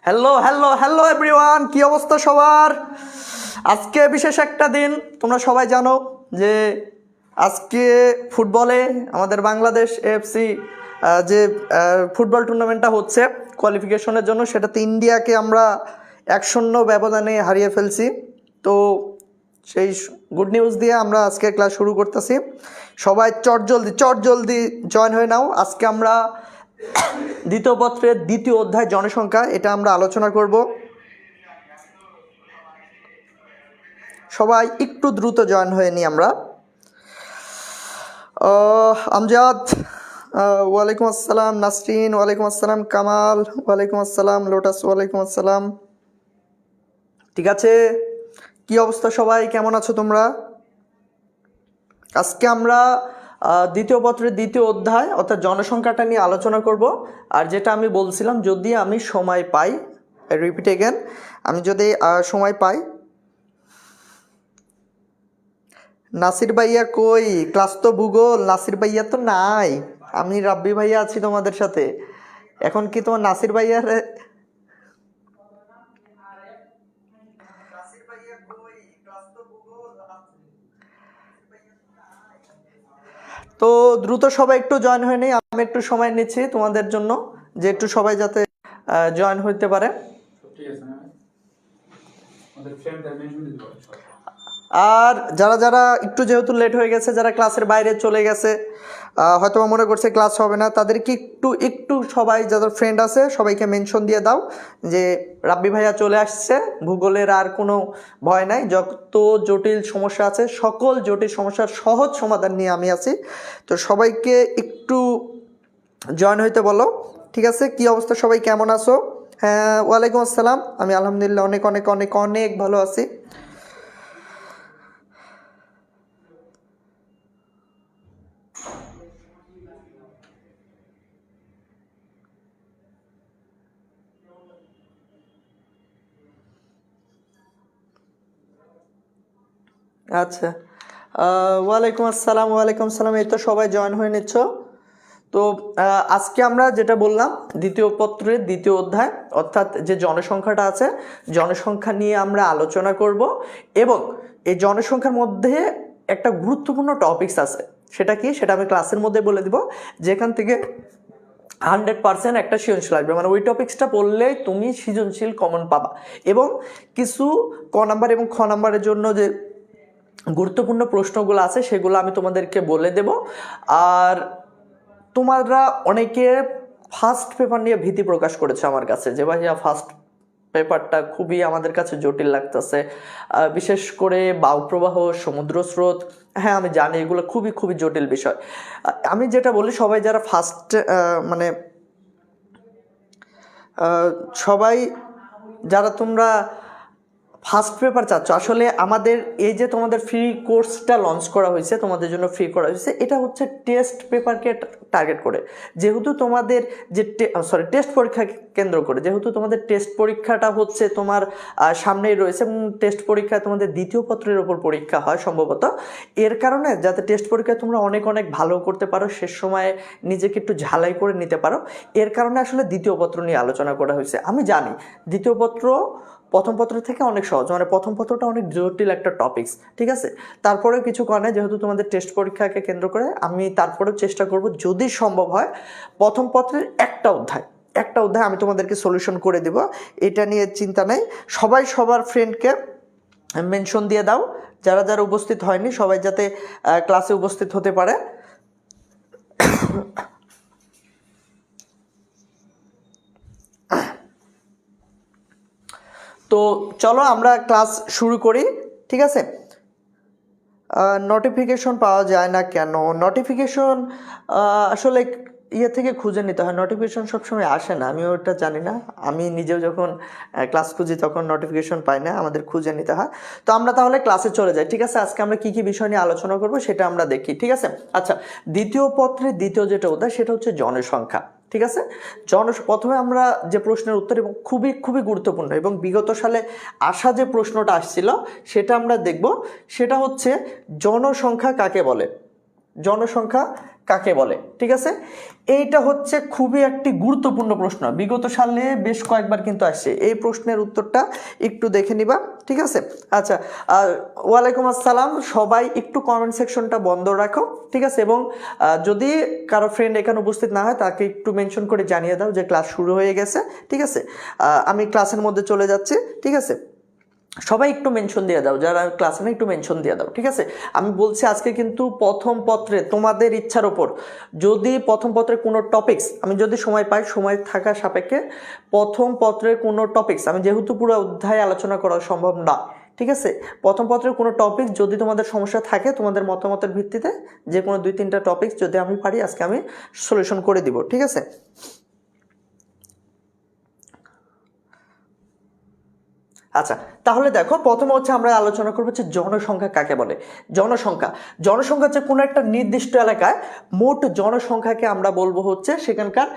Hello hello hello everyone, কি অবস্থা সবার? আজকে বিশেষ একটা দিন। তোমরা সবাই জানো যে আজকে ফুটবলে আমাদের বাংলাদেশ এএফসি যে ফুটবল টুর্নামেন্টটা হচ্ছে কোয়ালিফিকেশনের জন্য, সেটাতে ইন্ডিয়াকে আমরা 1-0 ব্যবধানে হারিয়ে ফেলছি। তো সেই গুড নিউজ দিয়ে আমরা আজকে ক্লাস শুরু করতেছি। সবাই চটজলদি জয়েন হয়ে নাও। আজকে আমরা দ্বিতীয় পত্রের দ্বিতীয় অধ্যায় জনসংখ্যা, এটা আমরা আলোচনা করব। সবাই একটু দ্রুত জয়েন হয়ে নিই আমরা। আমজাদ ওয়ালাইকুম আসসালাম, নাসরিন ওয়ালাইকুম আসসালাম, কামাল ওয়ালাইকুম আসসালাম, লোটাস ওয়ালাইকুম আসসালাম। ঠিক আছে, কি অবস্থা সবাই, কেমন আছো তোমরা? আজকে আমরা দ্বিতীয় পত্রের দ্বিতীয় অধ্যায় অর্থাৎ জনসংখ্যাটা নিয়ে আলোচনা করব। আর যেটা আমি বলছিলাম, যদি আমি সময় পাই, রিপিট এগেন, আমি যদি সময় পাই। নাসির ভাইয়া কই? ক্লাস তো ভূগোল, নাসির ভাইয়া তো নাই, আমি রাব্বি ভাইয়া আছি তোমাদের সাথে। এখন কি তোমার নাসির ভাইয়ার তো দ্রুত সবাই একটু জয়েন হয়ে নেই। আমি একটু সময় নিচ্ছি তোমাদের জন্য, যে একটু সবাই যাতে জয়েন হইতে পারে। আর যারা যারা একটু যেহেতু লেট হয়ে গেছে, যারা ক্লাসের বাইরে চলে গেছে, হয়তো মনে করছে ক্লাস হবে না, তাদেরকে একটু সবাই যাদের ফ্রেন্ড আছে সবাইকে মেনশন দিয়ে দাও যে রাব্বি ভাইয়া চলে আসছে। ভূগোলের আর কোনো ভয় নাই, যত জটিল সমস্যা আছে সকল জটিল সমস্যার সহজ সমাধান নিয়ে আমি আছি। তো সবাইকে একটু জয়েন হইতে বলো। ঠিক আছে, কি অবস্থা সবাই, কেমন আছো? হ্যাঁ, ওয়ালাইকুম আসসালাম। আমি আলহামদুলিল্লাহ অনেক অনেক অনেক অনেক ভালো আছি। আচ্ছা, ওয়ালাইকুম আসসালাম, ওয়ালাইকুম আসসালাম। এই তো সবাই জয়েন হয়ে নিচ্ছ। তো আজকে আমরা যেটা বললাম, দ্বিতীয় পত্রের দ্বিতীয় অধ্যায় অর্থাৎ যে জনসংখ্যাটা আছে, জনসংখ্যা নিয়ে আমরা আলোচনা করব। এবং এই জনসংখ্যার মধ্যে একটা গুরুত্বপূর্ণ টপিকস আছে, সেটা কি সেটা আমি ক্লাসের মধ্যে বলে দিব, যেখান থেকে 100% একটা সৃজনশীল আসবে। মানে ওই টপিক্সটা পড়লেই তুমি সৃজনশীল কমন পাবা। এবং কিছু ক নাম্বার এবং খ নাম্বারের জন্য যে গুরুত্বপূর্ণ প্রশ্নগুলো আছে সেগুলো আমি তোমাদেরকে বলে দেব। আর তোমরা অনেকে ফার্স্ট পেপার নিয়ে ভীতি প্রকাশ করেছে আমার কাছে, যে ভাইয়া ফার্স্ট পেপারটা খুবই আমাদের কাছে জটিল লাগতেছে, বিশেষ করে বায়ুপ্রবাহ, সমুদ্র স্রোত। হ্যাঁ আমি জানি এগুলো খুবই খুবই জটিল বিষয়। আমি যেটা বলি, সবাই যারা ফার্স্ট মানে সবাই যারা তোমরা ফার্স্ট পেপার চাচ্ছ, আসলে আমাদের এই যে তোমাদের ফ্রি কোর্সটা লঞ্চ করা হয়েছে, তোমাদের জন্য ফ্রি করা হয়েছে, এটা হচ্ছে টেস্ট পেপারকে টার্গেট করে। যেহেতু তোমাদের যে টেস্ট পরীক্ষা কেন্দ্র করে, যেহেতু তোমাদের টেস্ট পরীক্ষাটা হচ্ছে তোমার সামনেই রয়েছে, এবং টেস্ট পরীক্ষায় তোমাদের দ্বিতীয় পত্রের ওপর পরীক্ষা হয় সম্ভবত। এর কারণে যাতে টেস্ট পরীক্ষায় তোমরা অনেক অনেক ভালো করতে পারো, শেষ সময়ে নিজেকে একটু ঝালাই করে নিতে পারো, এর কারণে আসলে দ্বিতীয় পত্র নিয়ে আলোচনা করা হয়েছে। আমি জানি দ্বিতীয় পত্র প্রথম পত্র থেকে অনেক সহজ, মানে প্রথম পত্রটা অনেক জটিল একটা টপিকস, ঠিক আছে। তারপরেও কিছু কারণে যেহেতু তোমাদের টেস্ট পরীক্ষাকে কেন্দ্র করে, আমি তারপরেও চেষ্টা করব যদি সম্ভব হয় প্রথম পত্রের একটা অধ্যায় আমি তোমাদেরকে সলিউশন করে দেব, এটা নিয়ে চিন্তা নেই। সবাই সবার ফ্রেন্ডকে মেনশন দিয়ে দাও, যারা যারা উপস্থিত হয়নি সবাই যাতে ক্লাসে উপস্থিত হতে পারে। তো চলো আমরা ক্লাস শুরু করি, ঠিক আছে। নোটিফিকেশন পাওয়া যায় না কেন? নোটিফিকেশন আসলে ইয়ে থেকে খুঁজে নিতে হয়, নোটিফিকেশন সবসময় আসে না, আমি ওটা জানি না। আমি নিজেও যখন ক্লাস খুঁজি তখন নোটিফিকেশন পাই না, আমাদের খুঁজে নিতে হয়। তো আমরা তাহলে ক্লাসে চলে যাই, ঠিক আছে। আজকে আমরা কী কী বিষয় নিয়ে আলোচনা করবো সেটা আমরা দেখি, ঠিক আছে। আচ্ছা, দ্বিতীয় পত্রের দ্বিতীয় যেটা অধ্যায় সেটা হচ্ছে জনসংখ্যা, ঠিক আছে। প্রথমে আমরা যে প্রশ্নের উত্তর, এবং খুবই খুবই গুরুত্বপূর্ণ, এবং বিগত সালে আসা যে প্রশ্নটা আসছিল সেটা আমরা দেখব। সেটা হচ্ছে জনসংখ্যা কাকে বলে? জনসংখ্যা কাকে বলে? ঠিক আছে, এইটা হচ্ছে খুবই একটি গুরুত্বপূর্ণ প্রশ্ন, বিগত সালে বেশ কয়েকবার কিন্তু আসছে। এই প্রশ্নের উত্তরটা একটু দেখে নিবা। ঠিক আছে, আচ্ছা, ওয়ালাইকুম আসসালাম। সবাই একটু কমেন্ট সেকশনটা বন্ধ রাখো। ঠিক আছে, এবং যদি কারো ফ্রেন্ড এখানে উপস্থিত না হয় তাকে একটু মেনশন করে জানিয়ে দাও যে ক্লাস শুরু হয়ে গেছে। ঠিক আছে, আমি ক্লাসের মধ্যে চলে যাচ্ছি। ঠিক আছে, সবাই একটু মেনশন দিয়ে দাও, যারা ক্লাসে না একটু মেনশন দিয়ে দাও। ঠিক আছে, আমি বলছি আজকে কিন্তু প্রথম পত্রে তোমাদের ইচ্ছার ওপর, যদি প্রথম পত্রে কোনো টপিকস আমি যদি সময় পাই, সময় থাকার সাপেক্ষে প্রথম পত্রের কোনো টপিকস, আমি যেহেতু পুরো অধ্যায় আলোচনা করা সম্ভব না, ঠিক আছে, প্রথম পত্রের কোনো টপিক যদি তোমাদের সমস্যা থাকে, তোমাদের মতামতের ভিত্তিতে যে কোনো 2-3টা টপিকস যদি আমি পারি আজকে আমি সলিউশন করে দিব। ঠিক আছে, আচ্ছা, তাহলে দেখো প্রথমে হচ্ছে আমরা আলোচনা করবো হচ্ছে জনসংখ্যা কাকে বলে। জনসংখ্যা হচ্ছে কোনো একটা নির্দিষ্ট এলাকায় মোট জনসংখ্যাকে আমরা বলবো হচ্ছে সেখানকার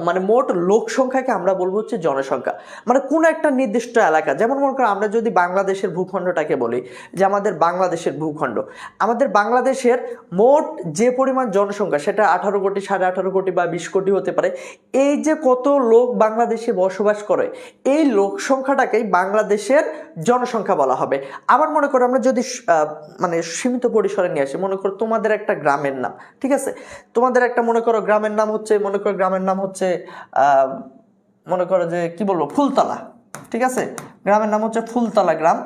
মানে মোট লোক সংখ্যাকে আমরা বলবো হচ্ছে জনসংখ্যা। মানে কোনো একটা নির্দিষ্ট এলাকা, যেমন মনে করো আমরা যদি বাংলাদেশের ভূখণ্ডটাকে বলি যে আমাদের বাংলাদেশের ভূখণ্ড, আমাদের বাংলাদেশের মোট যে পরিমাণ জনসংখ্যা সেটা 18 কোটি, 18.5 কোটি বা 20 কোটি হতে পারে। এই যে কত লোক বাংলাদেশে বসবাস করে, এই লোক সংখ্যাটাকেই বাংলাদেশের জনসংখ্যা বলা হবে। আবার মনে করো আমরা যদি মানে সীমিত পরিসরে নিয়ে আসি, মনে করো তোমাদের একটা গ্রামের নাম। ঠিক আছে, তোমাদের একটা মনে করো গ্রামের নাম হচ্ছে, মনে করো যে কি বলবো, ফুলতলা। ঠিক আছে, গ্রামের নাম হচ্ছে ফুলতলা গ্রাম।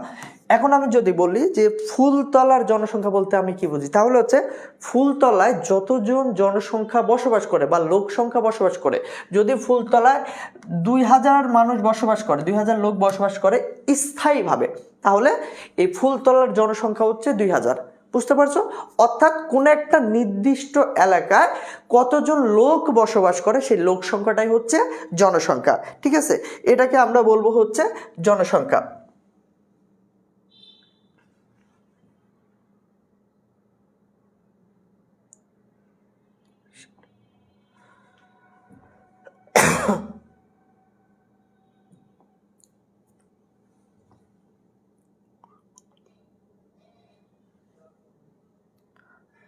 এখন আমি যদি বলি যে ফুলতলার জনসংখ্যা বলতে আমি কি বুঝি, তাহলে হচ্ছে ফুলতলায় যতজন জনসংখ্যা বসবাস করে বা লোক সংখ্যা বসবাস করে, যদি ফুলতলায় 2000 মানুষ বসবাস করে, 2000 লোক বসবাস করে স্থায়ীভাবে, তাহলে এই ফুলতলার জনসংখ্যা হচ্ছে 2000। বুঝতে পারছো? অর্থাৎ কোন একটা নির্দিষ্ট এলাকায় কতজন লোক বসবাস করে সেই লোক সংখ্যাটাই হচ্ছে জনসংখ্যা। ঠিক আছে, এটাকে আমরা বলবো হচ্ছে জনসংখ্যা।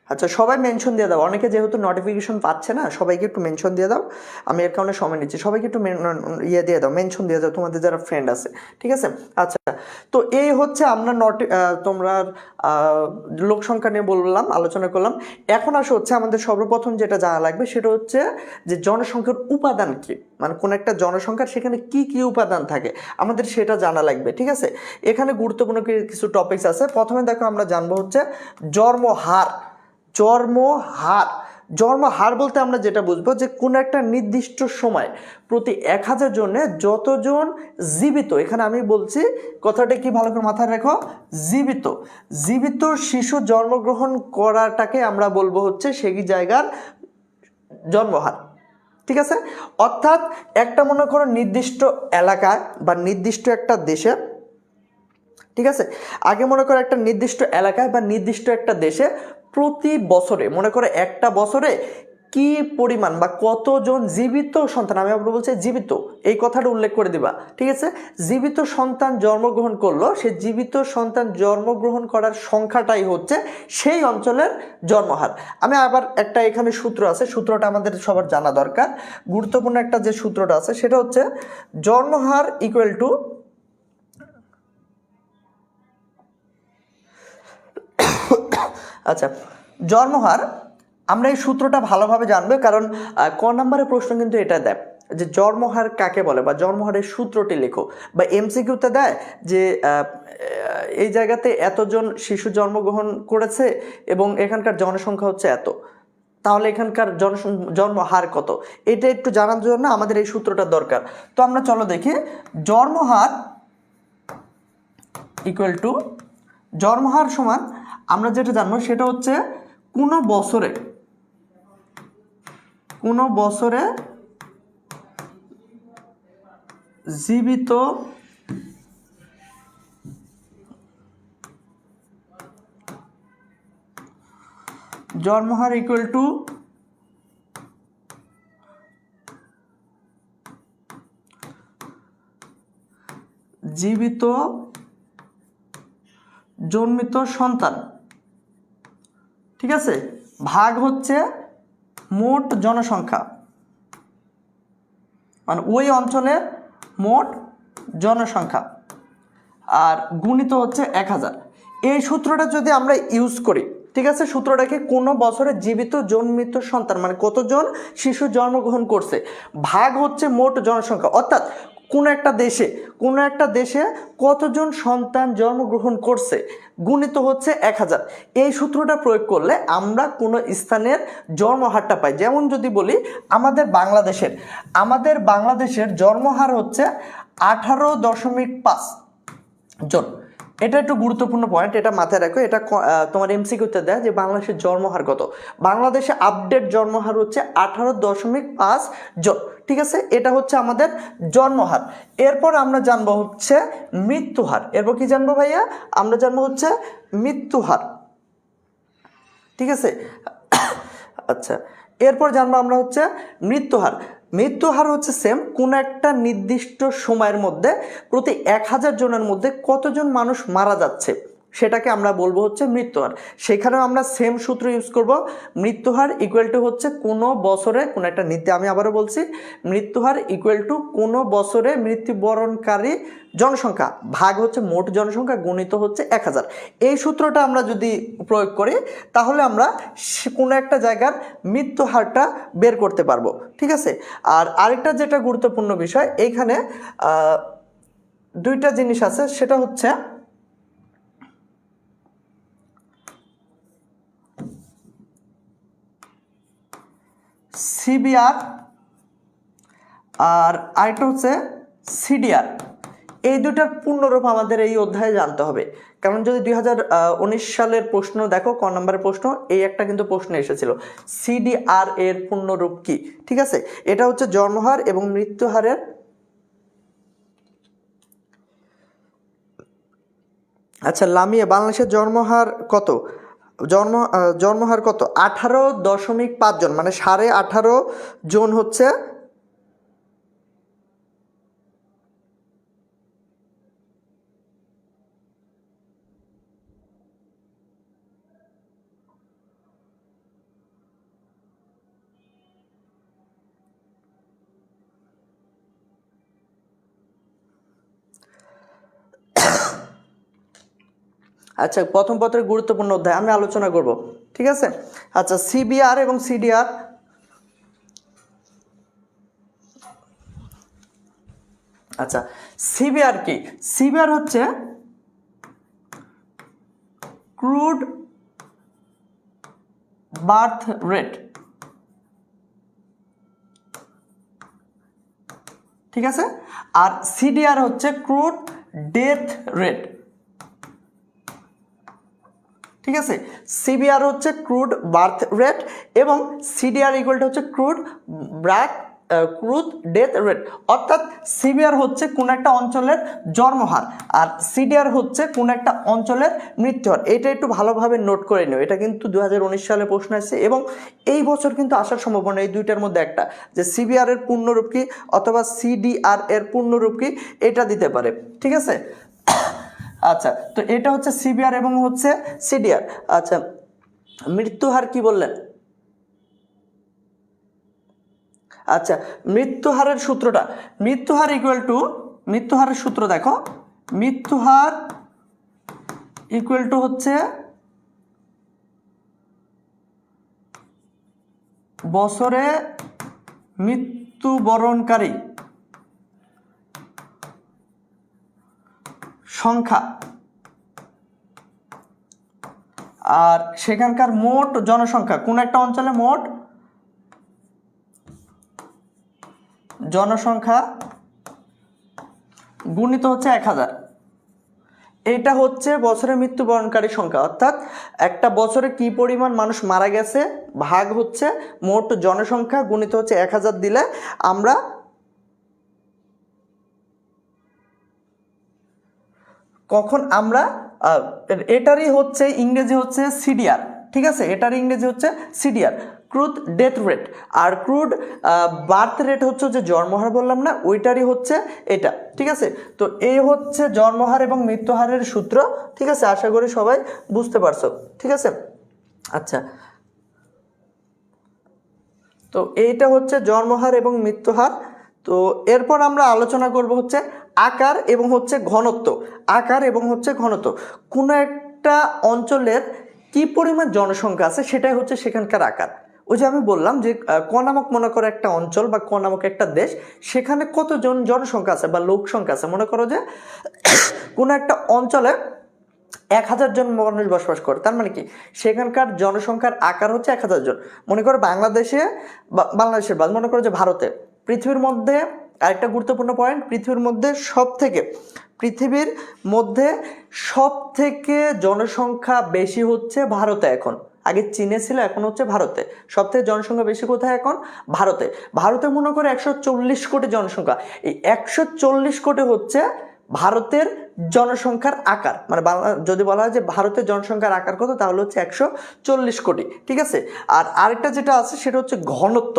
আচ্ছা, সবাই মেনশন দিয়ে দাও। অনেকে যেহেতু নোটিফিকেশন পাচ্ছে না, সবাইকে একটু মেনশন দিয়ে দাও। আমি এর কারণে সময় নিচ্ছি, সবাইকে একটু ইয়ে দিয়ে দাও, মেনশন দিয়ে দাও তোমাদের যারা ফ্রেন্ড আছে। ঠিক আছে, আচ্ছা, তো এই হচ্ছে আমরা তোমরা লোক সংখ্যা নিয়ে বললাম, আলোচনা করলাম। এখন আসে হচ্ছে আমাদের সর্বপ্রথম যেটা জানা লাগবে সেটা হচ্ছে যে জনসংখ্যার উপাদান কি, মানে কোন একটা জনসংখ্যার সেখানে কি কি উপাদান থাকে আমাদের সেটা জানা লাগবে। ঠিক আছে, এখানে গুরুত্বপূর্ণ কিছু টপিকস আছে। প্রথমে দেখো আমরা জানবো হচ্ছে জন্মহার। জন্মহার বলতে আমরা যেটা বুঝবো যে কোন একটা নির্দিষ্ট সময় প্রতি 1000 জনে যতজন জীবিত, এখানে আমি বলছি কথাটা কি ভালো করে মাথায় রেখো, জীবিত শিশু জন্মগ্রহণ করাটাকে আমরা বলবো হচ্ছে সেই জায়গার জন্মহার। ঠিক আছে, অর্থাৎ একটা মনে করো নির্দিষ্ট এলাকায় বা নির্দিষ্ট একটা দেশে, ঠিক আছে, আগে মনে করো একটা নির্দিষ্ট এলাকায় বা নির্দিষ্ট একটা দেশে প্রতি বছরে মনে করো একটা বছরে কি পরিমাণ বা কতজন জীবিত সন্তান, আমি আবার বলছি জীবিত, এই কথাটা উল্লেখ করে দিবা। ঠিক আছে, জীবিত সন্তান জন্মগ্রহণ করলো, সে জীবিত সন্তান জন্মগ্রহণ করার সংখ্যাটাই হচ্ছে সেই অঞ্চলের জন্মহার। আমি আবার একটা এখানে সূত্র আছে, সূত্রটা আমাদের সবার জানা দরকার। গুরুত্বপূর্ণ একটা যে সূত্রটা আছে সেটা হচ্ছে জন্মহার ইকুয়াল টু, আচ্ছা, জন্মহার, আমরা এই সূত্রটা ভালোভাবে জানবো কারণ ক নম্বরের প্রশ্ন কিন্তু এটা দেয় যে জন্মহার কাকে বলে বা জন্মহারের সূত্রটি লেখো, বা এমসিকিউতে দেয় যে এই জায়গাতে এতজন শিশু জন্মগ্রহণ করেছে এবং এখানকার জনসংখ্যা হচ্ছে এত, তাহলে এখানকার জন্মহার কত, এটা একটু জানার জন্য আমাদের এই সূত্রটা দরকার। তো আমরা চলো দেখি, জন্মহার ইকুয়াল টু, জন্মহার সমান আমরা যেটা জানবো সেটা হচ্ছে কোনো বছরে জীবিত জন্মহার ইকুয়াল টু জীবিত জন্মিত সন্তান। ঠিক আছে, ভাগ হচ্ছে মোট জনসংখ্যা, মানে ওই অঞ্চলের মোট জনসংখ্যা আর গুণিত হচ্ছে 1000। এই সূত্রটা যদি আমরা ইউজ করি, ঠিক আছে, সূত্রটাকে কোনো বছরে জীবিত জন্মিত সন্তান মানে কতজন শিশু জন্মগ্রহণ করছে ভাগ হচ্ছে মোট জনসংখ্যা, অর্থাৎ কোনো একটা দেশে কতজন সন্তান জন্মগ্রহণ করছে গুণিত হচ্ছে 1000। এই সূত্রটা প্রয়োগ করলে আমরা কোনো স্থানের জন্মহারটা পাই। যেমন যদি বলি আমাদের বাংলাদেশের জন্মহার হচ্ছে 18.5 জন। এটা একটু গুরুত্বপূর্ণ পয়েন্ট, এটা মাথায় রাখো। এটা তোমার এমসিকিউতে দেয় যে বাংলাদেশের জন্মহার কত। বাংলাদেশে আপডেট জন্মহার হচ্ছে 18.5 জন, ঠিক আছে। এটা হচ্ছে আমাদের জন্মহার। এরপর আমরা জানবো হচ্ছে মৃত্যুহার। এরপর কি জানবো ভাইয়া? আমরা জানবো হচ্ছে মৃত্যুহার, ঠিক আছে। আচ্ছা, এরপর জানবো আমরা হচ্ছে মৃত্যুহার হচ্ছে সেম, কোন একটা নির্দিষ্ট সময়ের মধ্যে প্রতি 1000 জনের মধ্যে কতজন মানুষ মারা যাচ্ছে সেটাকে আমরা বলবো হচ্ছে মৃত্যুহার। সেখানেও আমরা সেম সূত্র ইউজ করব। মৃত্যুহার ইকুয়াল টু হচ্ছে কোনো বছরে কোনো একটা আমি আবারও বলছি, মৃত্যুহার ইকুয়াল টু কোনো বছরে মৃত্যুবরণকারী জনসংখ্যা ভাগ হচ্ছে মোট জনসংখ্যা গুণিত হচ্ছে 1000। এই সূত্রটা আমরা যদি প্রয়োগ করি তাহলে আমরা কোনো একটা জায়গার মৃত্যুহারটা বের করতে পারবো, ঠিক আছে। আর আরেকটা যেটা গুরুত্বপূর্ণ বিষয়, এইখানে দুইটা জিনিস আছে, সেটা হচ্ছে সিবিআর আর আরেকটা হচ্ছে সিডিআর। এই দুটার পূর্ণরূপ আমাদের এই অধ্যায়ে জানতে হবে। কারণ যদি 2019 সালের প্রশ্ন দেখো, ক নম্বরের প্রশ্ন, এই একটা কিন্তু প্রশ্ন এসেছিল, সিডিআর এর পূর্ণরূপ কি, ঠিক আছে। এটা হচ্ছে জন্মহার এবং মৃত্যুহারের আচ্ছা লামিয়া, বাংলাদেশের জন্মহার কত? জন্মহার কত? 18.5 জন, মানে 18.5 জন হচ্ছে আচ্ছা, প্রথম পত্রের গুরুত্বপূর্ণ অধ্যায় আমি আলোচনা করব, ঠিক আছে। আচ্ছা, সিবিআর এবং সিডিআর। আচ্ছা, সিবিআর কি? সিবিআর হচ্ছে ক্রুড বার্থ রেট, ঠিক আছে। আর সিডিআর হচ্ছে ক্রুড ডেথ রেট, ঠিক আছে। সিবিআর হচ্ছে ক্রুড বার্থ রেট এবং সিডিআর ইকুয়াল টু হচ্ছে ক্রুড ডেথ রেট। অর্থাৎ সিবিআর হচ্ছে কোন একটা অঞ্চলের জন্মহার আর সিডিআর হচ্ছে কোন একটা অঞ্চলের মৃত্যুহার। এটা একটু ভালোভাবে নোট করে নিও, এটা কিন্তু 2019 সালে প্রশ্ন আসছে এবং এই বছর কিন্তু আসার সম্ভাবনা এই দুইটার মধ্যে একটা, যে সিবিআর এর পূর্ণরূপ কি অথবা সিডিআর এর পূর্ণরূপ কি, এটা দিতে পারে, ঠিক আছে। আচ্ছা, তো এটা হচ্ছে সিবিআর এবং হচ্ছে সিডিআর। আচ্ছা, মৃত্যুহার কি বললেন? আচ্ছা, মৃত্যুহারের সূত্রটা, মৃত্যুহারের সূত্র দেখো, মৃত্যুহার ইকুয়াল টু হচ্ছে বছরে মৃত্যুবরণকারী সংখ্যা আর সেখানকার মোট জনসংখ্যা, কোন একটা অঞ্চলে মোট জনসংখ্যা গুণিত হচ্ছে 1000। এটা হচ্ছে বছরে মৃত্যুবরণকারী সংখ্যা, অর্থাৎ একটা বছরে কি পরিমাণ মানুষ মারা গেছে ভাগ হচ্ছে মোট জনসংখ্যা গুণিত হচ্ছে 1000 দিলে আমরা এটারই হচ্ছে ইংরেজি হচ্ছে সিডিআর, ঠিক আছে। এটার ইংরেজি হচ্ছে সিডিআর, ক্রুড ডেথ রেট। আর ক্রুড বার্থ রেট হচ্ছে যে জন্মহার বললাম না, ওইটারই হচ্ছে এটা, ঠিক আছে। তো এই হচ্ছে জন্মহার এবং মৃত্যুহারের সূত্র, ঠিক আছে। আশা করি সবাই বুঝতে পারছো, ঠিক আছে। আচ্ছা, তো এইটা হচ্ছে জন্মহার এবং মৃত্যুহার। তো এরপর আমরা আলোচনা করব হচ্ছে আকার এবং হচ্ছে ঘনত্ব। আকার এবং হচ্ছে ঘনত্ব, কোনো একটা অঞ্চলের কি পরিমাণ জনসংখ্যা আছে সেটাই হচ্ছে সেখানকার আকার। ওই যে আমি বললাম যে ক নামক মনে করো একটা অঞ্চল বা ক নামক একটা দেশ, সেখানে কতজন জনসংখ্যা আছে বা লোক সংখ্যা আছে। মনে করো যে কোনো একটা অঞ্চলে 1000 জন মানুষ বসবাস করে, তার মানে কি সেখানকার জনসংখ্যার আকার হচ্ছে 1000 জন। মনে করো বাংলাদেশের বাদ মনে করো যে ভারতে, পৃথিবীর মধ্যে আরেকটা গুরুত্বপূর্ণ পয়েন্ট, পৃথিবীর মধ্যে সব থেকে জনসংখ্যা বেশি হচ্ছে ভারতে এখন। আগে চীনে ছিল, এখন হচ্ছে ভারতে। সব থেকে জনসংখ্যা বেশি কোথায় এখন? ভারতে। ভারতে মনে করে 140 কোটি জনসংখ্যা। এই 140 কোটি হচ্ছে ভারতের জনসংখ্যার আকার। মানে যদি বলা হয় যে ভারতের জনসংখ্যার আকার কত, তাহলে হচ্ছে 140 কোটি। ঠিক আছে। আর আরেকটা যেটা আছে সেটা হচ্ছে ঘনত্ব।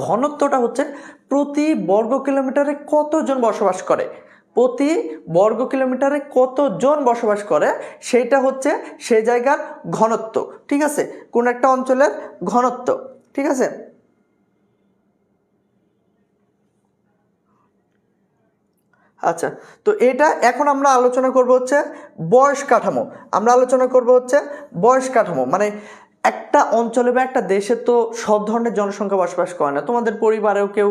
ঘনত্বটা হচ্ছে প্রতি বর্গ কিলোমিটারে কতজন বসবাস করে, প্রতি বর্গ কিলোমিটারে কতজন বসবাস করে সেইটা হচ্ছে সেই জায়গার ঘনত্ব। ঠিক আছে, কোন একটা অঞ্চলের ঘনত্ব। ঠিক আছে। আচ্ছা, তো এটা এখন আমরা আলোচনা করব হচ্ছে বয়স কাঠামো। বয়স কাঠামো মানে একটা অঞ্চলে বা একটা দেশে তো সব ধরনের জনসংখ্যা বসবাস করে না। তোমাদের পরিবারেও কেউ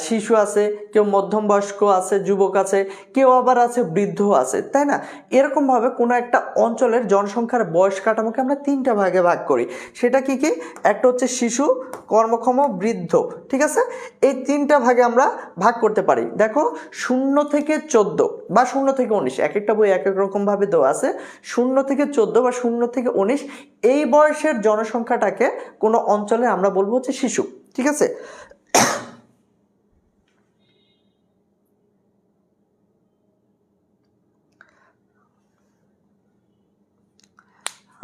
শিশু আছে, কেউ মধ্যম বয়স্ক আছে, যুবক আছে, কেউ আবার আছে বৃদ্ধ আছে, তাই না? এরকমভাবে কোনো একটা অঞ্চলের জনসংখ্যার বয়স কাঠামোকে আমরা 3টা ভাগে ভাগ করি। সেটা কি কি? একটা হচ্ছে শিশু, কর্মক্ষম, বৃদ্ধ। ঠিক আছে, এই 3টা ভাগে আমরা ভাগ করতে পারি। দেখো 0 থেকে 14 বা 0 থেকে 19, এক একটা বই এক এক রকমভাবে দেওয়া আছে। 0 থেকে 14 বা 0 থেকে 19 এই বয়সের জনসংখ্যাটাকে কোনো অঞ্চলে আমরা বলবো হচ্ছে শিশু। ঠিক আছে।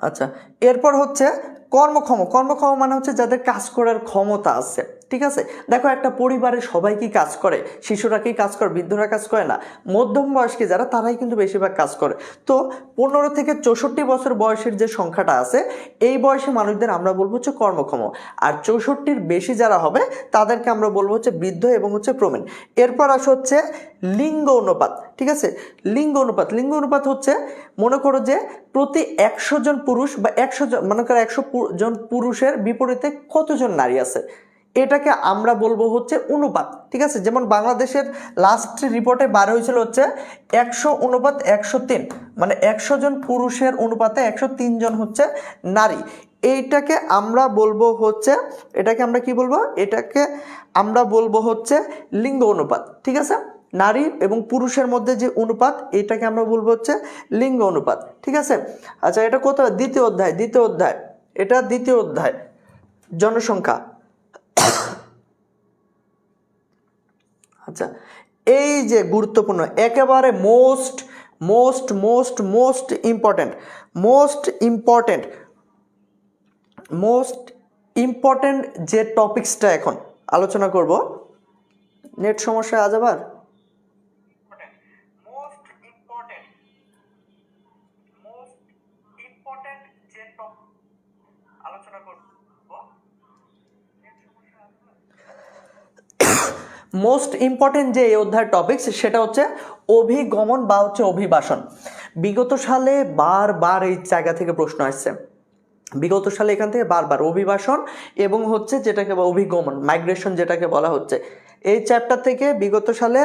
আচ্ছা, এরপর হচ্ছে কর্মক্ষম। কর্মক্ষম মানে হচ্ছে যাদের কাজ করার ক্ষমতা আছে। ঠিক আছে, দেখো একটা পরিবারে সবাই কি কাজ করে? শিশুরা কি কাজ করে? বৃদ্ধরা কাজ করে না। মধ্যম বয়স্ক যারা, তারাই কিন্তু বেশিরভাগ কাজ করে। তো 15 থেকে 64 বছর বয়সের যে সংখ্যাটা আছে, এই বয়সী মানুষদের আমরা বলবো হচ্ছে কর্মক্ষম। আর 64-র বেশি যারা হবে তাদেরকে আমরা বলবো হচ্ছে বৃদ্ধ এবং হচ্ছে প্রবীণ। এরপর আসে হচ্ছে লিঙ্গ অনুপাত। ঠিক আছে, লিঙ্গ অনুপাত হচ্ছে মনে করো যে প্রতি 100 জন পুরুষ বা 100 জন, মনে করো 100 জন পুরুষের বিপরীতে কতজন নারী আছে, এটাকে আমরা বলবো হচ্ছে অনুপাত। ঠিক আছে, যেমন বাংলাদেশের লাস্ট রিপোর্টে বার হয়েছিল হচ্ছে 100 অনুপাত 103, মানে 100 জন পুরুষের অনুপাতে 103 জন হচ্ছে নারী। এইটাকে আমরা বলবো হচ্ছে, এটাকে আমরা কি বলবো? এটাকে আমরা বলবো হচ্ছে লিঙ্গ অনুপাত। ঠিক আছে, নারী এবং পুরুষের মধ্যে যে অনুপাত, এটাকে আমরা বলবো হচ্ছে লিঙ্গ অনুপাত। ঠিক আছে। আচ্ছা, এটা কোথায়? দ্বিতীয় অধ্যায়, এটা দ্বিতীয় অধ্যায়, জনসংখ্যা। আচ্ছা, এই যে গুরুত্বপূর্ণ, একেবারে মোস্ট ইম্পর্টেন্ট যে টপিকসটা এখন আলোচনা করব। নেট সমস্যা আজ আবার। মোস্ট ইম্পর্টেন্ট যে এই অধ্যায়ের টপিকস সেটা হচ্ছে অভিগমন বা হচ্ছে অভিবাসন। বিগত সালে বারবার এই জায়গা থেকে প্রশ্ন আসছে। বিগত সালে এখান থেকে বারবার অভিবাসন এবং হচ্ছে যেটাকে অভিগমন, মাইগ্রেশন যেটাকে বলা হচ্ছে, এই চ্যাপ্টার থেকে বিগত সালে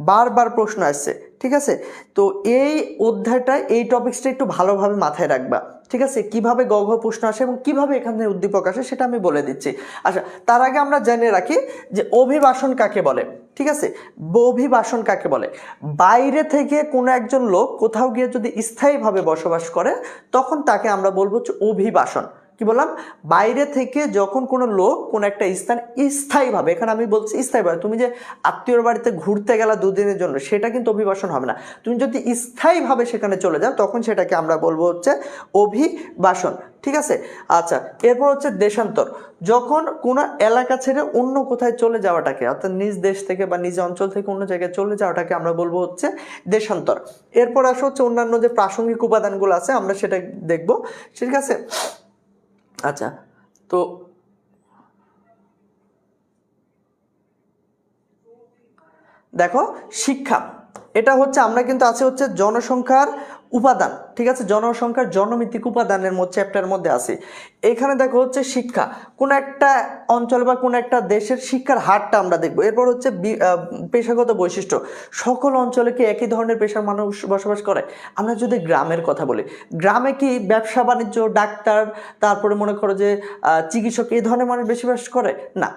বারবার প্রশ্ন আসছে। ঠিক আছে, তো এই অধ্যায়টা, এই টপিকসটা একটু ভালোভাবে মাথায় রাখবা। ঠিক আছে, কিভাবে গ ঘ প্রশ্ন আসে এবং কিভাবে এখান থেকে উদ্দীপক আসে সেটা আমি বলে দিচ্ছি। আচ্ছা, তার আগে আমরা জেনে রাখি যে অভিবাসন কাকে বলে। ঠিক আছে, অভিবাসন কাকে বলে? বাইরে থেকে কোনো একজন লোক কোথাও গিয়ে যদি স্থায়ীভাবে বসবাস করে, তখন তাকে আমরা বলবো হচ্ছে অভিবাসন। কি বললাম? বাইরে থেকে যখন কোনো লোক কোনো একটা স্থান স্থায়ীভাবে, এখানে আমি বলছি স্থায়ীভাবে, তুমি যে আত্মীয়র বাড়িতে ঘুরতে গেলা 2 দিনের জন্য, সেটা কিন্তু অভিবাসন হবে না। তুমি যদি স্থায়ীভাবে সেখানে চলে যাও, তখন সেটাকে আমরা বলবো হচ্ছে অভিবাসন। ঠিক আছে। আচ্ছা, এরপর হচ্ছে দেশান্তর। যখন কোনো এলাকা ছেড়ে অন্য কোথায় চলে যাওয়াটাকে, অর্থাৎ নিজ দেশ থেকে বা নিজ অঞ্চল থেকে অন্য জায়গায় চলে যাওয়াটাকে আমরা বলবো হচ্ছে দেশান্তর। এরপর আসে হচ্ছে অন্যান্য যে প্রাসঙ্গিক উপাদানগুলো আছে, আমরা সেটা দেখব। ঠিক আছে। আচ্ছা, তো দেখো শিক্ষা, এটা হচ্ছে আমরা কিন্তু আছে হচ্ছে জনসংখ্যার উপাদান, ঠিক আছে, জনসংখ্যার জনমিতিক উপাদানের মধ্যে চ্যাপ্টারের মধ্যে আছে। এখানে দেখো হচ্ছে শিক্ষা, কোন একটা অঞ্চল বা কোন একটা দেশের শিক্ষার হারটা আমরা দেখবো। এরপর হচ্ছে পেশাগত বৈশিষ্ট্য, সকল অঞ্চলে কি একই ধরনের পেশার মানুষ বসবাস করে? আমরা যদি গ্রামের কথা বলি, গ্রামে কি ব্যবসা বাণিজ্য, ডাক্তার, তারপরে মনে করো যে চিকিৎসক, এই ধরনের মানুষ বেশি বাস করে না।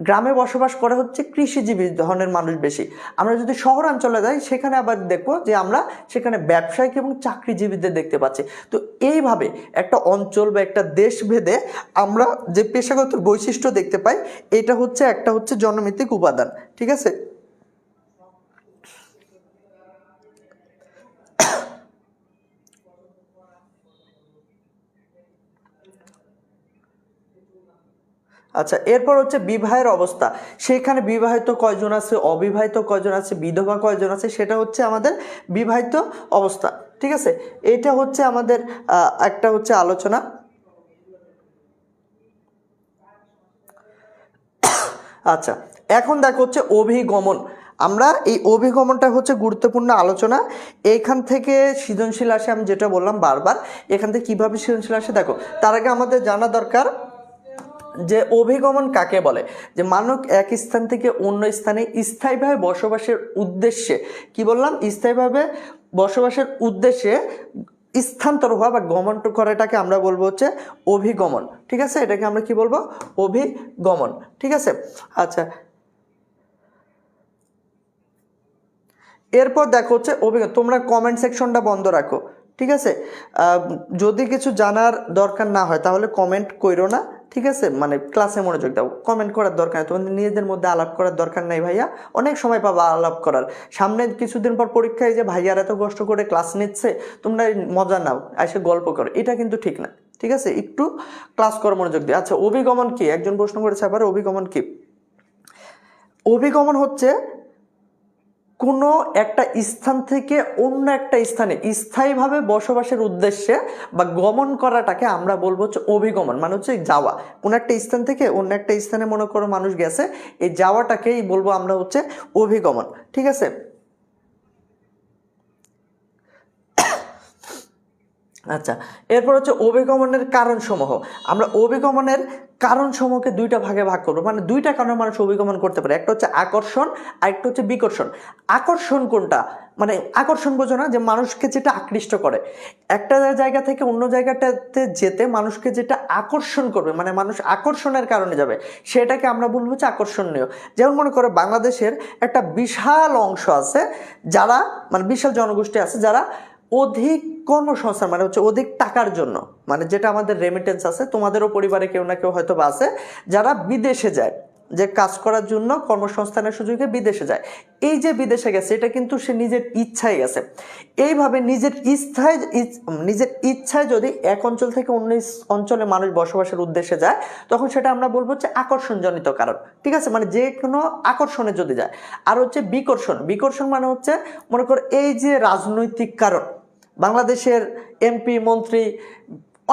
গ্রামে বসবাস করে হচ্ছে কৃষিজীবী ধরনের মানুষ বেশি। আমরা যদি শহরাঞ্চলে যাই সেখানে আবার দেখবো যে আমরা সেখানে ব্যবসায়িক এবং চাকরিজীবীদের দেখতে পাচ্ছি। তো এইভাবে একটা অঞ্চল বা একটা দেশ ভেদে আমরা যে পেশাগত বৈশিষ্ট্য দেখতে পাই, এটা হচ্ছে একটা হচ্ছে জনমিতিক উপাদান, ঠিক আছে। আচ্ছা, এরপর হচ্ছে বিবাহের অবস্থা, সেখানে বিবাহিত কয়জন আছে, অবিবাহিত কয়জন আছে, বিধবা কয়জন আছে, সেটা হচ্ছে আমাদের বিবাহিত অবস্থা, ঠিক আছে। এটা হচ্ছে আমাদের একটা হচ্ছে আলোচনা। আচ্ছা, এখন দেখো হচ্ছে অভিগমন। আমরা এই অভিগমনটা হচ্ছে গুরুত্বপূর্ণ আলোচনা। এইখান থেকে সৃজনশীল আসে, আমি যেটা বললাম বারবার, এখান থেকে কীভাবে সৃজনশীল আসে দেখো। তার আগে আমাদের জানা দরকার যে অভিগমন কাকে বলে। যে মানুষ এক স্থান থেকে অন্য স্থানে স্থায়ীভাবে বসবাসের উদ্দেশ্যে, কি বললাম, স্থায়ীভাবে বসবাসের উদ্দেশ্যে স্থানান্তর হওয়া বা গমন করাটাকে আমরা বলবো হচ্ছে অভিগমন, ঠিক আছে। এটাকে আমরা কি বলবো? অভিগমন, ঠিক আছে। আচ্ছা, এরপর দেখো হচ্ছে অভিজ্ঞতা। তোমরা কমেন্ট সেকশনটা বন্ধ রাখো, ঠিক আছে। যদি কিছু জানার দরকার না হয় তাহলে কমেন্ট করো না, ঠিক আছে। মানে ক্লাসে মনোযোগ দাও, কমেন্ট করার দরকার নেই, তোমাদের নিজেদের মধ্যে আলাপ করার দরকার নেই ভাইয়া। অনেক সময় পাবা আলাপ করার, সামনে কিছুদিন পর পরীক্ষায় যে ভাইয়ার এত কষ্ট করে ক্লাস নিচ্ছে, তোমরা মজা নাও, এসে গল্প করো, এটা কিন্তু ঠিক না, ঠিক আছে। একটু ক্লাস করার মনোযোগ দিও। আচ্ছা, অভিগমন কি? একজন প্রশ্ন করেছে আবার, অভিগমন কি? অভিগমন হচ্ছে কোনো একটা স্থান থেকে অন্য একটা স্থানে স্থায়ীভাবে বসবাসের উদ্দেশ্যে বা গমন করাটাকে আমরা বলবো হচ্ছে অভিগমন, মানে হচ্ছে যাওয়া। কোনো একটা স্থান থেকে অন্য একটা স্থানে মনে করো মানুষ গেছে, এই যাওয়াটাকেই বলবো আমরা হচ্ছে অভিগমন, ঠিক আছে। আচ্ছা, এরপর হচ্ছে অভিগমনের কারণসমূহ। আমরা অভিগমনের কারণসমূহকে দুইটা ভাগে ভাগ করবো, মানে দুইটা কারণে মানুষ অভিগমন করতে পারে। একটা হচ্ছে আকর্ষণ, আর একটা হচ্ছে বিকর্ষণ। আকর্ষণ কোনটা? মানে আকর্ষণ বোঝো না, যে মানুষকে যেটা আকৃষ্ট করে, একটা জায়গা থেকে অন্য জায়গাটাতে যেতে মানুষকে যেটা আকর্ষণ করবে, মানে মানুষ আকর্ষণের কারণে যাবে, সেটাকে আমরা বলবো হচ্ছে আকর্ষণীয়। যেমন মনে করো বাংলাদেশের একটা বিশাল অংশ আছে যারা, মানে বিশাল জনগোষ্ঠী আছে যারা অধিক কর্মসংস্থান, মানে হচ্ছে অধিক টাকার জন্য, মানে যেটা আমাদের রেমিটেন্স আছে, তোমাদেরও পরিবারে কেউ না কেউ হয়তো বা আছে, যারা বিদেশে যায়, যে কাজ করার জন্য কর্মসংস্থানের সুযোগে বিদেশে যায়। এই যে বিদেশে গেছে, এটা কিন্তু সে নিজের ইচ্ছায় গেছে। এইভাবে নিজের ইচ্ছায় যদি এক অঞ্চল থেকে অন্য অঞ্চলে মানুষ বসবাসের উদ্দেশ্যে যায়, তখন সেটা আমরা বলবো হচ্ছে আকর্ষণজনিত কারণ, ঠিক আছে, মানে যে কোনো আকর্ষণে যদি যায়। আর হচ্ছে বিকর্ষণ। বিকর্ষণ মানে হচ্ছে মনে করো এই যে রাজনৈতিক কারণ, বাংলাদেশের এমপি, মন্ত্রী,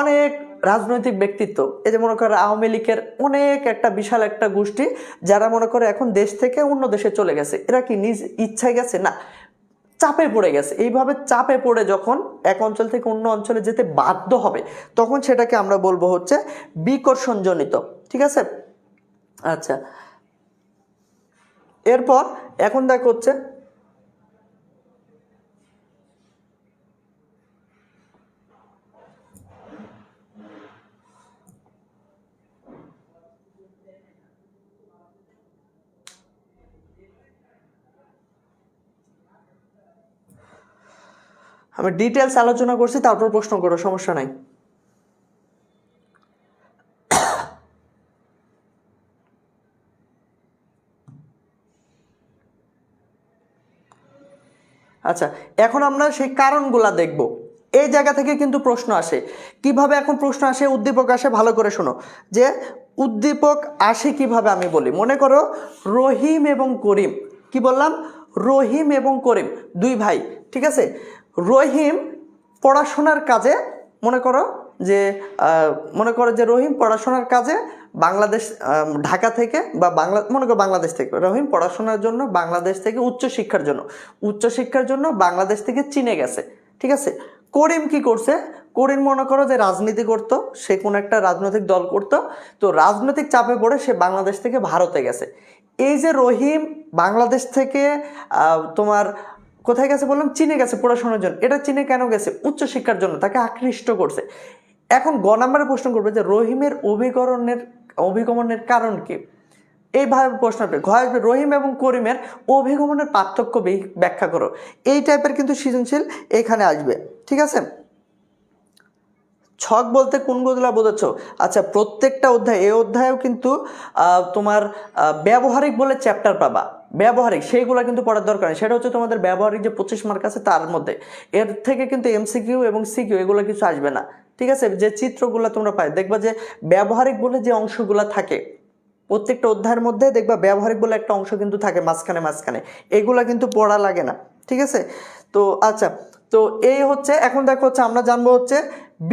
অনেক রাজনৈতিক ব্যক্তিত্ব, এই যে মনে করো আওয়ামী লীগের অনেক একটা বিশাল একটা গোষ্ঠী, যারা মনে করে এখন দেশ থেকে অন্য দেশে চলে গেছে, এরা কি নিজ ইচ্ছায় গেছে? না, চাপে পড়ে গেছে। এইভাবে চাপে পড়ে যখন এক অঞ্চল থেকে অন্য অঞ্চলে যেতে বাধ্য হবে, তখন সেটাকে আমরা বলবো হচ্ছে বিকর্ষণজনিত, ঠিক আছে। আচ্ছা, এরপর এখন দেখো হচ্ছে আমি ডিটেলস আলোচনা করছি, তারপর প্রশ্ন করো, সমস্যা নাই। আচ্ছা, এখন আমরা সেই কারণগুলা দেখব। এই জায়গা থেকে কিন্তু প্রশ্ন আসে। কিভাবে এখন প্রশ্ন আসে, উদ্দীপক আসে, ভালো করে শোনো। যে উদ্দীপক আসে কিভাবে আমি বলি। মনে করো রহিম এবং করিম, কি বললাম, রহিম এবং করিম দুই ভাই, ঠিক আছে। রহিম পড়াশোনার কাজে, মনে করো যে রহিম পড়াশোনার কাজে বাংলাদেশ ঢাকা থেকে বা মনে করো বাংলাদেশ থেকে রহিম পড়াশোনার জন্য বাংলাদেশ থেকে উচ্চশিক্ষার জন্য বাংলাদেশ থেকে চীনে গেছে, ঠিক আছে। করিম কি করছে, করিম মনে করো যে রাজনীতি করতো, সে কোনো একটা রাজনৈতিক দল করতো, তো রাজনৈতিক চাপে পড়ে সে বাংলাদেশ থেকে ভারতে গেছে। এই যে রহিম বাংলাদেশ থেকে তোমার কোথায় গেছে বললাম, চীনে গেছে পড়াশোনার জন্য। এটা চীনে কেন গেছে, উচ্চশিক্ষার জন্য, তাকে আকৃষ্ট করছে। এখন গ নম্বরে প্রশ্ন করবে যে রহিমের অভিগমনের কারণ কি, এইভাবে প্রশ্ন আসবে। রহিম এবং করিমের অভিগমনের পার্থক্য ব্যাখ্যা করো, এই টাইপের কিন্তু সৃজনশীল এখানে আসবে, ঠিক আছে। ছক বলতে কোনগুলো বোঝাচ্ছ? আচ্ছা, প্রত্যেকটা অধ্যায়, এই অধ্যায়েও কিন্তু তোমার ব্যবহারিক বলে চ্যাপ্টার পাবা, ব্যবহারিক সেইগুলো কিন্তু পড়ার দরকার নেই। সেটা হচ্ছে তোমাদের ব্যবহারিক যে 25 মার্ক আছে তার মধ্যে, এর থেকে কিন্তু এমসিকিউ এবং সিকিউ এগুলো কিছু আসবে না, ঠিক আছে। যে চিত্রগুলো তোমরা পাই, দেখবা যে ব্যবহারিক বলে যে অংশগুলো থাকে প্রত্যেকটা অধ্যায়ের মধ্যে, দেখবা ব্যবহারিক বলে একটা অংশ কিন্তু থাকে মাঝখানে, এগুলা কিন্তু পড়া লাগে না, ঠিক আছে। তো আচ্ছা, তো এই হচ্ছে, এখন দেখো হচ্ছে আমরা জানবো হচ্ছে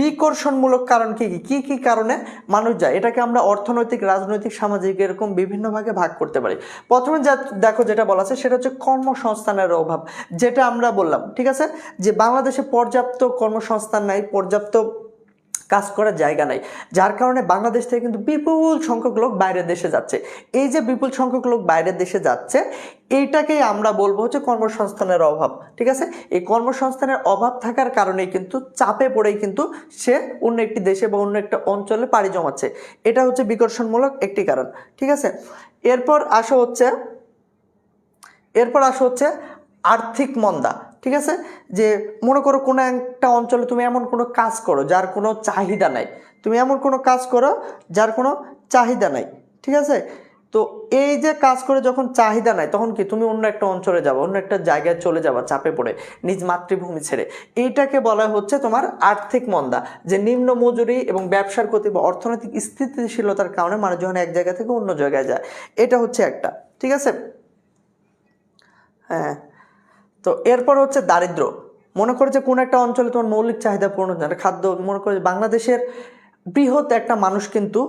বিকর্ষণমূলক কারণ কি কি কারণে মানুষ যায়। এটাকে আমরা অর্থনৈতিক, রাজনৈতিক, সামাজিক এরকম বিভিন্ন ভাগে ভাগ করতে পারি। প্রথমে দেখো যেটা বলা আছে সেটা হচ্ছে কর্মসংস্থানের অভাব, যেটা আমরা বললাম, ঠিক আছে, যে বাংলাদেশে পর্যাপ্ত কর্মসংস্থান নাই, পর্যাপ্ত কাজ করার জায়গা নাই, যার কারণে বাংলাদেশ থেকে কিন্তু বিপুল সংখ্যক লোক বাইরের দেশে যাচ্ছে। এই যে বিপুল সংখ্যক লোক বাইরের দেশে যাচ্ছে, এইটাকেই আমরা বলবো হচ্ছে কর্মসংস্থানের অভাব, ঠিক আছে। এই কর্মসংস্থানের অভাব থাকার কারণেই কিন্তু চাপে পড়েই কিন্তু সে অন্য একটি দেশে বা অন্য একটা অঞ্চলে পাড়ি জমাচ্ছে। এটা হচ্ছে বিকর্ষণমূলক একটি কারণ, ঠিক আছে। এরপর আসা হচ্ছে আর্থিক মন্দা, ঠিক আছে। যে মনে করো কোনো একটা অঞ্চলে তুমি এমন কোনো কাজ করো যার কোনো চাহিদা নাই, ঠিক আছে। তো এই যে কাজ করে যখন চাহিদা নাই, তখন কি তুমি অন্য একটা অঞ্চলে যাবো, অন্য একটা জায়গায় চলে যাবা চাপে পড়ে, নিজ মাতৃভূমি ছেড়ে। এইটাকে বলা হচ্ছে তোমার আর্থিক মন্দা, যে নিম্ন মজুরি এবং ব্যবসার ক্ষতি বা অর্থনৈতিক স্থিতিশীলতার কারণে মানুষ যখন এক জায়গা থেকে অন্য জায়গায় যায়, এটা হচ্ছে একটা, ঠিক আছে। হ্যাঁ, তো এরপর হচ্ছে দারিদ্র। মনে করো যে কোনো একটা অঞ্চলে তোমার মৌলিক চাহিদা পূরণ হচ্ছে না, খাদ্য। মনে করো বাংলাদেশের বৃহৎ একটা মানুষ কিন্তু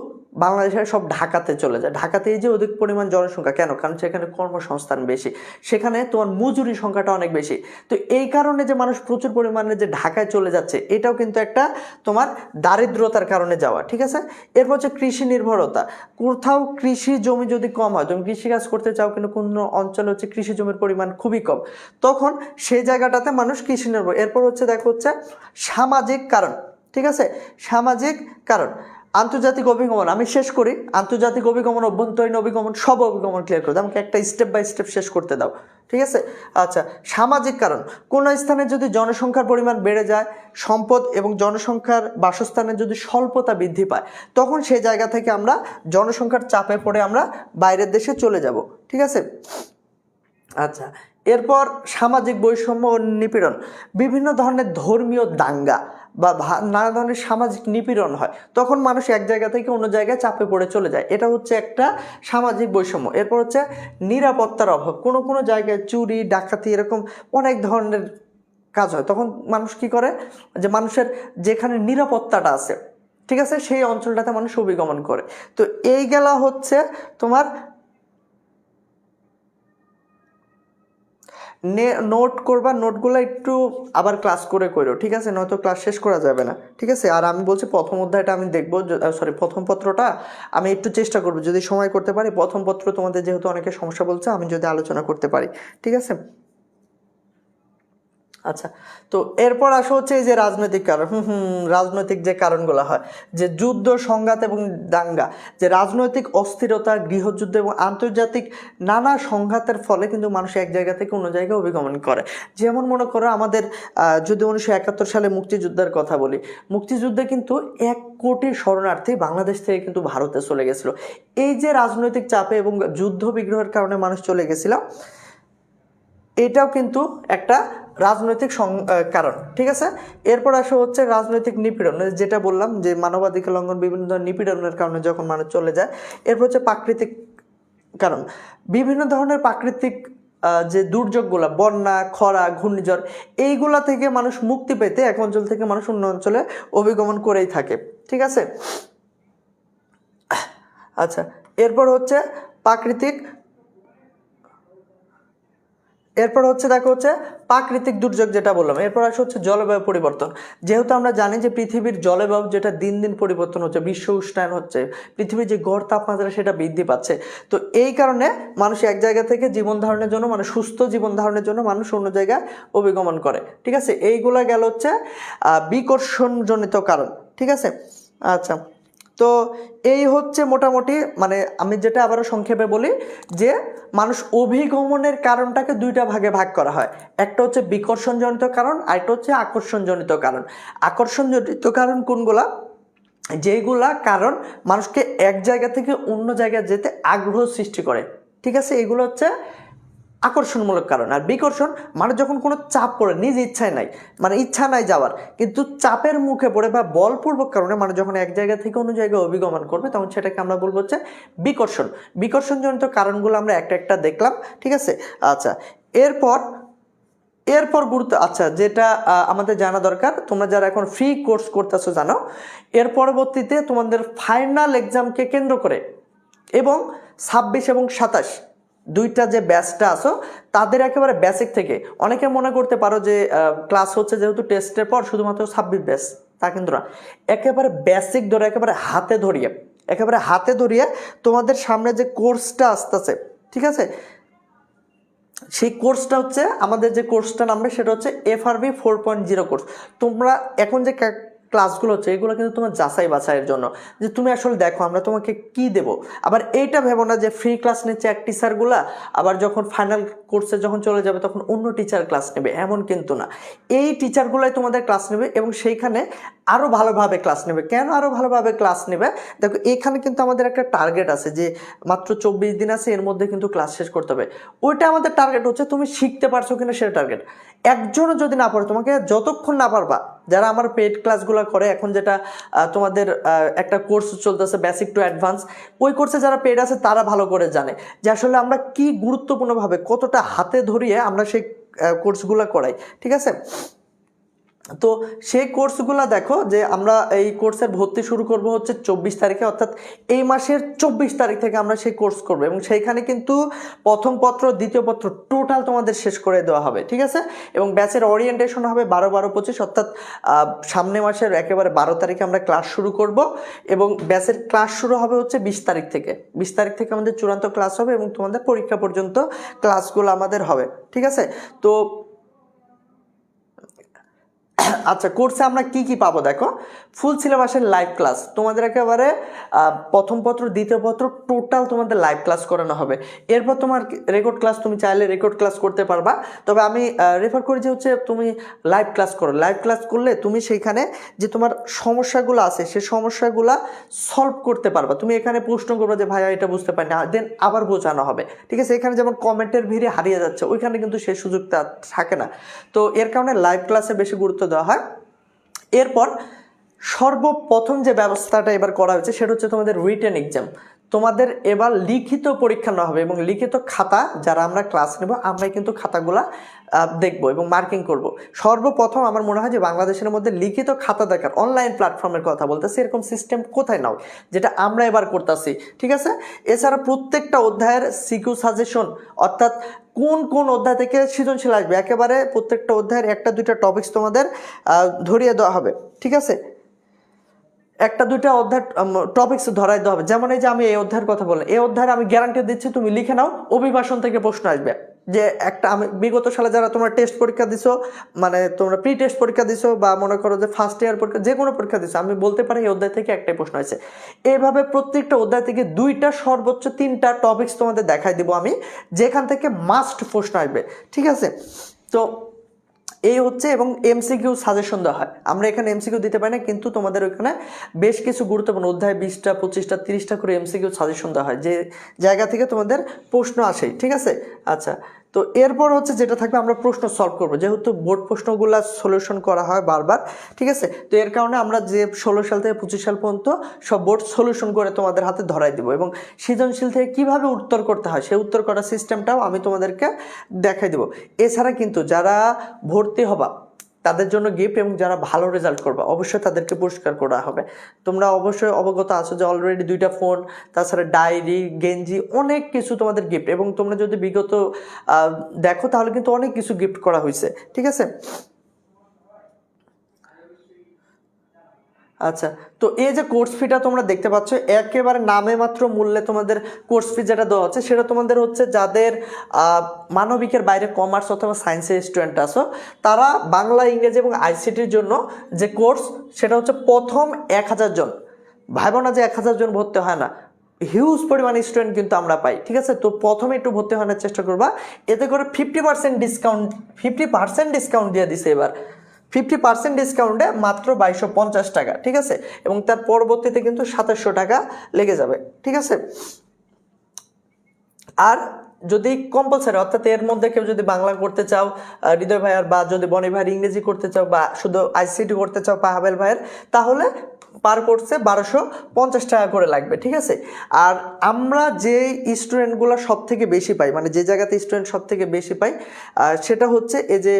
বাংলাদেশের সব ঢাকাতে চলে যায়। ঢাকাতে এই যে অধিক পরিমাণ জনসংখ্যা, কেন? কারণ সেখানে কর্মসংস্থান বেশি, সেখানে তোমার মজুরি সংখ্যাটা অনেক বেশি। তো এই কারণে যে মানুষ প্রচুর পরিমাণে যে ঢাকায় চলে যাচ্ছে, এটাও কিন্তু একটা তোমার দারিদ্রতার কারণে যাওয়া, ঠিক আছে। এরপর হচ্ছে কৃষি নির্ভরতা। কোথাও কৃষি জমি যদি কম হয়, তুমি কৃষিকাজ করতে চাও কিন্তু কোনো অঞ্চলে হচ্ছে কৃষি জমির পরিমাণ খুবই কম, তখন সেই জায়গাটাতে মানুষ কৃষি নির্ভর। এরপর হচ্ছে দেখো হচ্ছে সামাজিক কারণ, ঠিক আছে। সামাজিক কারণ, আন্তর্জাতিক অভিগমন। আমি শেষ করি, আন্তর্জাতিক অভিগমন, অভ্যন্তরীণ অভিগমন, সব অভিগমন ক্লিয়ার করে দাও, আমাকে একটা স্টেপ বাই স্টেপ শেষ করতে দাও, ঠিক আছে। আচ্ছা, সামাজিক কারণ, কোনো স্থানে যদি জনসংখ্যার পরিমাণ বেড়ে যায়, সম্পদ এবং জনসংখ্যার বাসস্থানের যদি স্বল্পতা বৃদ্ধি পায়, তখন সেই জায়গা থেকে আমরা জনসংখ্যার চাপে পড়ে আমরা বাইরের দেশে চলে যাব, ঠিক আছে। আচ্ছা, এরপর সামাজিক বৈষম্য ও নিপীড়ন। বিভিন্ন ধরনের ধর্মীয় দাঙ্গা বা নানা ধরনের সামাজিক নিপীড়ন হয়, তখন মানুষ এক জায়গা থেকে অন্য জায়গায় চাপে পড়ে চলে যায়, এটা হচ্ছে একটা সামাজিক বৈষম্য। এরপর হচ্ছে নিরাপত্তার অভাব। কোনো কোনো জায়গায় চুরি, ডাকাতি এরকম অনেক ধরনের কাজ হয়, তখন মানুষ কি করে, যে মানুষের যেখানে নিরাপত্তাটা আছে, ঠিক আছে, সেই অঞ্চলটাতে মানুষ অভিগমন করে। তো এই গেলা হচ্ছে তোমার নোট করবা, নোটগুলো একটু আবার ক্লাস করে করো, ঠিক আছে, নয়তো ক্লাস শেষ করা যাবে না, ঠিক আছে। আর আমি বলছি প্রথম অধ্যায়টা আমি দেখবো, প্রথম পত্রটা আমি একটু চেষ্টা করবো, যদি সময় করতে পারি প্রথম পত্র, তোমাদের যেহেতু অনেকে সমস্যা বলছে, আমি যদি আলোচনা করতে পারি, ঠিক আছে। আচ্ছা, তো এরপর আসা হচ্ছে এই যে রাজনৈতিক কারণ। রাজনৈতিক যে কারণগুলো হয়, যে যুদ্ধ, সংঘাত এবং দাঙ্গা, যে রাজনৈতিক অস্থিরতা, গৃহযুদ্ধ এবং আন্তর্জাতিক নানা সংঘাতের ফলে কিন্তু মানুষ এক জায়গা থেকে অন্য জায়গায় অভিগমন করে। যেমন মনে করো আমাদের যদি 1971 সালে মুক্তিযুদ্ধের কথা বলি, মুক্তিযুদ্ধে কিন্তু 1 কোটি শরণার্থী বাংলাদেশ থেকে কিন্তু ভারতে চলে গেছিলো। এই যে রাজনৈতিক চাপে এবং যুদ্ধ বিগ্রহের কারণে মানুষ চলে গেছিল, এটাও কিন্তু একটা রাজনৈতিক কারণ, ঠিক আছে। এরপর আসা হচ্ছে রাজনৈতিক নিপীড়ন, যেটা বললাম যে মানবাধিকার লঙ্ঘন, বিভিন্ন ধরনের নিপীড়নের কারণে যখন মানুষ চলে যায়। এরপর হচ্ছে প্রাকৃতিক কারণ, বিভিন্ন ধরনের প্রাকৃতিক যে দুর্যোগগুলো, বন্যা, খরা, ঘূর্ণিঝড়, এইগুলা থেকে মানুষ মুক্তি পেতে এক অঞ্চল থেকে মানুষ অন্য অঞ্চলে অভিগমন করেই থাকে, ঠিক আছে। আচ্ছা, এরপর হচ্ছে প্রাকৃতিক, এরপর হচ্ছে দেখো হচ্ছে প্রাকৃতিক দুর্যোগ যেটা বললাম। এরপর আসে হচ্ছে জলবায়ু পরিবর্তন। যেহেতু আমরা জানি যে পৃথিবীর জলবায়ু যেটা দিন দিন পরিবর্তন হচ্ছে, বিশ্ব উষ্ণায়ন হচ্ছে, পৃথিবীর যে গড় তাপমাত্রা সেটা বৃদ্ধি পাচ্ছে। তো এই কারণে মানুষ এক জায়গা থেকে জীবন ধারণের জন্য, মানে সুস্থ জীবন ধারণের জন্য মানুষ অন্য জায়গায় অভিগমন করে। ঠিক আছে, এইগুলা গেল হচ্ছে বিকর্ষণজনিত কারণ। ঠিক আছে, আচ্ছা, তো এই হচ্ছে মোটামুটি, মানে আমি যেটা আবারও সংক্ষেপে বলি যে মানুষ অভিগমনের কারণটাকে দুইটা ভাগে ভাগ করা হয়। একটা হচ্ছে বিকর্ষণজনিত কারণ, আর একটা হচ্ছে আকর্ষণজনিত কারণ। আকর্ষণজনিত কারণ কোনগুলা? যেইগুলা কারণ মানুষকে এক জায়গা থেকে অন্য জায়গায় যেতে আগ্রহ সৃষ্টি করে। ঠিক আছে, এগুলো হচ্ছে আকর্ষণমূলক কারণ। আর বিকর্ষণ মানে যখন কোনো চাপ পড়ে, নিজ ইচ্ছায় নাই, মানে ইচ্ছা নাই যাওয়ার, কিন্তু চাপের মুখে পড়ে বা বলপূর্বক কারণে মানে যখন এক জায়গা থেকে অন্য জায়গায় অভিগমন করবে, তখন সেটাকে আমরা বলবো হচ্ছে বিকর্ষণ। বিকর্ষণজনিত কারণগুলো আমরা একটা একটা দেখলাম। ঠিক আছে, আচ্ছা, এরপর এরপর গুরুত্ব, আচ্ছা, যেটা আমাদের জানা দরকার, তোমরা যারা এখন ফ্রি কোর্স করতেছো জানো, এর পরবর্তীতে তোমাদের ফাইনাল এক্সামকে কেন্দ্র করে এবং 26 এবং 27 দুইটা যে ব্যাচটা আসো, তাদের একেবারে বেসিক থেকে, অনেকে মনে করতে পারো যে ক্লাস হচ্ছে যেহেতু টেস্টের পর শুধুমাত্র 26 ব্যাচ, তা কিন্তু না। একেবারে বেসিক ধরে একেবারে হাতে ধরিয়ে তোমাদের সামনে যে কোর্সটা আসতেছে, ঠিক আছে, সেই কোর্সটা হচ্ছে আমাদের যে কোর্সটা নামবে সেটা হচ্ছে FRB 4.0 কোর্স। তোমরা এখন যে ক্লাসগুলো হচ্ছে এগুলো কিন্তু তোমার যাচাই বাছাইয়ের জন্য, যে তুমি আসলে দেখো আমরা তোমাকে কি দেব। আবার এইটা ভেবো না যে ফ্রি ক্লাস নিচ্ছে এক টিচারগুলা, আবার যখন ফাইনাল কোর্সে যখন চলে যাবে তখন অন্য টিচার ক্লাস নেবে, এমন কিন্তু না। এই টিচারগুলাই তোমাদের ক্লাস নেবে এবং সেইখানে আরও ভালোভাবে ক্লাস নেবে। কেন আরও ভালোভাবে ক্লাস নেবে? দেখো, এখানে কিন্তু আমাদের একটা টার্গেট আছে যে মাত্র 24 দিন আছে, এর মধ্যে কিন্তু ক্লাস শেষ করতে হবে। ওইটা আমাদের টার্গেট হচ্ছে তুমি শিখতে পারছো কিনা সেটা টার্গেট। একজনও যদি না পারে, তোমাকে যতক্ষণ না পারবা, যারা আমার পেড ক্লাসগুলো করে, এখন যেটা তোমাদের একটা কোর্স চলতেছে বেসিক টু অ্যাডভান্স, ওই কোর্সে যারা পেড আছে তারা ভালো করে জানে যে আসলে আমরা কি গুরুত্বপূর্ণভাবে কতটা হাতে ধরিয়ে আমরা সেই কোর্সগুলো করাই। ঠিক আছে, তো সেই কোর্সগুলো দেখো যে আমরা এই কোর্সের ভর্তি শুরু করব হচ্ছে 24 তারিখে, অর্থাৎ এই মাসের 24 তারিখ থেকে আমরা সেই কোর্স করব এবং সেইখানে কিন্তু প্রথম পত্র দ্বিতীয় পত্র টোটাল তোমাদের শেষ করে দেওয়া হবে। ঠিক আছে, এবং ব্যাচের ওরিয়েন্টেশন হবে 12-12-25, অর্থাৎ সামনে মাসের একেবারে 12 তারিখে আমরা ক্লাস শুরু করব এবং ব্যাচের ক্লাস শুরু হবে হচ্ছে 20 তারিখ থেকে। 20 তারিখ থেকে আমাদের চূড়ান্ত ক্লাস হবে এবং তোমাদের পরীক্ষা পর্যন্ত ক্লাসগুলো আমাদের হবে। ঠিক আছে, তো আচ্ছা, কোর্সে আমরা কি কি পাবো দেখো, ফুল সিলেবাসের লাইভ ক্লাস তোমাদের একেবারে প্রথম পত্র দ্বিতীয় পত্র টোটাল তোমাদের লাইভ ক্লাস করানো হবে। এরপর তোমার রেকর্ড ক্লাস, তুমি চাইলে রেকর্ড ক্লাস করতে পারবা, তবে আমি রেফার করি যে হচ্ছে তুমি লাইভ ক্লাস করো। লাইভ ক্লাস করলে তুমি সেইখানে যে তোমার সমস্যাগুলো আছে সেই সমস্যাগুলো সলভ করতে পারবা। তুমি এখানে প্রশ্ন করবে যে ভাইয়া এটা বুঝতে পারি না, দেন আবার বোঝানো হবে। ঠিক আছে, এখানে যেমন কমেন্টের ভিড়ে হারিয়ে যাচ্ছে, ওইখানে কিন্তু সেই সুযোগটা থাকে না। তো এর কারণে লাইভ ক্লাসে বেশি গুরুত্ব দেওয়া হয়। এরপর সর্বপ্রথম যে ব্যবস্থাটা এবার করা হয়েছে সেটা হচ্ছে তোমাদের রিটেন এক্সাম। তোমাদের এবার লিখিত পরীক্ষা নেওয়া হবে এবং লিখিত খাতা যারা আমরা ক্লাস নেব আমরাই কিন্তু খাতাগুলা দেখব এবং মার্কিং করব। সর্বপ্রথম আমার মনে হয় যে বাংলাদেশের মধ্যে লিখিত খাতা দেখার অনলাইন প্ল্যাটফর্মের কথা বলতেছি, এরকম সিস্টেম কোথায় নাও, যেটা আমরা এবার করতেছি। ঠিক আছে, এছাড়া প্রত্যেকটা অধ্যায়ের সিকিউ সাজেশন, অর্থাৎ কোন কোন অধ্যায় থেকে সৃজনশীল আসবে, একেবারে প্রত্যেকটা অধ্যায়ের একটা দুইটা টপিকস তোমাদের ধরিয়ে দেওয়া হবে। ঠিক আছে, একটা দুইটা অধ্যায় টপিকস ধরাই দেওয়া হবে। যেমন এই যে আমি এই অধ্যায়ের কথা বললাম, এই অধ্যায়ের আমি গ্যারান্টি দিচ্ছি তুমি লিখে নাও, অভিবাসন থেকে প্রশ্ন আসবে। যে একটা আমি বিগত সালে যারা তোমরা টেস্ট পরীক্ষা দিছো, মানে তোমরা প্রি টেস্ট পরীক্ষা দিছো বা মনে করো যে ফার্স্ট ইয়ার পরীক্ষা, যে কোনো পরীক্ষা দিছো, আমি বলতে পারি এই অধ্যায় থেকে একটাই প্রশ্ন আছে। এইভাবে প্রত্যেকটা অধ্যায় থেকে দুইটা সর্বোচ্চ তিনটা টপিকস তোমাদের দেখাই দিব আমি, যেখান থেকে মাস্ট প্রশ্ন আসবে। ঠিক আছে, তো এই হচ্ছে, এবং MCQ সাজেশন দেওয়া হয়। আমরা এখানে MCQ দিতে পারি না, কিন্তু তোমাদের ওইখানে বেশ কিছু গুরুত্বপূর্ণ অধ্যায় 20টা 25টা 30টা করে MCQ সাজেশন দেওয়া হয়, যে জায়গা থেকে তোমাদের প্রশ্ন আসে। ঠিক আছে, আচ্ছা, তো এরপর হচ্ছে যেটা থাকবে আমরা প্রশ্ন সলভ করব, যেহেতু বোর্ড প্রশ্নগুলো সলিউশন করা হয় বারবার। ঠিক আছে, তো এর কারণে আমরা যে 16 সাল থেকে 25 সাল পর্যন্ত সব বোর্ড সলিউশন করে তোমাদের হাতে ধরাই দিব এবং সৃজনশীল থেকে কিভাবে উত্তর করতে হয় সেই উত্তর করার সিস্টেমটাও আমি তোমাদেরকে দেখাই দেব। এছাড়া কিন্তু যারা ভর্তি হবা তাদের জন্য গিফট, এবং যারা ভালো রেজাল্ট করবে অবশ্যই তাদেরকে পুরস্কার করা হবে। তোমরা অবশ্যই অবগত আছো যে অলরেডি 2টা ফোন, তাছাড়া ডায়েরি, গেঞ্জি, অনেক কিছু তোমাদের গিফট, এবং তোমরা যদি বিগত দেখো তাহলে কিন্তু অনেক কিছু গিফট করা হয়েছে, ঠিক আছে। আচ্ছা, তো এই যে কোর্স ফিটা তোমরা দেখতে পাচ্ছ, একেবারে নামে মাত্র মূল্যে তোমাদের কোর্স ফি যেটা দেওয়া হচ্ছে সেটা তোমাদের হচ্ছে যাদের মানবিকের বাইরে কমার্স অথবা সায়েন্সের স্টুডেন্ট আছো, তারা বাংলা, ইংরেজি এবং আইসিটির জন্য যে কোর্স সেটা হচ্ছে প্রথম 1000 জন। ভাইবো না যে 1000 জন ভর্তি হয় না, হিউজ পরিমাণ স্টুডেন্ট কিন্তু আমরা পাই, ঠিক আছে। তো প্রথমে একটু ভর্তি হওয়ার চেষ্টা করবা, এতে করে 50% ডিসকাউন্ট দিয়ে দিছে এবার। 50% ডিসকাউন্টে মাত্র 2250 টাকা, ঠিক আছে, এবং তার পরবর্তীতে কিন্তু 2700 টাকা লেগে যাবে, ঠিক আছে। আর যদি কম্পালসারি অর্থাৎ এর মধ্যে কেউ যদি বাংলা করতে চাও হৃদয় ভাইয়ার, বা যদি বনি ভাইয়ের ইংরেজি করতে চাও, বা শুধু আইসিটি করতে চাও পাহাবেল ভাইয়ের, তাহলে পার কোর্সে 1250 টাকা করে লাগবে, ঠিক আছে। আর আমরা যে স্টুডেন্টগুলো সব থেকে বেশি পাই, মানে যে জায়গাতে স্টুডেন্ট সব থেকে বেশি পাই, সেটা হচ্ছে এই যে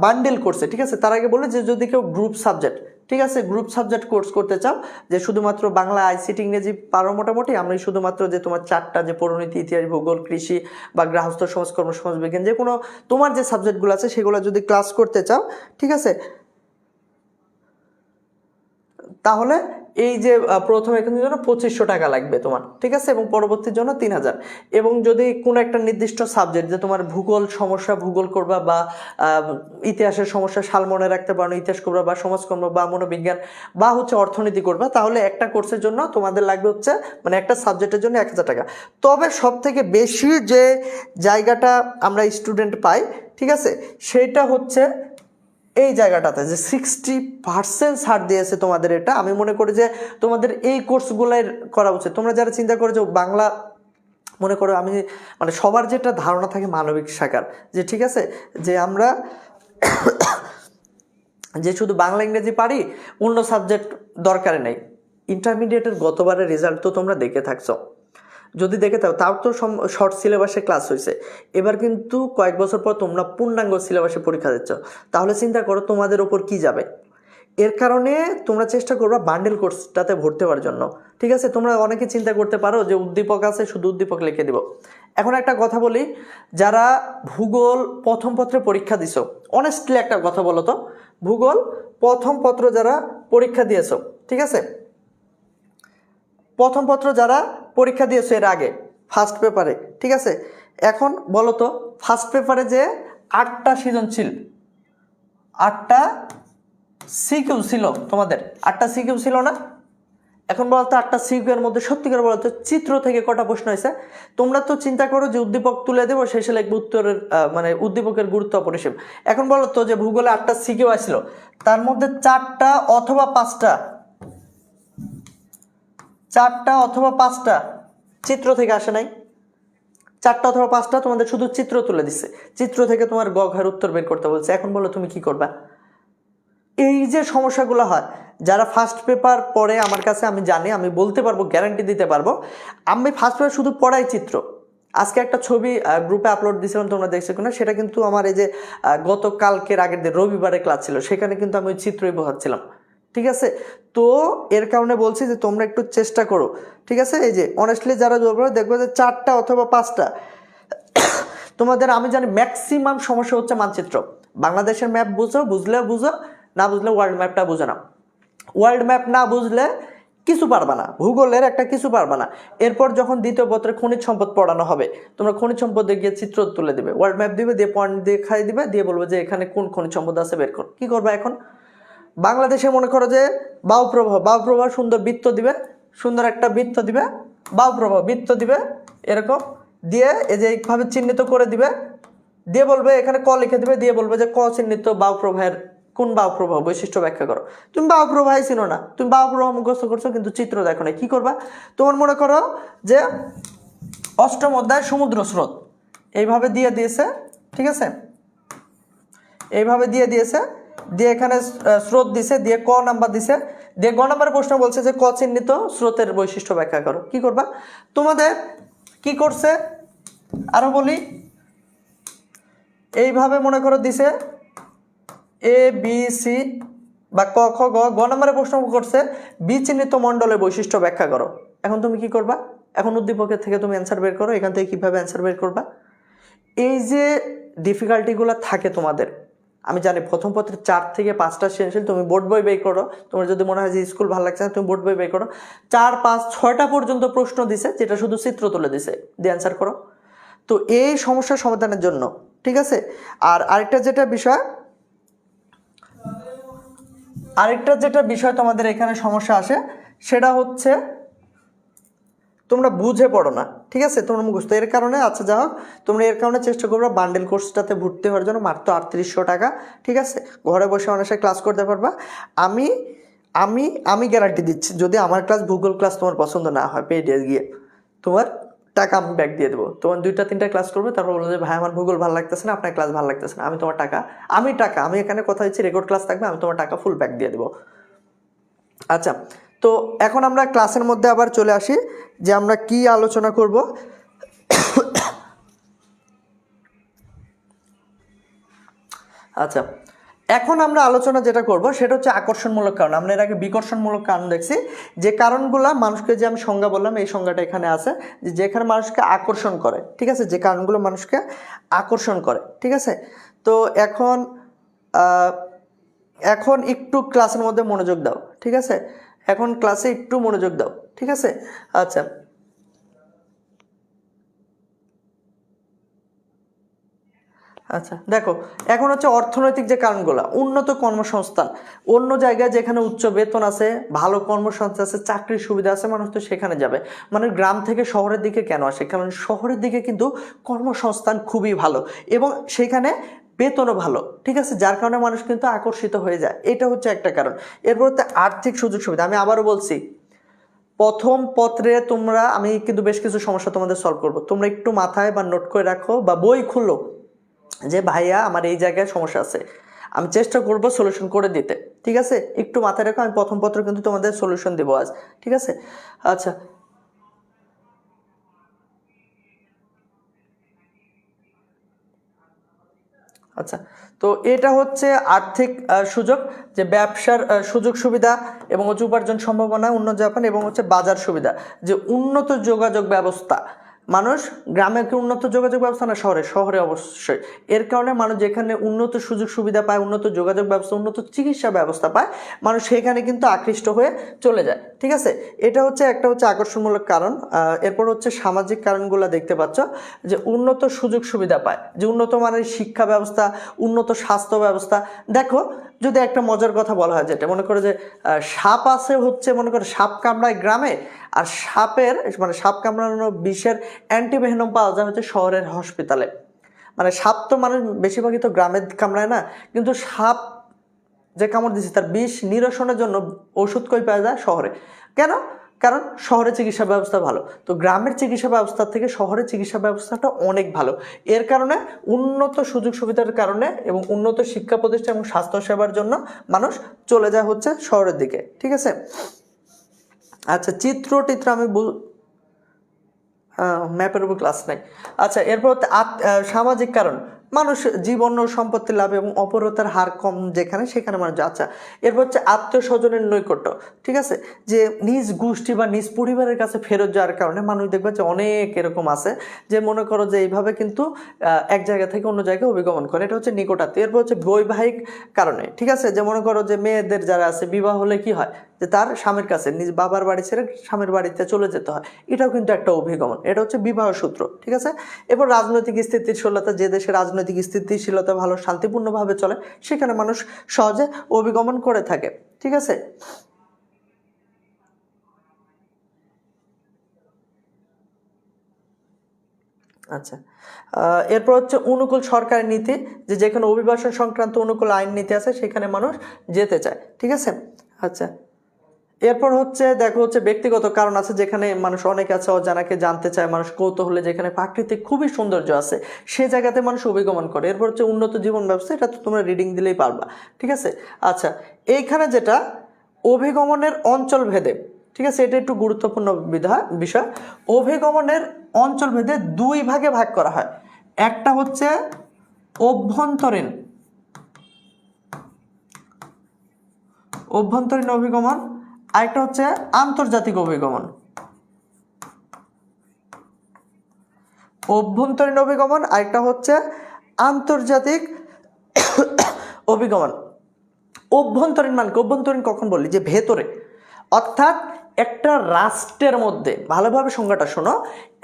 বান্ডেল কোর্সে, ঠিক আছে। তার আগে বলে যে যদি কেউ গ্রুপ সাবজেক্ট, ঠিক আছে, গ্রুপ সাবজেক্ট কোর্স করতে চাও, যে শুধুমাত্র বাংলা, আইসিটি, ইংরেজি পারো মোটামুটি, আমি শুধুমাত্র যে তোমার 4টা যে পরিণতি, ইতিহাস, ভূগোল, কৃষি বা গৃহস্থ সমাজ, কর্মসমাজ বিজ্ঞান, যে কোনো তোমার যে সাবজেক্টগুলো আছে সেগুলো যদি ক্লাস করতে চাও, ঠিক আছে, তাহলে এই যে প্রথম এখানের জন্য 2500 টাকা লাগবে তোমার, ঠিক আছে, এবং পরবর্তীর জন্য 3000। এবং যদি কোনো একটা নির্দিষ্ট সাবজেক্ট, যে তোমার ভূগোল সমস্যা, ভূগোল করবা, বা ইতিহাসের সমস্যা সাল মনে রাখতে পারো, ইতিহাস করবা, বা সমাজকর্ম বা মনোবিজ্ঞান, বা হচ্ছে অর্থনীতি করবা, তাহলে একটা কোর্সের জন্য তোমাদের লাগবে হচ্ছে, মানে একটা সাবজেক্টের জন্য 1000 টাকা। তবে সব থেকে বেশি যে জায়গাটা আমরা স্টুডেন্ট পাই, ঠিক আছে, সেটা হচ্ছে এই জায়গাটাতে যে 60% ছাড় দিয়েছে তোমাদের। এটা আমি মনে করি যে তোমাদের এই কোর্সগুলোর করা উচিত। তোমরা যারা চিন্তা করো যে বাংলা, মনে করো আমি, মানে সবার যেটা ধারণা থাকে মানবিক শাখার, যে ঠিক আছে যে আমরা যে শুধু বাংলা, ইংরেজি পারি, অন্য সাবজেক্ট দরকারে নেই। ইন্টারমিডিয়েটের গতবারের রেজাল্ট তো তোমরা দেখে থাকছো, যদি দেখে থাকো তাও তো শর্ট সিলেবাসে ক্লাস হয়েছে। এবার কিন্তু কয়েক বছর পর তোমরা পূর্ণাঙ্গ সিলেবাসে পরীক্ষা দিচ্ছ, তাহলে চিন্তা করো তোমাদের ওপর কি যাবে। এর কারণে তোমরা চেষ্টা করবা বান্ডেল কোর্সটাতে ভর্তি হওয়ার জন্য, ঠিক আছে। তোমরা অনেকে চিন্তা করতে পারো যে উদ্দীপক আছে, শুধু উদ্দীপক লিখে দিব। এখন একটা কথা বলি, যারা ভূগোল প্রথম পত্রে পরীক্ষা দিছো, অনেস্টলি একটা কথা বলো তো, ভূগোল প্রথম পত্র যারা পরীক্ষা দিয়েছো, ঠিক আছে, প্রথম পত্র যারা পরীক্ষা দিয়েছো এর আগে ফার্স্ট পেপারে, ঠিক আছে, এখন বলো তো ফার্স্ট পেপারে যে 8টা সৃজনশীল, 8টা সিকিউ ছিল তোমাদের, 8টা সিকিউ ছিল না? এখন বলতো 8টা সিকিউ এর মধ্যে সত্যি করে বলতো চিত্র থেকে কটা প্রশ্ন হয়েছে? তোমরা তো চিন্তা করো যে উদ্দীপক তুলে দেবো, শেষে লিখবো উত্তরের মানে উদ্দীপকের গুরুত্ব অপরিসীম। এখন বলো তো যে ভূগোলে 8টা সিকিউ আসছিল, তার মধ্যে 4টা অথবা 5টা চিত্র থেকে আসে নাই। 4টা অথবা 5টা তোমাদের শুধু চিত্র তুলে দিচ্ছে, চিত্র থেকে তোমার গ ঘের উত্তর বের করতে বলছে। এখন বলো তুমি কি করবা? এই যে সমস্যাগুলো হয়, যারা ফার্স্ট পেপার পড়ে আমার কাছে, আমি জানি, আমি বলতে পারবো, গ্যারান্টি দিতে পারবো, আমি ফার্স্ট পেপার শুধু পড়াই চিত্র। আজকে একটা ছবি গ্রুপে আপলোড দিয়েছিলাম, তোমরা দেখছো কিনা সেটা, কিন্তু আমার এই যে গতকালকের আগের দিন রবিবারে ক্লাস ছিল, সেখানে কিন্তু আমি ওই চিত্রই বোঝাচ্ছিলাম, ঠিক আছে। তো এর কারণে বলছি যে তোমরা একটু চেষ্টা করো, ঠিক আছে। এই যে অনেস্টলি যারা দেখবো যে 4টা অথবা 5টা তোমাদের, আমি জানি ম্যাক্সিমাম সমস্যা হচ্ছে মানচিত্র। বাংলাদেশের ম্যাপ বুঝলে বুঝো, না বুঝলে ওয়ার্ল্ড ম্যাপটা বুঝে নাও। ওয়ার্ল্ড ম্যাপ না বুঝলে কিছু পারবা না, ভূগোলের একটা কিছু পারবা না। এরপর যখন দ্বিতীয় পত্রে খনিজ সম্পদ পড়ানো হবে, তোমরা খনিজ সম্পদে গিয়ে চিত্র তুলে দিবে, ওয়ার্ল্ড ম্যাপ দিবে, দিয়ে পয়েন্ট দিয়ে খাই দিবে, দিয়ে বলবে যে এখানে কোন খনিজ সম্পদ আছে বের কর। কি করবা এখন? বাংলাদেশে মনে করো যে বায়ুপ্রবাহ সুন্দর বৃত্ত দিবে, সুন্দর একটা বৃত্ত দিবে, বায়ুপ্রবাহ বৃত্ত দিবে, এরকম দিয়ে এই যে এইভাবে চিহ্নিত করে দিবে, দিয়ে বলবে এখানে ক লিখে দিবে, দিয়ে বলবে যে ক চিহ্নিত বায়ুপ্রবাহের কোন বায়ুপ্রবাহ বৈশিষ্ট্য ব্যাখ্যা করো। তুমি বায়ুপ্রবাহই চিনো না, তুমি বায়ুপ্রবাহ মুখস্থ করছো কিন্তু চিত্র দেখো না, কি করবা? তোমার মনে করো যে 8ম অধ্যায় সমুদ্র স্রোত এইভাবে দিয়ে দিয়েছে, ঠিক আছে, এইভাবে দিয়ে দিয়েছে, দিয়ে এখানে স্রোত দিছে, দিয়ে ক নাম্বার দিছে, দিয়ে গ নাম্বারের প্রশ্ন বলছে যে ক চিহ্নিত স্রোতের বৈশিষ্ট্য ব্যাখ্যা করো। কি করবা? তোমাদের কি করছে আরো বলি, এইভাবে মনে করো দিছে, এ বি সি বা ক খ গ গ নম্বরে প্রশ্ন করছে বি চিহ্নিত মণ্ডলের বৈশিষ্ট্য ব্যাখ্যা করো। এখন তুমি কি করবা? এখন উদ্দীপকের থেকে তুমি অ্যান্সার বের করো। এখান থেকে কীভাবে অ্যান্সার বের করবা? এই যে ডিফিকাল্টিগুলো থাকে তোমাদের, আমি জানি প্রথম পত্রে 4 থেকে 5টা সৃজনশীল, তুমি বোর্ড বই বের করো। তোমার যদি মনে হয় যে স্কুল ভালো লাগছে না, তুমি বোর্ড বই বের করো। 4, 5, 6টা পর্যন্ত প্রশ্ন দিছে, যেটা শুধু চিত্র তুলে দিছে, দিয়ে অ্যান্সার করো। তো এই সমস্যার সমাধানের জন্য, ঠিক আছে। আর আরেকটা যেটা বিষয় তোমাদের এখানে সমস্যা আসে, সেটা হচ্ছে তোমরা বুঝে পড়ো না, ঠিক আছে, তোমরা মুখস্থ। এর কারণে আচ্ছা যা হোক, তোমরা এর কারণে চেষ্টা করবে বান্ডেল কোর্সটাতে ভর্তি হওয়ার জন্য, মাত্র 3800 টাকা, ঠিক আছে। ঘরে বসে অনায়াসে ক্লাস করতে পারবা। আমি আমি আমি গ্যারান্টি দিচ্ছি, যদি আমার ক্লাস ভূগোল ক্লাস তোমার পছন্দ না হয়, পেডে গিয়ে তোমার টাকা আমি ব্যাক দিয়ে দেবো। তোমার 2-3টা ক্লাস করবে, তারপর বলবো যে ভাই আমার ভূগোল ভালো লাগতেছে না, আপনার ক্লাস ভালো লাগতেছে না, আমি তোমার টাকা আমি এখানে কথা দিচ্ছি, রেকর্ড ক্লাস থাকবে, আমি তোমার টাকা ফুল ব্যাক দিয়ে দেবো। আচ্ছা, তো এখন আমরা ক্লাসের মধ্যে আবার চলে আসি যে আমরা কি আলোচনা করব। আচ্ছা, এখন আমরা আলোচনা যেটা করব সেটা হচ্ছে আকর্ষণমূলক কারণ। আমরা এর আগে বিকর্ষণমূলক কারণ দেখছি, যে কারণগুলা মানুষকে, যে আমি সংজ্ঞা বললাম, এই সংজ্ঞাটা এখানে আছে, যে যেখানে মানুষকে আকর্ষণ করে, ঠিক আছে, যে কারণগুলো মানুষকে আকর্ষণ করে, ঠিক আছে। তো এখন একটু ক্লাসের মধ্যে মনোযোগ দাও, ঠিক আছে, এখন ক্লাসে একটু মনোযোগ দাও, ঠিক আছে। আচ্ছা, আচ্ছা দেখো, এখন হচ্ছে অর্থনৈতিক যে কারণগুলো, উন্নত কর্মসংস্থান, অন্য জায়গায় যেখানে উচ্চ বেতন আছে, ভালো কর্মসংস্থান আছে, চাকরির সুবিধা আছে, মানুষ তো সেখানে যাবে। মানে গ্রাম থেকে শহরের দিকে কেন আসে? কারণ শহরের দিকে কিন্তু কর্মসংস্থান খুবই ভালো এবং সেখানে বেতনও ভালো, ঠিক আছে, যার কারণে মানুষ কিন্তু আকর্ষিত হয়ে যায়। এটা হচ্ছে একটা কারণ। এরপর হচ্ছে আর্থিক সুযোগ সুবিধা। আমি আবারও বলছি, প্রথম পত্রে আমি কিন্তু বেশ কিছু সমস্যা তোমাদের সলভ করবো, তোমরা একটু মাথায় বা নোট করে রাখো বা বই খুলো, যে ভাইয়া আমার এই জায়গায় সমস্যা আছে, আমি চেষ্টা করব সলিউশন করে দিতে, ঠিক আছে। একটু মাথায় রাখো, আমি প্রথম পত্র কিন্তু তোমাদের সলিউশন দেবো আজ, ঠিক আছে। আচ্ছা, আচ্ছা, তো এটা হচ্ছে আর্থিক সুযোগ, যে ব্যবসার সুযোগ সুবিধা এবং হচ্ছে উপার্জন সম্ভাবনা, উন্নত জাপান, এবং হচ্ছে বাজার সুবিধা, যে উন্নত যোগাযোগ ব্যবস্থা। মানুষ গ্রামে কি উন্নত যোগাযোগ ব্যবস্থা না শহরে? শহরে অবশ্যই। এর কারণে মানুষ যেখানে উন্নত সুযোগ সুবিধা পায়, উন্নত যোগাযোগ ব্যবস্থা, উন্নত চিকিৎসা ব্যবস্থা পায়, মানুষ সেখানে কিন্তু আকৃষ্ট হয়ে চলে যায়, ঠিক আছে। এটা হচ্ছে একটা আকর্ষণমূলক কারণ। এরপর হচ্ছে সামাজিক কারণগুলো দেখতে পাচ্ছ, যে উন্নত সুযোগ সুবিধা পায়, যে উন্নত মানের শিক্ষা ব্যবস্থা, উন্নত স্বাস্থ্য ব্যবস্থা। দেখো, যদি একটা মজার কথা বলা হয়, যেটা মনে করো যে সাপ আছে, হচ্ছে মনে করো সাপ কামড়ায় গ্রামে, আর সাপ কামড়ানো বিষের অ্যান্টিভেনম পাওয়া যায় হচ্ছে শহরের হসপিটালে। মানে সাপ তো মানুষ বেশিরভাগই তো গ্রামে কামড়ায় না, কিন্তু সাপ যে কামড় দিচ্ছে তার বিষ নিরসনের জন্য ওষুধ কই পাওয়া যায়? শহরে। কেন? কারণ শহরে চিকিৎসা ব্যবস্থা ভালো। তো গ্রামের চিকিৎসা ব্যবস্থা থেকে শহরের চিকিৎসা ব্যবস্থাটা অনেক ভালো। এর কারণে উন্নত সুযোগ সুবিধার কারণে এবং উন্নত শিক্ষা প্রতিষ্ঠান এবং স্বাস্থ্যসেবার জন্য মানুষ চলে যায় হচ্ছে শহরের দিকে, ঠিক আছে। আচ্ছা, চিত্র আমি ম্যাপের উপর ক্লাস নাই। আচ্ছা, এরপর সামাজিক কারণ, মানুষ জীবন ও সম্পত্তি লাভ এবং অপরতার হার কম যেখানে, সেখানে মানুষ। আচ্ছা, এরপর হচ্ছে আত্মীয় স্বজনের নৈকট্য, ঠিক আছে, যে নিজ গোষ্ঠী বা নিজ পরিবারের কাছে ফেরত যাওয়ার কারণে মানুষ দেখবে যে অনেক এরকম আছে, যে মনে করো যে এইভাবে কিন্তু এক জায়গা থেকে অন্য জায়গায় অভিগমন করে, এটা হচ্ছে নিকটাত্মীয়। এরপর হচ্ছে বৈবাহিক কারণে, ঠিক আছে, যে মনে করো যে মেয়েদের যারা আছে, বিবাহ হলে কি হয়, যে তার স্বামীর কাছে, নিজ বাবার বাড়ি ছেড়ে স্বামীর বাড়িতে চলে যেতে হয়, এটাও কিন্তু একটা অভিগমন, এটা হচ্ছে বিবাহ সূত্র, ঠিক আছে। এরপর রাজনৈতিক স্থিতিশীলতা, যে দেশে রাজনৈতিক স্থিতিশীলতা ভালো, শান্তিপূর্ণভাবে চলে, সেখানে মানুষ সহজে অভিগমন করে থাকে, ঠিক আছে। আচ্ছা, এরপর হচ্ছে অনুকূল সরকারি নীতি, যে যেখানে অভিবাসন সংক্রান্ত অনুকূল আইন নীতি আছে, সেখানে মানুষ যেতে চায়, ঠিক আছে। আচ্ছা, এরপর হচ্ছে দেখো, হচ্ছে ব্যক্তিগত কারণ আছে, যেখানে মানুষ অনেক আছে অজানাকে জানতে চায়, মানুষ কৌতূহলে, যেখানে প্রাকৃতিক খুবই সৌন্দর্য আছে, সে জায়গাতে মানুষ অভিগমন করে। এরপর হচ্ছে উন্নত জীবন ব্যবস্থা, এটা তো তোমরা রিডিং দিলেই পারবা, ঠিক আছে। আচ্ছা, এইখানে যেটা অভিগমনের অঞ্চল ভেদে, ঠিক আছে, এটা একটু গুরুত্বপূর্ণ বিষয়। অভিগমনের অঞ্চল ভেদে 2 ভাগে ভাগ করা হয়। একটা হচ্ছে অভ্যন্তরীণ অভ্যন্তরীণ অভিগমন, আরেকটা হচ্ছে আন্তর্জাতিক অভিগমন। অভ্যন্তরীণ অভিগমন, আরেকটা হচ্ছে আন্তর্জাতিক অভিগমন। অভ্যন্তরীণ মানে অভ্যন্তরীণ কখন বললি, যে ভেতরে, অর্থাৎ একটা রাষ্ট্রের মধ্যে, ভালোভাবে সংজ্ঞাটা শোনো,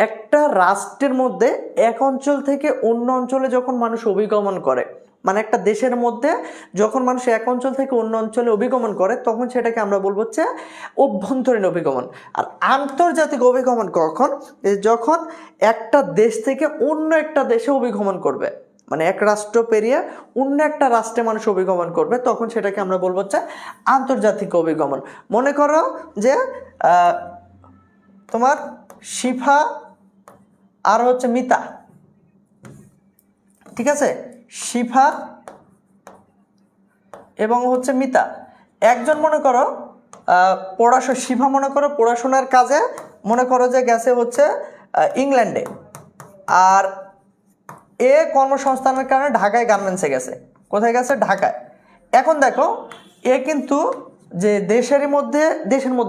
একটা রাষ্ট্রের মধ্যে এক অঞ্চল থেকে অন্য অঞ্চলে যখন মানুষ অভিগমন করে, মানে একটা দেশের মধ্যে যখন মানুষ এক অঞ্চল থেকে অন্য অঞ্চলে অভিগমন করে, তখন সেটাকে আমরা বলবো হচ্ছে অভ্যন্তরীণ অভিগমন। আর আন্তর্জাতিক অভিগমন কখন, যখন একটা দেশ থেকে অন্য একটা দেশে অভিগমন করবে, মানে এক রাষ্ট্র পেরিয়ে অন্য একটা রাষ্ট্রে মানুষ অভিগমন করবে, তখন সেটাকে আমরা বলবো হচ্ছে আন্তর্জাতিক অভিগমন। মনে করো যে তোমার শিফা আর হচ্ছে মিতা, ঠিক আছে, শিফা এবং হচ্ছে মিতা, একজন মনে করো শিফা মনে করো পড়াশোনার কাজে মনে করো যে গেছে হচ্ছে ইংল্যান্ডে, আর এ কর্মসংস্থানের কারণে ঢাকায় গার্মেন্টসে গেছে। কোথায় গেছে? ঢাকায়। এখন দেখো এ কিন্তু যে দেশের মধ্যে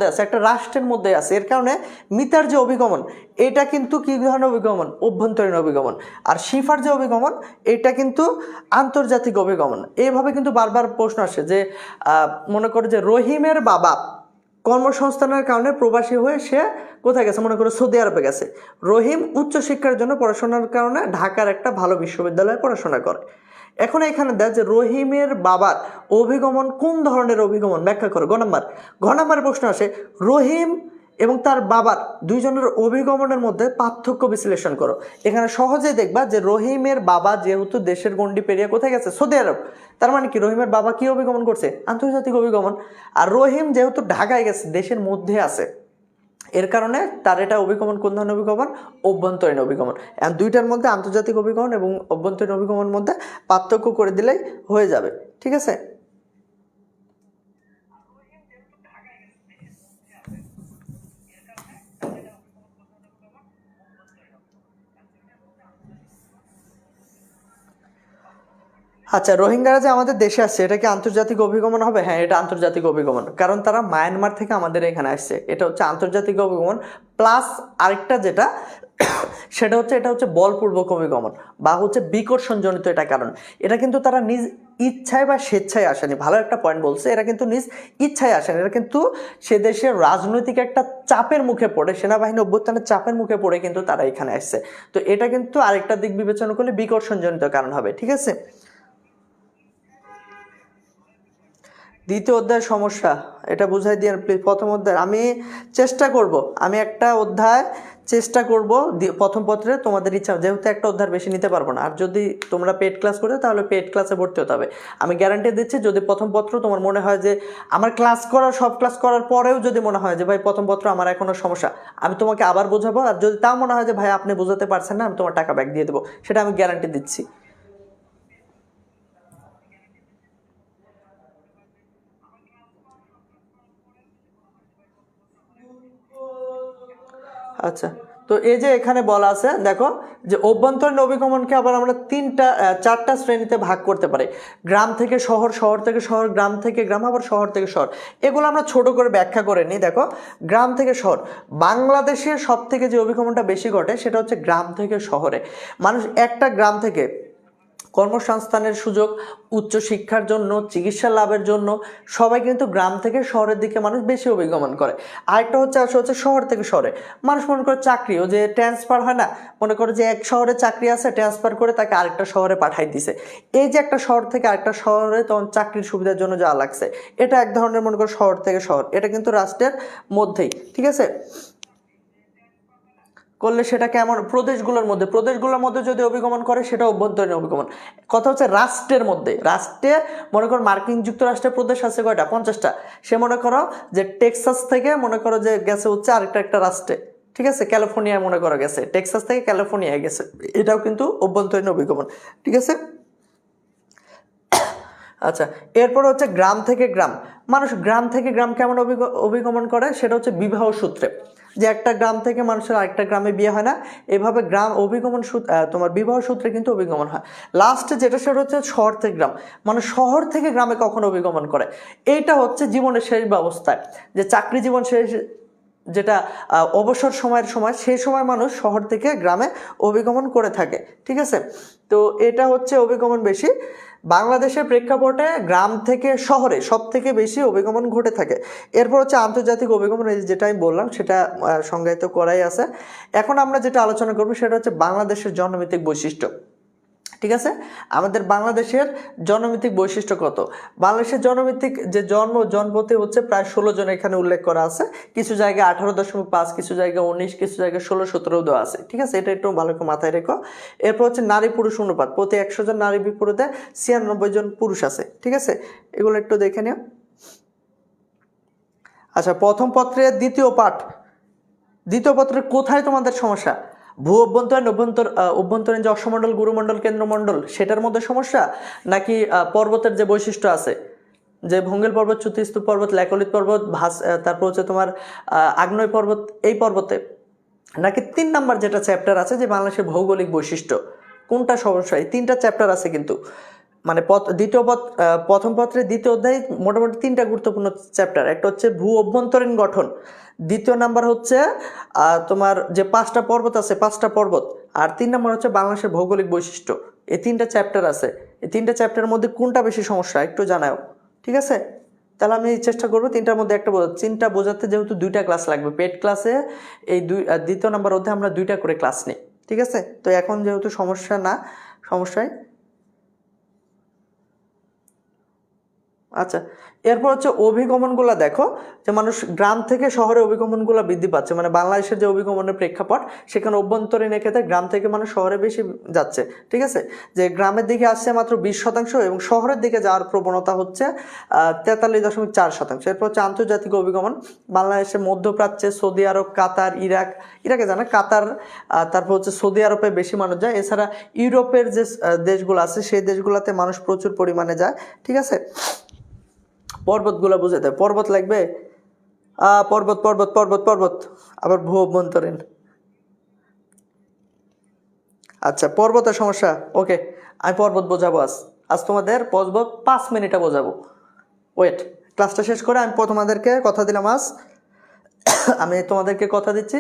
আছে, একটা রাষ্ট্রের মধ্যে আছে, এর কারণে মিতার যে অভিগমন, এটা কিন্তু কি ধরনের অভিগমন? অভ্যন্তরীণ অভিগমন। আর শিফার যে অভিগমন, এটা কিন্তু আন্তর্জাতিক অভিগমন। এইভাবে কিন্তু বারবার প্রশ্ন আসে যে মনে করো যে রহিমের বাবা কর্মসংস্থানের কারণে প্রবাসী হয়ে সে কোথায় গেছে? মনে করো সৌদি আরবে গেছে। রহিম উচ্চশিক্ষার জন্য পড়াশোনার কারণে ঢাকার একটা ভালো বিশ্ববিদ্যালয়ে পড়াশোনা করে। এখন এখানে দেখ যে রহিমের বাবার অভিগমন কোন ধরনের অভিগমন, ব্যাখ্যা করো। ঘ নাম্বার প্রশ্ন আসে রহিম এবং তার বাবার দুইজনের অভিগমনের মধ্যে পার্থক্য বিশ্লেষণ করো। এখানে সহজেই দেখবা যে রহিমের বাবা যেহেতু দেশের গণ্ডি পেরিয়ে কোথায় গেছে? সৌদি আরব। তার মানে কি রহিমের বাবা কি অভিগমন করছে? আন্তর্জাতিক অভিগমন। আর রহিম যেহেতু ঢাকায় গেছে, দেশের মধ্যে আছে, এর কারণে তার এটা অভিগমন কোন ধরনের অভিগমন? অভ্যন্তরীণ অভিগমন। দুইটার মধ্যে আন্তর্জাতিক অভিগমন এবং অভ্যন্তরীণ অভিগমনের মধ্যে পার্থক্য করে দিলেই হয়ে যাবে, ঠিক আছে? আচ্ছা, রোহিঙ্গারা যে আমাদের দেশে আসছে, এটা কি আন্তর্জাতিক অভিগমন হবে? হ্যাঁ, এটা আন্তর্জাতিক অভিগমন, কারণ তারা মায়ানমার থেকে আমাদের এখানে আসছে। এটা হচ্ছে আন্তর্জাতিক অভিগমন। প্লাস আরেকটা যেটা সেটা হচ্ছে এটা হচ্ছে বলপূর্বক অভিগমন বা হচ্ছে বিকর্ষণজনিত। এটা কারণ এটা কিন্তু তারা নিজ ইচ্ছায় বা স্বেচ্ছায় আসেনি। ভালো একটা পয়েন্ট বলছে, এরা কিন্তু নিজ ইচ্ছায় আসেনি, এরা কিন্তু সে দেশের রাজনৈতিক একটা চাপের মুখে পড়ে, সেনাবাহিনী অভ্যুত্থানের চাপের মুখে পড়ে কিন্তু তারা এখানে আসছে। তো এটা কিন্তু আরেকটা দিক বিবেচনা করলে বিকর্ষণজনিত কারণ হবে, ঠিক আছে? দ্বিতীয় অধ্যায়ের সমস্যা এটা বুঝাই দিয়ে প্লিজ। প্রথম অধ্যায় আমি চেষ্টা করব, আমি একটা অধ্যায় চেষ্টা করব প্রথম পত্রে, তোমাদের ইচ্ছা, যেহেতু একটা অধ্যায় বেশি নিতে পারবো না। আর যদি তোমরা পেড ক্লাস করো তাহলে পেড ক্লাসে ভর্তি হতে হবে। আমি গ্যারান্টি দিচ্ছি, যদি প্রথম পত্র তোমার মনে হয় যে আমার সব ক্লাস করার পরেও যদি মনে হয় যে ভাই প্রথম পত্র আমার এখনো সমস্যা, আমি তোমাকে আবার বোঝাবো। আর যদি তাও মনে হয় যে ভাই আপনি বোঝাতে পারছেন না, আমি তোমার টাকা ব্যাক দিয়ে দেবো, সেটা আমি গ্যারান্টি দিচ্ছি। আচ্ছা, তো এই যে এখানে বলা আছে দেখো যে অভ্যন্তরীণ অভিগমনকে আবার আমরা চারটা শ্রেণীতে ভাগ করতে পারি। গ্রাম থেকে শহর, শহর থেকে শহর, গ্রাম থেকে গ্রাম, আবার শহর থেকে শহর। এগুলো আমরা ছোট করে ব্যাখ্যা করে নিই। দেখো, গ্রাম থেকে শহর, বাংলাদেশের সব থেকে যে অভিগমনটা বেশি ঘটে সেটা হচ্ছে গ্রাম থেকে শহরে। মানুষ একটা গ্রাম থেকে কর্মসংস্থানের সুযোগ, উচ্চশিক্ষার জন্য, চিকিৎসা লাভের জন্য সবাই কিন্তু গ্রাম থেকে শহরের দিকে মানুষ বেশি অভিগমন করে। আরেকটা হচ্ছে শহর থেকে শহরে মানুষ মনে করে চাকরি, ও যে ট্রান্সফার হয় না, মনে করে যে এক শহরে চাকরি আছে, ট্রান্সফার করে তাকে আরেকটা শহরে পাঠাই দিছে। এই যে একটা শহর থেকে আরেকটা শহরে তখন চাকরির সুবিধার জন্য যাওয়া লাগছে, এটা এক ধরনের মনে করো শহর থেকে শহর। এটা কিন্তু রাষ্ট্রের মধ্যেই, ঠিক আছে? করলে সেটা কেমন? প্রদেশগুলোর মধ্যে যদি অভিগমন করে সেটা অভ্যন্তরীণ অভিগমন। কথা হচ্ছে রাষ্ট্রে মনে করো মার্কিন যুক্তরাষ্ট্রের প্রদেশ আছে কয়টা? 50টা। সে মনে করো যে টেক্সাস থেকে মনে করো যে গেছে হচ্ছে একটা রাষ্ট্রে, ঠিক আছে, ক্যালিফোর্নিয়ায় মনে করো গেছে, টেক্সাস থেকে ক্যালিফোর্নিয়ায় গেছে, এটাও কিন্তু অভ্যন্তরীণ অভিগমন, ঠিক আছে? আচ্ছা, এরপর হচ্ছে গ্রাম থেকে গ্রাম। মানুষ গ্রাম থেকে গ্রাম কেমন অভিগমন করে? সেটা হচ্ছে বিবাহ সূত্রে। যে একটা গ্রাম থেকে মানুষের আরেকটা গ্রামে বিয়ে হয় না, এভাবে গ্রাম অভিগমন তোমার বিবাহ সূত্রে কিন্তু অভিগমন হয়। লাস্টে যেটা সেটা হচ্ছে শহর থেকে গ্রাম, মানে শহর থেকে গ্রামে কখন অভিগমন করে, এইটা হচ্ছে জীবনের শেষ ব্যবস্থায়, যে চাকরি জীবন শেষ, যেটা অবসর সময়ের সময়, সেই সময় মানুষ শহর থেকে গ্রামে অভিগমন করে থাকে। ঠিক আছে, তো এটা হচ্ছে অভিগমন বেশি বাংলাদেশের প্রেক্ষাপটে গ্রাম থেকে শহরে সব থেকে বেশি অভিগমন ঘটে থাকে। এরপর হচ্ছে আন্তর্জাতিক অভিগমন, যেটা আমি বললাম সেটা সংজ্ঞায়িত করাই আছে। এখন আমরা যেটা আলোচনা করবো সেটা হচ্ছে বাংলাদেশের জনমিতিক বৈশিষ্ট্য। ঠিক আছে, আমাদের বাংলাদেশের জনমিতিক বৈশিষ্ট্য কত? বাংলাদেশের জনমিতিক যে জনপতি হচ্ছে প্রায় 16 জন এখানে উল্লেখ করা আছে, কিছু জায়গায় 18.5, কিছু জায়গায় 19, কিছু জায়গায় 16, 17 দেওয়া আছে। ঠিক আছে, এটা একটু ভালো করে মাথায় রেখো। এরপর হচ্ছে নারী পুরুষ অনুপাত, প্রতি 100 জন নারী বিপরীতে 96 জন পুরুষ আছে। ঠিক আছে, এগুলো একটু দেখে নিও। আচ্ছা, প্রথম পত্রের দ্বিতীয় পত্রের কোথায় তোমাদের সমস্যা? ভূ অভ্যন্তরীণ অভ্যন্তরীণ যে অশ্বমণ্ডল, গুরুমণ্ডল, কেন্দ্রমণ্ডল, সেটার মধ্যে সমস্যা, নাকি পর্বতের যে বৈশিষ্ট্য আছে, যে ভঙ্গেল পর্বত, চ্যুতিস্তূপ পর্বত, ল্যাকলিত পর্বত, তারপর হচ্ছে তোমার আগ্নেয় পর্বত, এই পর্বতে, নাকি 3 নাম্বার যেটা চ্যাপ্টার আছে যে বাংলাদেশের ভৌগোলিক বৈশিষ্ট্য, কোনটা সমস্যা? এই 3টা চ্যাপ্টার আছে কিন্তু, মানে প্রথম পত্রের দ্বিতীয় অধ্যায় মোটামুটি 3টা গুরুত্বপূর্ণ চ্যাপ্টার। একটা হচ্ছে ভূ অভ্যন্তরীণ গঠন, দ্বিতীয় নাম্বার হচ্ছে তোমার যে 5টা পর্বত আছে, 5টা পর্বত, আর 3 নাম্বার হচ্ছে বাংলাদেশের ভৌগোলিক বৈশিষ্ট্য। এই 3টা চ্যাপ্টার আছে, এই 3টা চ্যাপ্টারের মধ্যে কোনটা বেশি সমস্যা একটু জানাও। ঠিক আছে, তাহলে আমি চেষ্টা করবো 3টার মধ্যে একটা বোঝাতে। 3টা বোঝাতে যেহেতু 2টা ক্লাস লাগবে, পেড ক্লাসে এই দ্বিতীয় নাম্বার অধ্যায়ে আমরা 2টা করে ক্লাস নিই। ঠিক আছে, তো এখন যেহেতু সমস্যায় আচ্ছা, এরপর হচ্ছে অভিগমনগুলো দেখো, যে মানুষ গ্রাম থেকে শহরে অভিগমনগুলো বৃদ্ধি পাচ্ছে, মানে বাংলাদেশের যে অভিগমনের প্রেক্ষাপট, সেখানে অভ্যন্তরীণ ক্ষেত্রে গ্রাম থেকে মানুষ শহরে বেশি যাচ্ছে। ঠিক আছে, যে গ্রামের দিকে আসছে মাত্র 20% এবং শহরের দিকে যাওয়ার প্রবণতা হচ্ছে 43.4%। এরপর হচ্ছে আন্তর্জাতিক অভিগমন, বাংলাদেশের মধ্যপ্রাচ্যে সৌদি আরব, কাতার, ইরাকে জানা কাতার, তারপর হচ্ছে সৌদি আরবে বেশি মানুষ যায়। এছাড়া ইউরোপের যে দেশগুলো আছে সেই দেশগুলোতে মানুষ প্রচুর পরিমাণে যায়। ঠিক আছে, পর্বতগুলো বুঝে দেয়, পর্বত লাগবে, পর্বত, আবার ভূ অভ্যন্তরীণ। আচ্ছা, পর্বতের সমস্যা, ওকে, আমি পর্বত বোঝাবো আজ তোমাদের পর্বত 5 মিনিটে বোঝাবো। ওয়েট, ক্লাসটা শেষ করে আমি তোমাদেরকে কথা দিলাম, আমি তোমাদেরকে কথা দিচ্ছি,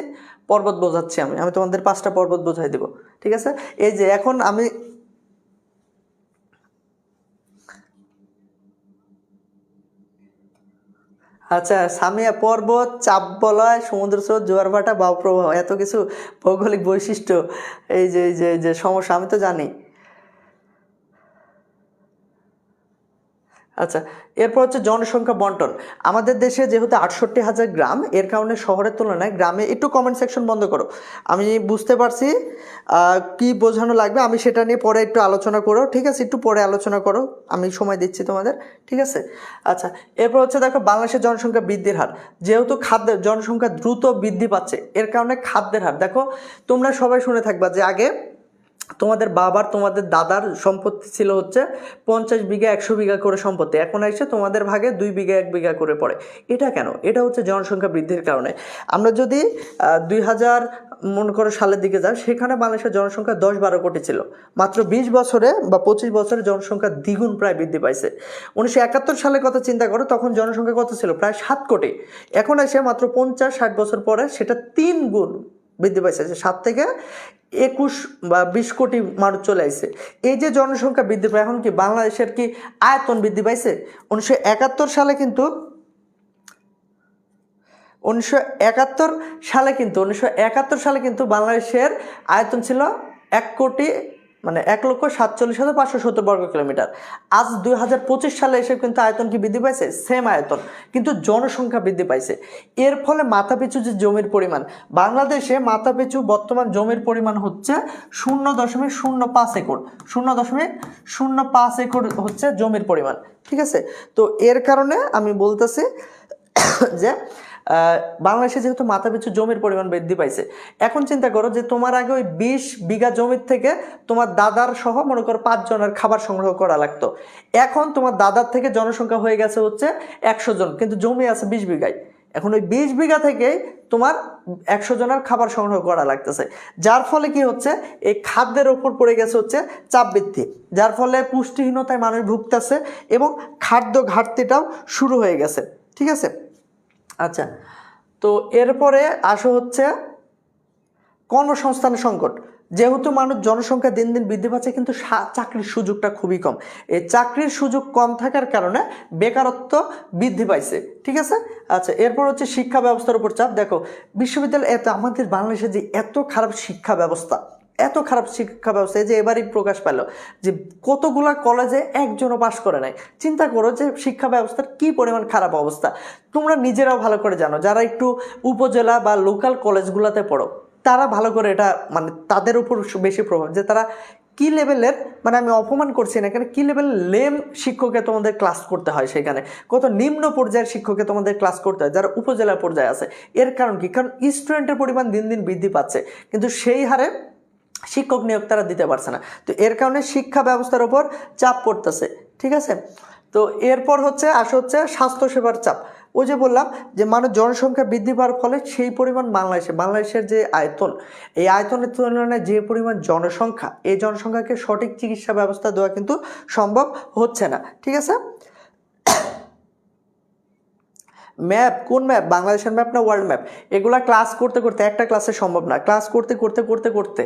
পর্বত বোঝাচ্ছি, আমি তোমাদের 5টা পর্বত বোঝাই দেবো। ঠিক আছে, এই যে এখন আমি আচ্ছা, সামিয়া পর্বত, চাপ বলয়, সমুদ্র স্রোত, জোয়ার ভাটা, বায়ুপ্রবাহ, এত কিছু ভৌগোলিক বৈশিষ্ট্য, এই যে সমস্যা আমি তো জানি। আচ্ছা, এরপর হচ্ছে জনসংখ্যা বন্টন। আমাদের দেশে যেহেতু 68,000 গ্রাম, এর কারণে শহরের তুলনায় গ্রামে, একটু কমেন্ট সেকশন বন্ধ করো, আমি বুঝতে পারছি কি বোঝানো লাগবে, আমি সেটা নিয়ে পরে একটু আলোচনা করো। ঠিক আছে, একটু পরে আলোচনা করো, আমি সময় দিচ্ছি তোমাদের। ঠিক আছে, আচ্ছা, এরপর হচ্ছে দেখো বাংলাদেশের জনসংখ্যা বৃদ্ধির হার, যেহেতু জনসংখ্যা দ্রুত বৃদ্ধি পাচ্ছে, এর কারণে খাদ্যের হার দেখো, তোমরা সবাই শুনে থাকবা যে আগে তোমাদের বাবার, তোমাদের দাদার সম্পত্তি ছিল হচ্ছে 50 বিঘা 100 বিঘা করে সম্পত্তি, এখন এসে তোমাদের ভাগে 2 বিঘা 1 বিঘা করে পড়ে। এটা কেন? এটা হচ্ছে জনসংখ্যা বৃদ্ধির কারণে। আমরা যদি 2000 মনে করো সালের দিকে যাই, সেখানে বাংলাদেশের জনসংখ্যা 10-12 কোটি ছিল, মাত্র 20 বছরে বা 25 বছরে জনসংখ্যা দ্বিগুণ প্রায় বৃদ্ধি পাইছে। 1971 সালের কথা চিন্তা করো, তখন জনসংখ্যা কত ছিল? প্রায় 7 কোটি। এখন এসে মাত্র 50-60 বছর পরে সেটা 3 গুণ বৃদ্ধি পাইছে, যে 7 থেকে 21 বা 20 কোটি মানুষ চলে আসছে। এই যে জনসংখ্যা বৃদ্ধি পায়, এখন কি বাংলাদেশের কি আয়তন বৃদ্ধি পাইছে? 1971 সালে কিন্তু বাংলাদেশের আয়তন ছিল 1,47,570 বর্গ কিলোমিটার। আজ 2025 সালে এসে কিন্তু আয়তন কি বৃদ্ধি পাইছে? সেম আয়তন, কিন্তু জনসংখ্যা বৃদ্ধি পাইছে। এর ফলে মাথাপিছু যে জমির পরিমাণ, বাংলাদেশে মাথাপিছু বর্তমান জমির পরিমাণ হচ্ছে 0.05 একর, 0.05 একর হচ্ছে জমির পরিমাণ। ঠিক আছে, তো এর কারণে আমি বলতেছি যে বাংলাদেশে যেহেতু মাথাপিছু জমির পরিমাণ বৃদ্ধি পাইছে, এখন চিন্তা করো যে তোমার আগে ওই 20 বিঘা জমির থেকে তোমার দাদার সহ মনে করো 5 জনের খাবার সংগ্রহ করা লাগতো, এখন তোমার দাদার থেকে জনসংখ্যা হয়ে গেছে হচ্ছে 100 জন, কিন্তু জমি আছে 20 বিঘায়। এখন ওই 20 বিঘা থেকে তোমার 100 জনের খাবার সংগ্রহ করা লাগতেছে, যার ফলে কি হচ্ছে এই খাদ্যের ওপর পড়ে গেছে হচ্ছে চাপ বৃদ্ধি, যার ফলে পুষ্টিহীনতায় মানুষ ভুগতেছে এবং খাদ্য ঘাটতিটাও শুরু হয়ে গেছে। ঠিক আছে, আচ্ছা, তো এরপরে আসো হচ্ছে কর্মসংস্থান সংকট। যেহেতু মানুষ জনসংখ্যা দিন দিন বৃদ্ধি পাচ্ছে কিন্তু চাকরির সুযোগটা খুবই কম, এই চাকরির সুযোগ কম থাকার কারণে বেকারত্ব বৃদ্ধি পাইছে। ঠিক আছে, আচ্ছা, এরপর হচ্ছে শিক্ষা ব্যবস্থার উপর চাপ। দেখো বিশ্ববিদ্যালয় আমাদের বাংলাদেশে যে এত খারাপ শিক্ষা ব্যবস্থা, এত খারাপ শিক্ষা ব্যবস্থা, যে এবারই প্রকাশ পেল যে কতগুলা কলেজে একজনও পাশ করে নাই। চিন্তা করো যে শিক্ষা ব্যবস্থার কি পরিমাণ খারাপ অবস্থা। তোমরা নিজেরাও ভালো করে জানো, যারা একটু উপজেলা বা লোকাল কলেজগুলোতে পড়ো তারা ভালো করে এটা মানে তাদের উপর বেশি প্রভাব, যে তারা কি লেভেলের, মানে আমি অপমান করছি না, এখানে কি লেভেল লেম শিক্ষককে তোমাদের ক্লাস করতে হয়, সেখানে কত নিম্ন পর্যায়ের শিক্ষককে তোমাদের ক্লাস করতে হয় যারা উপজেলা পর্যায়ে আছে। এর কারণ কি? কারণ স্টুডেন্টের পরিমাণ দিন দিন বৃদ্ধি পাচ্ছে কিন্তু সেই হারে শিক্ষক নিয়োগ তারা দিতে পারছে না, তো এর কারণে শিক্ষা ব্যবস্থার উপর চাপ পড়তেছে। ঠিক আছে, তো এরপর হচ্ছে হচ্ছে স্বাস্থ্যসেবার চাপ। ওই যে বললাম যে মানুষ জনসংখ্যা বৃদ্ধি পাওয়ার ফলে সেই পরিমাণ বাংলাদেশের যে আয়তন, এই আয়তনের তুলনায় যে পরিমাণ জনসংখ্যা, এই জনসংখ্যাকে সঠিক চিকিৎসা ব্যবস্থা দেওয়া কিন্তু সম্ভব হচ্ছে না। ঠিক আছে, ম্যাপ, কোন ম্যাপ? বাংলাদেশের ম্যাপ না ওয়ার্ল্ড ম্যাপ? এগুলা ক্লাস করতে করতে, একটা ক্লাসে সম্ভব না, ক্লাস করতে করতে করতে করতে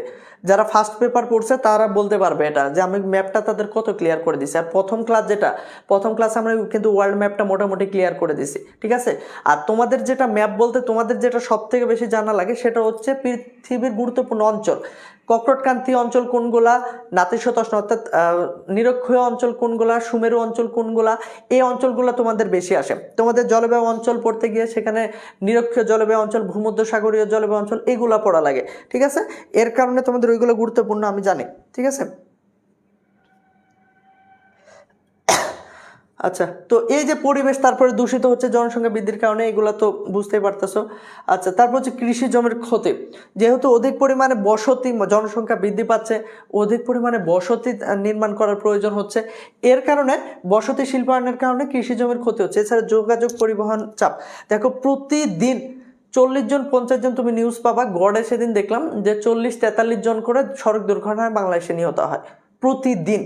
যারা ফার্স্ট পেপার পড়ছে তারা বলতে পারবে এটা, যে আমি ম্যাপটা তাদের কত ক্লিয়ার করে দিছি। আর প্রথম ক্লাসে আমরা কিন্তু ওয়ার্ল্ড ম্যাপটা মোটামুটি ক্লিয়ার করে দিছি। ঠিক আছে, আর তোমাদের যেটা ম্যাপ বলতে তোমাদের যেটা সব থেকে বেশি জানা লাগে সেটা হচ্ছে পৃথিবীর গুরুত্বপূর্ণ অঞ্চল, কর্কটক্রান্তি অঞ্চল কোনগুলা, নাতিশীতোষ্ণ অর্থাৎ নিরক্ষীয় অঞ্চল কোনগুলা, সুমেরু অঞ্চল কোনগুলা, এই অঞ্চলগুলো তোমাদের বেশি আসে। তোমাদের জলবায়ু অঞ্চল পড়তে গিয়ে সেখানে নিরক্ষীয় জলবায়ু অঞ্চল, ভূমধ্যসাগরীয় জলবায়ু অঞ্চল এগুলা পড়া লাগে। ঠিক আছে, এর কারণে তোমাদের ওইগুলো গুরুত্বপূর্ণ আমি জানি। ঠিক আছে, আচ্ছা, তো এই যে পরিবেশ তারপরে দূষিত হচ্ছে জনসংখ্যা বৃদ্ধির কারণে, এগুলো তো বুঝতেই পারতেছো। আচ্ছা, তারপর হচ্ছে কৃষি জমির ক্ষতি। যেহেতু অধিক পরিমাণে বসতি, জনসংখ্যা বৃদ্ধি পাচ্ছে, অধিক পরিমাণে বসতি নির্মাণ করার প্রয়োজন হচ্ছে, এর কারণে বসতি শিল্পায়নের কারণে কৃষি জমির ক্ষতি হচ্ছে। এছাড়া যোগাযোগ পরিবহন চাপ। দেখো প্রতিদিন 40 জন 50 জন তুমি নিউজ পাবা, গড়ে সেদিন দেখলাম যে 40-43 জন করে সড়ক দুর্ঘটনায় বাংলাদেশে নিহত হয় প্রতিদিন।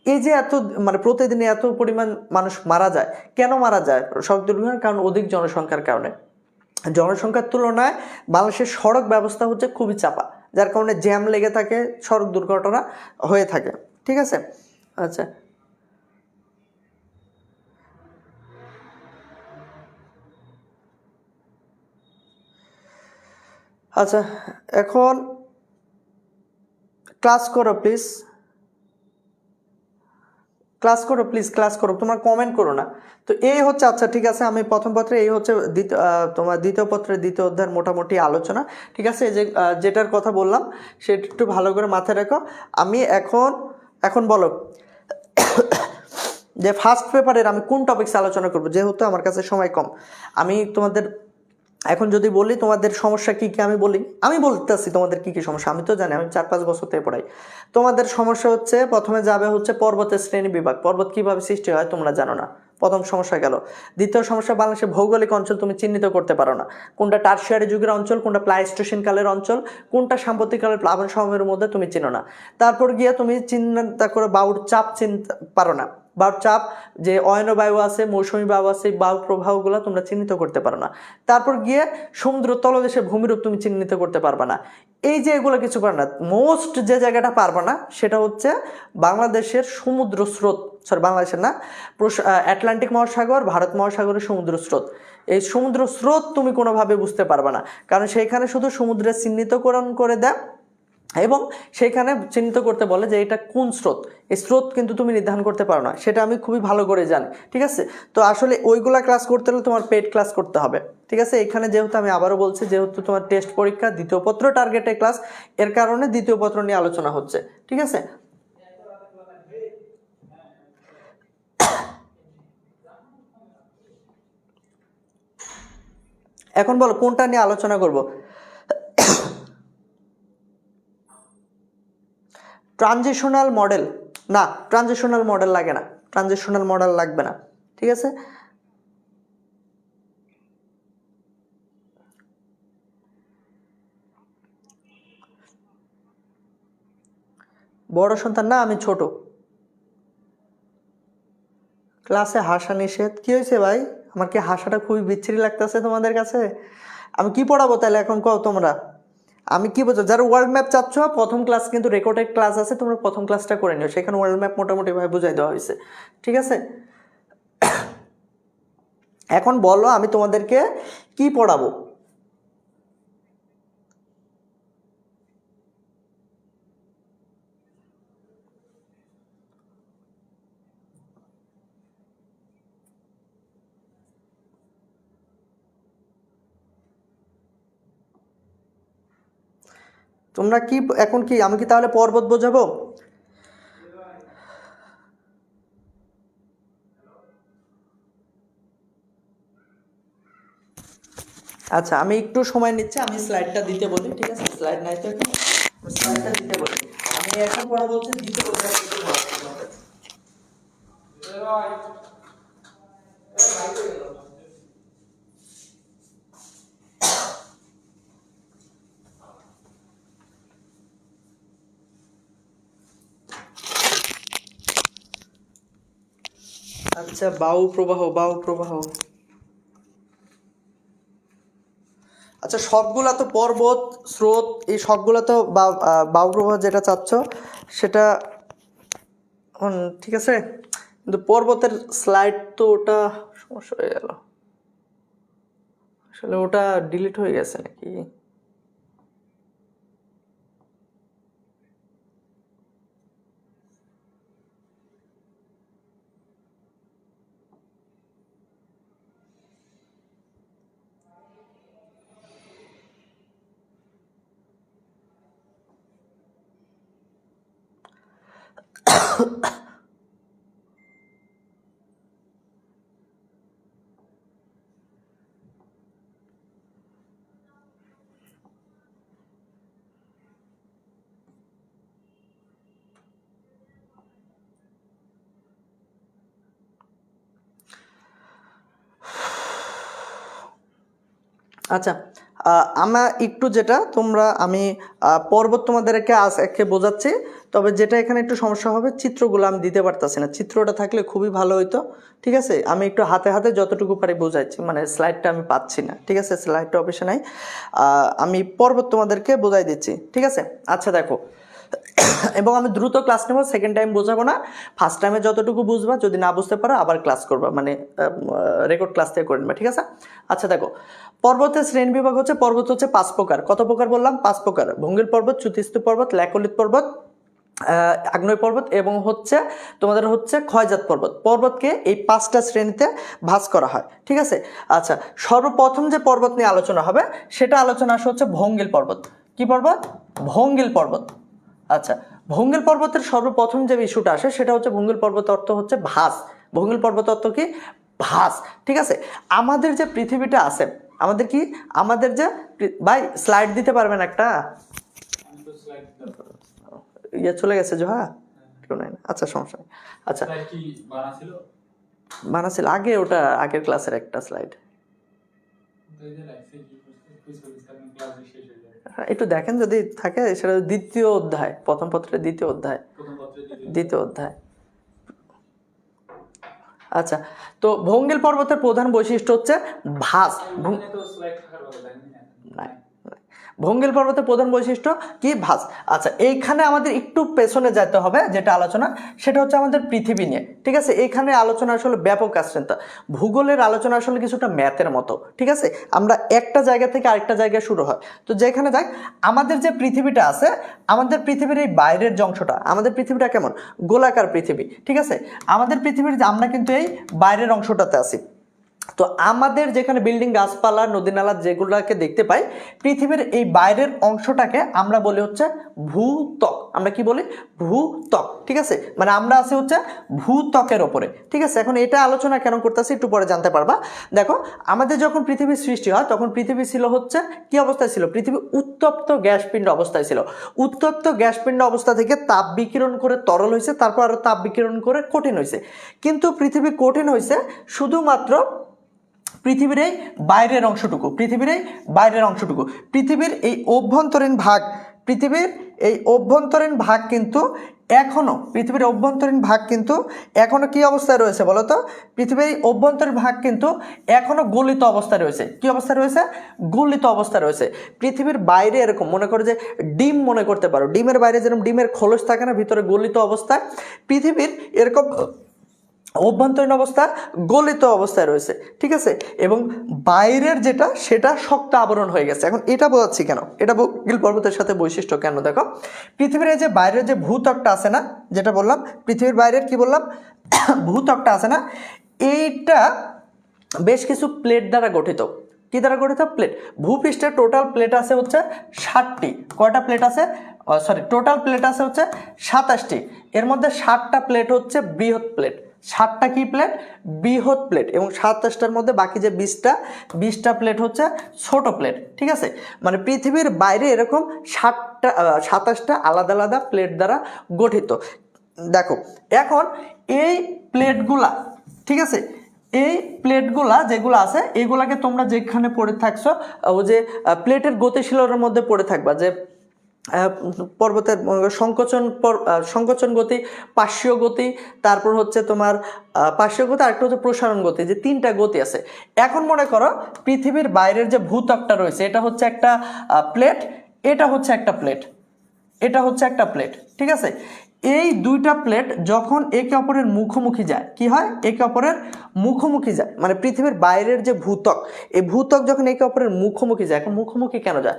এই যে এত মানে প্রতিদিনে এত পরিমাণ মানুষ মারা যায়, কেন মারা যায় সড়ক দুর্ঘটনার কারণ? অধিক জনসংখ্যার কারণে। জনসংখ্যার তুলনায় বাংলাদেশের সড়ক ব্যবস্থা হচ্ছে খুবই চাপা, যার কারণে জ্যাম লেগে থাকে, সড়ক দুর্ঘটনা হয়ে থাকে। ঠিক আছে, আচ্ছা, আচ্ছা, এখন ক্লাস করো প্লিজ, ক্লাস করো প্লিজ, ক্লাস করো, তোমরা কমেন্ট করো না। তো এই হচ্ছে, আচ্ছা ঠিক আছে, আমি প্রথম পত্রে এই হচ্ছে তোমার দ্বিতীয় পত্রের দ্বিতীয় অধ্যায়ের মোটামুটি আলোচনা। ঠিক আছে, এই যে যেটার কথা বললাম সেটা একটু ভালো করে মাথায় রাখো। আমি এখন বলো যে ফার্স্ট পেপারের আমি কোন টপিকস আলোচনা করবো, যেহেতু আমার কাছে সময় কম। আমি তোমাদের এখন যদি বলি তোমাদের সমস্যা কী কী, আমি বলতেছি তোমাদের কী কী সমস্যা, আমি তো জানি, আমি 4-5 বছর থেকে পড়াই। তোমাদের সমস্যা হচ্ছে প্রথমে যাবে হচ্ছে পর্বতের শ্রেণী বিভাগ, পর্বত কীভাবে সৃষ্টি হয় তোমরা জানো না, প্রথম সমস্যা গেল। দ্বিতীয় সমস্যা, বাংলাদেশের ভৌগোলিক অঞ্চল তুমি চিহ্নিত করতে পারো না, কোনটা টারশিয়ারি যুগের অঞ্চল, কোনটা প্লাইস্টোসিন কালের অঞ্চল, কোনটা সাম্প্রতিক কালের প্লাবন সময়ের মধ্যে তুমি চিনো না। তারপর গিয়ে তুমি চিন্তা করে বায়ুর চাপ চিনতে পারো না, বায়ুর চাপ, যে অয়নবায়ু আছে, মৌসুমী বায়ু আছে, এই বায়ু প্রবাহগুলো তোমরা চিহ্নিত করতে পারো না। তারপর গিয়ে সমুদ্র তলদেশে ভূমিরূপ তুমি চিহ্নিত করতে পারবা না। এই যে এগুলো কিছু পারো না, মোস্ট যে জায়গাটা পারবা না সেটা হচ্ছে বাংলাদেশের সমুদ্র স্রোত, বাংলাদেশের না, আটলান্টিক মহাসাগর, ভারত মহাসাগরের সমুদ্র স্রোত। এই সমুদ্র স্রোত তুমি কোনোভাবে বুঝতে পারবে না, কারণ সেইখানে শুধু সমুদ্রের চিহ্নিতকরণ করে দেয় এবং সেইখানে চিহ্নিত করতে বলে যে এটা কোন স্রোত, এই স্রোত কিন্তু তুমি নির্ধারণ করতে পারো না, সেটা আমি খুবই ভালো করে জানি। ঠিক আছে, তো আসলে ওইগুলা ক্লাস করতে হলে তোমার পেড ক্লাস করতে হবে। ঠিক আছে, এখানে যেহেতু আমি আবারও বলছি, যেহেতু তোমার টেস্ট পরীক্ষা, দ্বিতীয় পত্র টার্গেটে ক্লাস, এর কারণে দ্বিতীয় পত্র নিয়ে আলোচনা হচ্ছে। ঠিক আছে, এখন বলো কোনটা নিয়ে আলোচনা করব? ট্রানজিশনাল মডেল, না ট্রানজিশনাল মডেল লাগে না, ট্রানজিশনাল মডেল লাগবে না। ঠিক আছে, বড় সন্তান না, আমি ছোট। ক্লাসে হাসা নিষেধ? কি হয়েছে ভাই? আমার কি হাসাটা খুবই বিচ্ছিরি লাগতেছে তোমাদের কাছে? আমি কি পড়াবো তাহলে এখন কও তোমরা? আমি কি বলছো, যারা ওয়ার্ল্ড ম্যাপ চাচ্ছ প্রথম ক্লাস কিন্তু রেকর্ডেড ক্লাস আছে, তোমরা প্রথম ক্লাসটা করে নিও, সেখানে ওয়ার্ল্ড ম্যাপ মোটামুটিভাবে বুঝাই দেওয়া হয়েছে, ঠিক আছে? এখন বলো আমি তোমাদেরকে কি পড়াবো? তোমরা কি এখন কি আমি কি তাহলে পর্বত বোঝাবো? আচ্ছা আমি একটু সময় নিচ্ছি, আমি স্লাইডটা দিতে বলি, ঠিক আছে? স্লাইড নাই তো এখন, স্লাইডটা দিতে বলি। আমি এখন পড়া বলছি দ্বিতীয় অধ্যায় থেকে পড়াচ্ছি তোমাদের। আচ্ছা বায়ু প্রবাহ, বায়ু প্রবাহ। আচ্ছা সবগুলা তো পর্বত স্রোত, এই সবগুলা তো বায়ু প্রবাহ যেটা চাচ্ছ সেটা ঠিক আছে, কিন্তু পর্বতের স্লাইড তো ওটা সমস্যা হয়ে গেল, আসলে ওটা ডিলিট হয়ে গেছে নাকি? আচ্ছা আমরা একটু যেটা তোমরা আমি পর্বত তোমাদেরকে একে বোঝাচ্ছি, তবে যেটা এখানে একটু সমস্যা হবে চিত্রগুলো আমি দিতে পারতাছি না, চিত্রটা থাকলে খুবই ভালো হইতো, ঠিক আছে? আমি একটু হাতে হাতে যতটুকু পারি বোঝাচ্ছি, মানে স্লাইডটা আমি পাচ্ছি না, ঠিক আছে? স্লাইডটা অফিসে নাই, আমি পর্বত তোমাদেরকে বোঝাই দিচ্ছি, ঠিক আছে? আচ্ছা দেখো, এবং আমি দ্রুত ক্লাস নেব, সেকেন্ড টাইম বোঝাবো না, ফার্স্ট টাইমে যতটুকু বুঝবা, যদি না বুঝতে পারো আবার ক্লাস করবা, মানে রেকর্ড ক্লাস থেকে করে নেবা, ঠিক আছে? আচ্ছা দেখো, পর্বতের শ্রেণী বিভাগ হচ্ছে, পর্বত হচ্ছে 5 প্রকার। কত প্রকার বললাম? 5 প্রকার। ভঙ্গিল পর্বত, চ্যুতিস্তূপ পর্বত, ল্যাকলিত পর্বত, আগ্নেয় পর্বত এবং হচ্ছে তোমাদের হচ্ছে ক্ষয়জাত পর্বত। পর্বতকে এই 5টা শ্রেণীতে ভাগ করা হয়, ঠিক আছে? আচ্ছা সর্বপ্রথম যে পর্বত নিয়ে আলোচনা হবে সেটা আলোচনা আসে হচ্ছে ভঙ্গিল পর্বত। কি পর্বত? ভঙ্গিল পর্বত। আচ্ছা ভঙ্গিল পর্বতের সর্বপ্রথম যে ইস্যুটা আসে সেটা হচ্ছে ভঙ্গিল পর্বত অর্থ হচ্ছে ভাস। ভঙ্গিল পর্বত অর্থ কি? ভাস, ঠিক আছে? আমাদের যে পৃথিবীটা আছে, আমাদের কি, আমাদের যে ভাই স্লাইড দিতে পারবেন একটা? ইয়ে চলে গেছে জোহা, কেউ নাই না, আচ্ছা সমস্যা নেই। আচ্ছা বানাছিল আগে, ওটা আগের ক্লাসের একটা স্লাইড, একটু দেখেন যদি থাকে, সেটা দ্বিতীয় অধ্যায়, প্রথম পত্রের দ্বিতীয় অধ্যায়, দ্বিতীয় অধ্যায়। আচ্ছা তো ভঙ্গিল পর্বতের প্রধান বৈশিষ্ট্য হচ্ছে ভাস। ভঙ্গিল পর্বতের প্রধান বৈশিষ্ট্য কি? ভাস। আচ্ছা এইখানে আমাদের একটু পেছনে যেতে হবে, যেটা আলোচনা সেটা হচ্ছে আমাদের পৃথিবী নিয়ে, ঠিক আছে? এইখানে আলোচনা আসলে ব্যাপক আশ্রেণতা, ভূগোলের আলোচনা আসলে কিছুটা ম্যাথের মতো, ঠিক আছে? আমরা একটা জায়গা থেকে আরেকটা জায়গায় শুরু হয়, তো যেখানে যাই আমাদের যে পৃথিবীটা আছে, আমাদের পৃথিবীর এই বাইরের যে অংশটা, আমাদের পৃথিবীটা কেমন? গোলাকার পৃথিবী, ঠিক আছে? আমাদের পৃথিবীর আমরা কিন্তু এই বাইরের অংশটাতে আছি। তো আমাদের যেখানে বিল্ডিং, গাছপালা, নদী নালা যেগুলোকে দেখতে পাই, পৃথিবীর এই বাইরের অংশটাকে আমরা বলি হচ্ছে ভূত্বক। আমরা কি বলি? ভূত্বক, ঠিক আছে? মানে আমরা আছি হচ্ছে ভূত্বকের ওপরে, ঠিক আছে? এখন এটা আলোচনা কেন করতেছি একটু পরে জানতে পারবা। দেখো আমাদের যখন পৃথিবীর সৃষ্টি হয় তখন পৃথিবী ছিল হচ্ছে কি অবস্থায় ছিল? পৃথিবী উত্তপ্ত গ্যাসপিণ্ড অবস্থায় ছিল। উত্তপ্ত গ্যাসপিণ্ড অবস্থা থেকে তাপ বিকিরণ করে তরল হয়েছে, তারপর আরো তাপ বিকিরণ করে কঠিন হয়েছে। কিন্তু পৃথিবী কঠিন হয়েছে শুধুমাত্র পৃথিবীর এই বাইরের অংশটুকু, পৃথিবীর এই বাইরের অংশটুকু, পৃথিবীর এই অভ্যন্তরীণ ভাগ, পৃথিবীর এই অভ্যন্তরীণ ভাগ কিন্তু এখনো পৃথিবীর অভ্যন্তরীণ ভাগ কিন্তু এখনো কি অবস্থায় রয়েছে বলো তো? পৃথিবীর অভ্যন্তরীণ ভাগ কিন্তু এখনো গলিত অবস্থায় রয়েছে। কি অবস্থায় রয়েছে? গলিত অবস্থায় রয়েছে। পৃথিবীর বাইরে এরকম মনে করো যে ডিম মনে করতে পারো, ডিমের বাইরে যেরকম ডিমের খোলস থাকে না, ভিতরে গলিত অবস্থায়, পৃথিবীর এরকম অভ্যন্তরীণ অবস্থা গলিত অবস্থায় রয়েছে, ঠিক আছে। এবং বাইরের যেটা সেটা শক্ত আবরণ হয়ে গেছে। এখন এটা বোঝাচ্ছি কেন, এটা ভূগোল পর্বতের সাথে বৈশিষ্ট্য কেন, দেখো পৃথিবীর এই যে বাইরের যে ভূত্বকটা আছে না, যেটা বললাম পৃথিবীর বাইরের কি বললাম ভূত্বকটা আছে না, এইটা বেশ কিছু প্লেট দ্বারা গঠিত। কি দ্বারা গঠিত? প্লেট। ভূপৃষ্ঠের টোটাল প্লেট আছে হচ্ছে 60টি। কয়টা প্লেট আছে? টোটাল প্লেট আছে হচ্ছে 27টি। এর মধ্যে 60টা প্লেট হচ্ছে বৃহৎ প্লেট। 60টা কি প্লেট? বৃহৎ প্লেট। এবং 27টার মধ্যে বাকি যে 20টা প্লেট হচ্ছে ছোট প্লেট, ঠিক আছে। মানে পৃথিবীর বাইরে এরকম 27টা আলাদা আলাদা প্লেট দ্বারা গঠিত। দেখো এখন এই প্লেটগুলা, ঠিক আছে, এই প্লেটগুলা যেগুলো আছে এইগুলাকে তোমরা যেখানে পড়ে থাকছো ও যে প্লেটের গতিশীলতার মধ্যে পড়ে থাকবা, যে পর্বতের সংকোচন গতি, পার্শ্বীয় গতি, তারপর হচ্ছে তোমার পার্শ্বীয় গতি, আরেকটা হচ্ছে প্রসারণ গতি, যে 3টা গতি আছে। এখন মনে করো পৃথিবীর বাইরের যে ভূত্বকটা রয়েছে এটা হচ্ছে একটা প্লেট, এটা হচ্ছে একটা প্লেট, এটা হচ্ছে একটা প্লেট, ঠিক আছে। এই দুইটা প্লেট যখন একে অপরের মুখোমুখি যায়, কি হয়? একে অপরের মুখোমুখি যায়। মানে পৃথিবীর বাইরের যে ভূত্বক, এই ভূত্বক যখন একে অপরের মুখোমুখি যায়, এখন মুখোমুখি কেন যায়?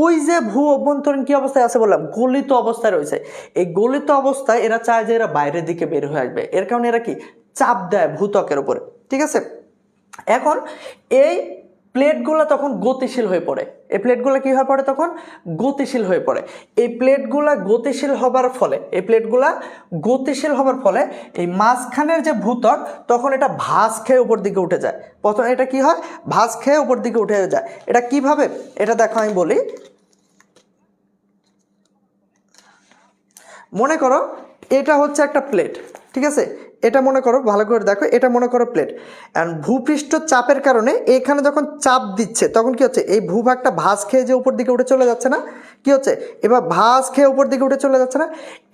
ওই যে ভূ অভ্যন্তরীণ কি অবস্থায় আছে বললাম? গলিত অবস্থায় রয়েছে। এই গলিত অবস্থায় এরা চায় যে এরা বাইরের দিকে বের হয়ে আসবে, এর কারণে এরা কি চাপ দেয় ভূত্বকের উপরে, ঠিক আছে। এখন এই প্লেটগুলো তখন গতিশীল হয়ে পড়ে। এই প্লেটগুলো কি হয়ে পড়ে? তখন গতিশীল হয়ে পড়ে। এই প্লেটগুলা গতিশীল হবার ফলে এই মাঝখানের যে ভূত্বক তখন এটা ভাঁজ খেয়ে উপর দিকে উঠে যায়। প্রথমে এটা কি হয়? ভাঁজ খেয়ে উপর দিকে উঠে যায়। এটা কিভাবে? এটা দেখো আমি বলি। মনে করো এটা হচ্ছে একটা প্লেট, ঠিক আছে। এটা মনে করো, ভালো করে দেখো, এটা মনে করো প্লেট। অ্যান্ড ভূপৃষ্ঠ চাপের কারণে এখানে যখন চাপ দিচ্ছে তখন কি হচ্ছে? এই ভূভাগটা ভাঁজ খেয়ে যে উপর দিকে উঠে চলে যাচ্ছে না, কি হচ্ছে? এবার ভাঁজ খেয়ে উপর দিকে উঠে চলে যাচ্ছে না।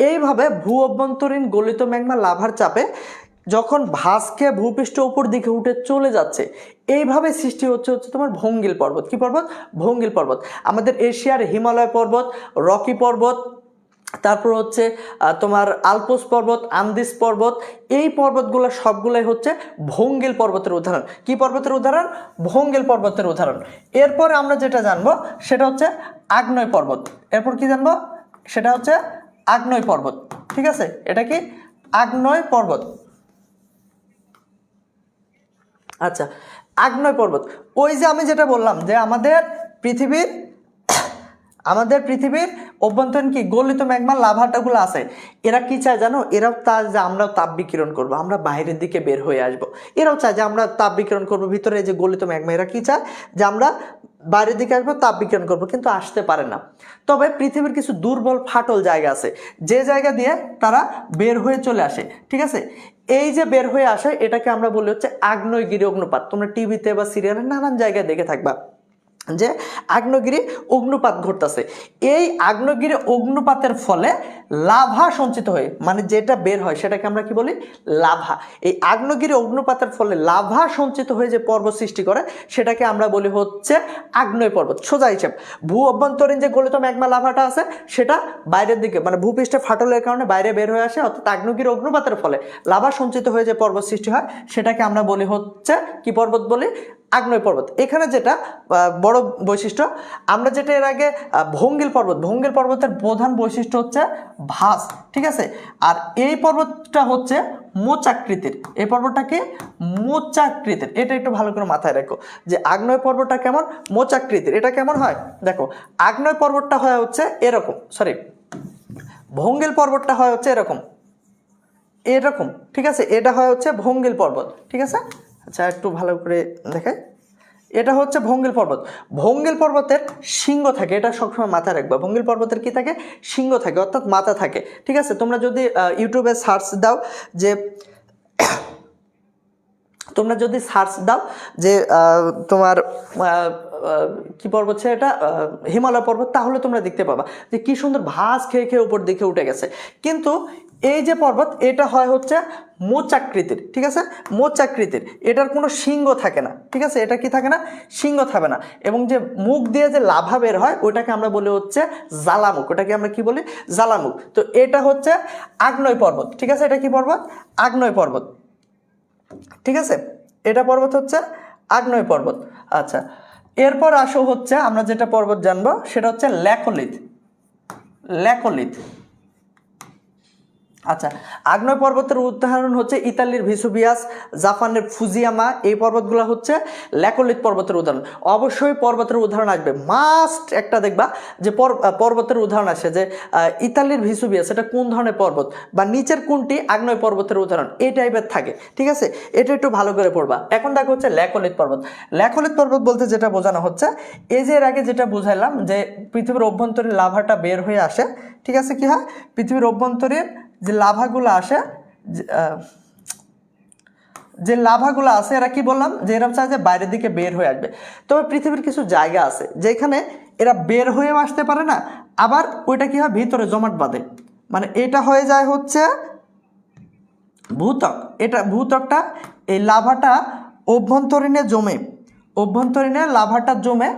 এইভাবে ভূ অভ্যন্তরীণ গলিত ম্যাগমা লাভার চাপে যখন ভাঁজ খেয়ে ভূপৃষ্ঠ উপর দিকে উঠে চলে যাচ্ছে, এইভাবে সৃষ্টি হচ্ছে তোমার ভঙ্গিল পর্বত। কি পর্বত? ভঙ্গিল পর্বত। আমাদের এশিয়ার হিমালয় পর্বত, রকি পর্বত, তারপর হচ্ছে তোমার আলপস পর্বত, আন্দিস পর্বত, এই পর্বতগুলো সবগুলোই হচ্ছে ভঙ্গিল পর্বতের উদাহরণ। কি পর্বতের উদাহরণ? ভঙ্গিল পর্বতের উদাহরণ। এরপর আমরা যেটা জানবো সেটা হচ্ছে আগ্নেয় পর্বত। এরপর কি জানবো? সেটা হচ্ছে আগ্নেয় পর্বত, ঠিক আছে। এটা কি? আগ্নেয় পর্বত। আচ্ছা, আগ্নেয় পর্বত, ওই যে আমি যেটা বললাম যে আমাদের পৃথিবীর অভ্যন্তরীণ কি গলিত ম্যাগমা লাভাটাগুলো আছে, এরা কি চায় জানো? এরাও চায় যে আমরাও তাপ বিকিরণ করবো, আমরা বাইরের দিকে বের হয়ে আসবো। এরাও চায় যে আমরা তাপ বিকিরণ করবো ভিতরে, যে গলিত ম্যাগমা, এরা কি চায়? যে আমরা বাইরের দিকে আসবো, তাপ বিকিরণ করবো, কিন্তু আসতে পারে না। তবে পৃথিবীর কিছু দুর্বল ফাটল জায়গা আছে, যে জায়গা দিয়ে তারা বের হয়ে চলে আসে, ঠিক আছে। এই যে বের হয়ে আসে এটাকে আমরা বলি হচ্ছে আগ্নেয়গিরি অগ্নুপাত। তোমরা টিভিতে বা সিরিয়ালে নানান জায়গায় দেখে থাকবা যে আগ্নেয়গিরি অগ্নুপাত ঘটতেছে। এই আগ্নেয়গিরি অগ্নুপাতের ফলে লাভা সঞ্চিত হয়ে, মানে যেটা বের হয় সেটাকে আমরা কি বলি? লাভা। এই আগ্নেয়গিরি অগ্নুপাতের ফলে লাভা সঞ্চিত হয়ে যে পর্বত সৃষ্টি করে সেটাকে আমরা বলি হচ্ছে আগ্নেয় পর্বত। সোজা হিসেব, ভূ অভ্যন্তরীণ যে গলিত ম্যাগমা লাভাটা আছে সেটা বাইরের দিকে, মানে ভূপৃষ্ঠে ফাটলের কারণে বাইরে বের হয়ে আসে, অর্থাৎ আগ্নেয়গিরি অগ্নুপাতের ফলে লাভা সঞ্চিত হয়ে যে পর্বত সৃষ্টি হয় সেটাকে আমরা বলি হচ্ছে কি পর্বত বলি? আগ্নেয় পর্বত। এখানে যেটা বড় বৈশিষ্ট্য, আমরা যেটা এর আগে ভঙ্গিল পর্বতের প্রধান বৈশিষ্ট্য হচ্ছে ভাঁজ, ঠিক আছে। আর এই পর্বতটা হচ্ছে মোচাকৃতির। এই পর্বতটা কি? মোচাকৃতির। এটা একটু ভালো করে মাথায় রাখো যে আগ্নেয় পর্বতটা কেমন? মোচাকৃতির। এটা কেমন হয়? দেখো, আগ্নেয় পর্বতটা হয় হচ্ছে এরকম, ভঙ্গিল পর্বতটা হয় হচ্ছে এরকম, ঠিক আছে। এটা হয় হচ্ছে ভঙ্গিল পর্বত, ঠিক আছে। আচ্ছা, একটু ভালো করে দেখাই। এটা হচ্ছে ভঙ্গিল পর্বত। ভঙ্গিল পর্বতের সিংহ থাকে, এটা সবসময় মাথায় রাখবে। ভঙ্গিল পর্বতের কি থাকে? সিংহ থাকে, অর্থাৎ মাথা থাকে, ঠিক আছে। তোমরা যদি ইউটিউবে সার্চ দাও যে তোমরা যদি সার্চ দাও যে তোমার কি পর্বত ছিল এটা, হিমালয় পর্বত, তাহলে তোমরা দেখতে পাবা যে কি সুন্দর ভাঁজ খেয়ে খেয়ে উপর দিকে উঠে গেছে। কিন্তু এই যে পর্বত এটা হয় হচ্ছে মোচাকৃতির, ঠিক আছে, মোচাকৃতির, এটার কোনো সিংহ থাকে না, ঠিক আছে, এটা কি থাকে না, সিংহ থাকে না, এবং যে মুখ দিয়ে যে লাভা বের হয় ওটাকে আমরা বলি হচ্ছে জ্বালামুখ, ওটাকে আমরা কি বলি, জ্বালামুখ। তো এটা হচ্ছে আগ্নেয় পর্বত, ঠিক আছে, এটা কি পর্বত, আগ্নেয় পর্বত, ঠিক আছে, এটা পর্বত হচ্ছে আগ্নেয় পর্বত। আচ্ছা, এরপর আসো হচ্ছে আমরা যেটা পর্বত জানবো সেটা হচ্ছে ল্যাকোলিথ, ল্যাকোলিথ। আচ্ছা, আগ্নেয় পর্বতের উদাহরণ হচ্ছে ইতালির ভিসুভিয়াস, জাপানের ফুজিয়ামা, এই পর্বতগুলো হচ্ছে ল্যাকোলিথ পর্বতের উদাহরণ। অবশ্যই পর্বতের উদাহরণ আসবে, মাস্ট একটা দেখবা যে পর্বতের উদাহরণ আসে যে ইতালির ভিসুভিয়াস এটা কোন ধরনের পর্বত, বা নিচের কোনটি আগ্নেয় পর্বতের উদাহরণ, এই টাইপের থাকে, ঠিক আছে, এটা একটু ভালো করে পড়বা। এখন দেখো হচ্ছে ল্যাকোলিথ পর্বত। ল্যাকোলিথ পর্বত বলতে যেটা বোঝানো হচ্ছে, এই যে এর আগে যেটা বুঝাইলাম যে পৃথিবীর অভ্যন্তরীণ লাভাটা বের হয়ে আসে, ঠিক আছে, কি হয়, পৃথিবীর অভ্যন্তরীণ যে লাভাগুলো আসে, যে লাভাগুলো আছে এরা কি বললাম যে এরা চায় যে বাইরের দিকে বের হয়ে আসবে। তবে পৃথিবীর কিছু জায়গা আছে যেখানে এরা বের হয়েও আসতে পারে না, আবার ওইটা কি হয় ভিতরে জমাট বাঁধে, মানে এটা হয়ে যায় হচ্ছে ভূত্বক, এটা ভূত্বকটা, এই লাভাটা অভ্যন্তরীণে জমে, অভ্যন্তরীণে লাভাটা জমে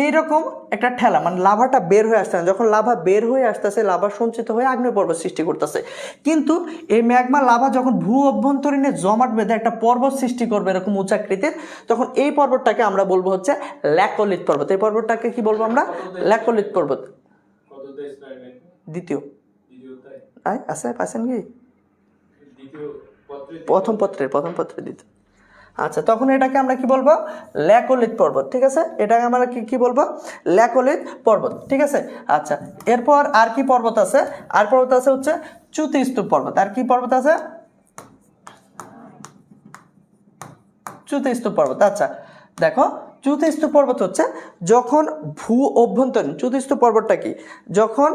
এইরকম একটা ঠেলা, মানে লাভাটা বের হয়ে আসছে না, যখন লাভা বের হয়ে আসতেছে লাভা সঞ্চিত হয়ে আগ্নেয় পর্বত সৃষ্টি করতেছে। কিন্তু এই ম্যাগমা লাভা যখন ভূ অভ্যন্তরীণে জমাট বেঁধে একটা পর্বত সৃষ্টি করবে এরকম উঁচাকৃতির, তখন এই পর্বতটাকে আমরা বলবো হচ্ছে ল্যাকোলিথ পর্বত। এই পর্বতটাকে কি বলবো আমরা, ল্যাকোলিথ পর্বত। দ্বিতীয় আছে, পাচ্ছেন কি, প্রথম পত্রে দ্বিতীয়। আচ্ছা, তখন এটাকে আমরা কি বলবো, ল্যাকোলিথ পর্বত, ঠিক আছে, এটাকে আমরা কি বলবো, ল্যাকোলিথ পর্বত, ঠিক আছে। আচ্ছা, এরপর আর কি পর্বত আছে, আর পর্বত আছে হচ্ছে চ্যুতিস্তূপ পর্বত। আর কি পর্বত আছে, চ্যুতিস্তূপ পর্বত। আচ্ছা দেখো, চ্যুতিস্তূপ পর্বত হচ্ছে যখন ভূ অভ্যন্তরীণ, চ্যুতিস্তূপ পর্বতটা কি, যখন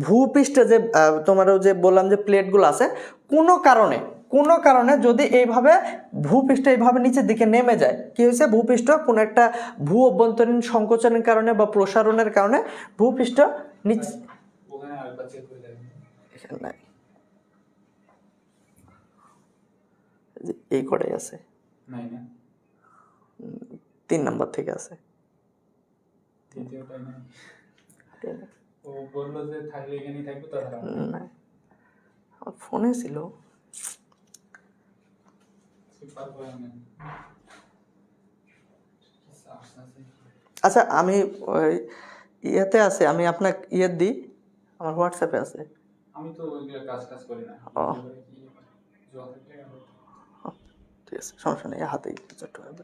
ভূপৃষ্ঠে যে তোমারও যে বললাম যে প্লেটগুলো আছে, কোনো কারণে যদি এইভাবে ভূপৃষ্ঠ এইভাবে নিচের দিকে নেমে যায়, কি হয়েছে, ভূপৃষ্ঠ কোনো একটা ভূ অভ্যন্তরীণ সংকোচনের কারণে বা প্রসারণের কারণে ভূপৃষ্ঠ নিচে, এই কটাই আছে, 3 নম্বর থেকে আছে, ফোনে ছিল। আচ্ছা, আমি ওই ইয়েতে আছে, আমি আপনাকে ইয়ে দিই, আমার হোয়াটসঅ্যাপে আছে। আমি তো ওইগুলো কাজ করি না। ঠিক আছে, সমস্যা নেই, হাতেই ছোট্ট হবে।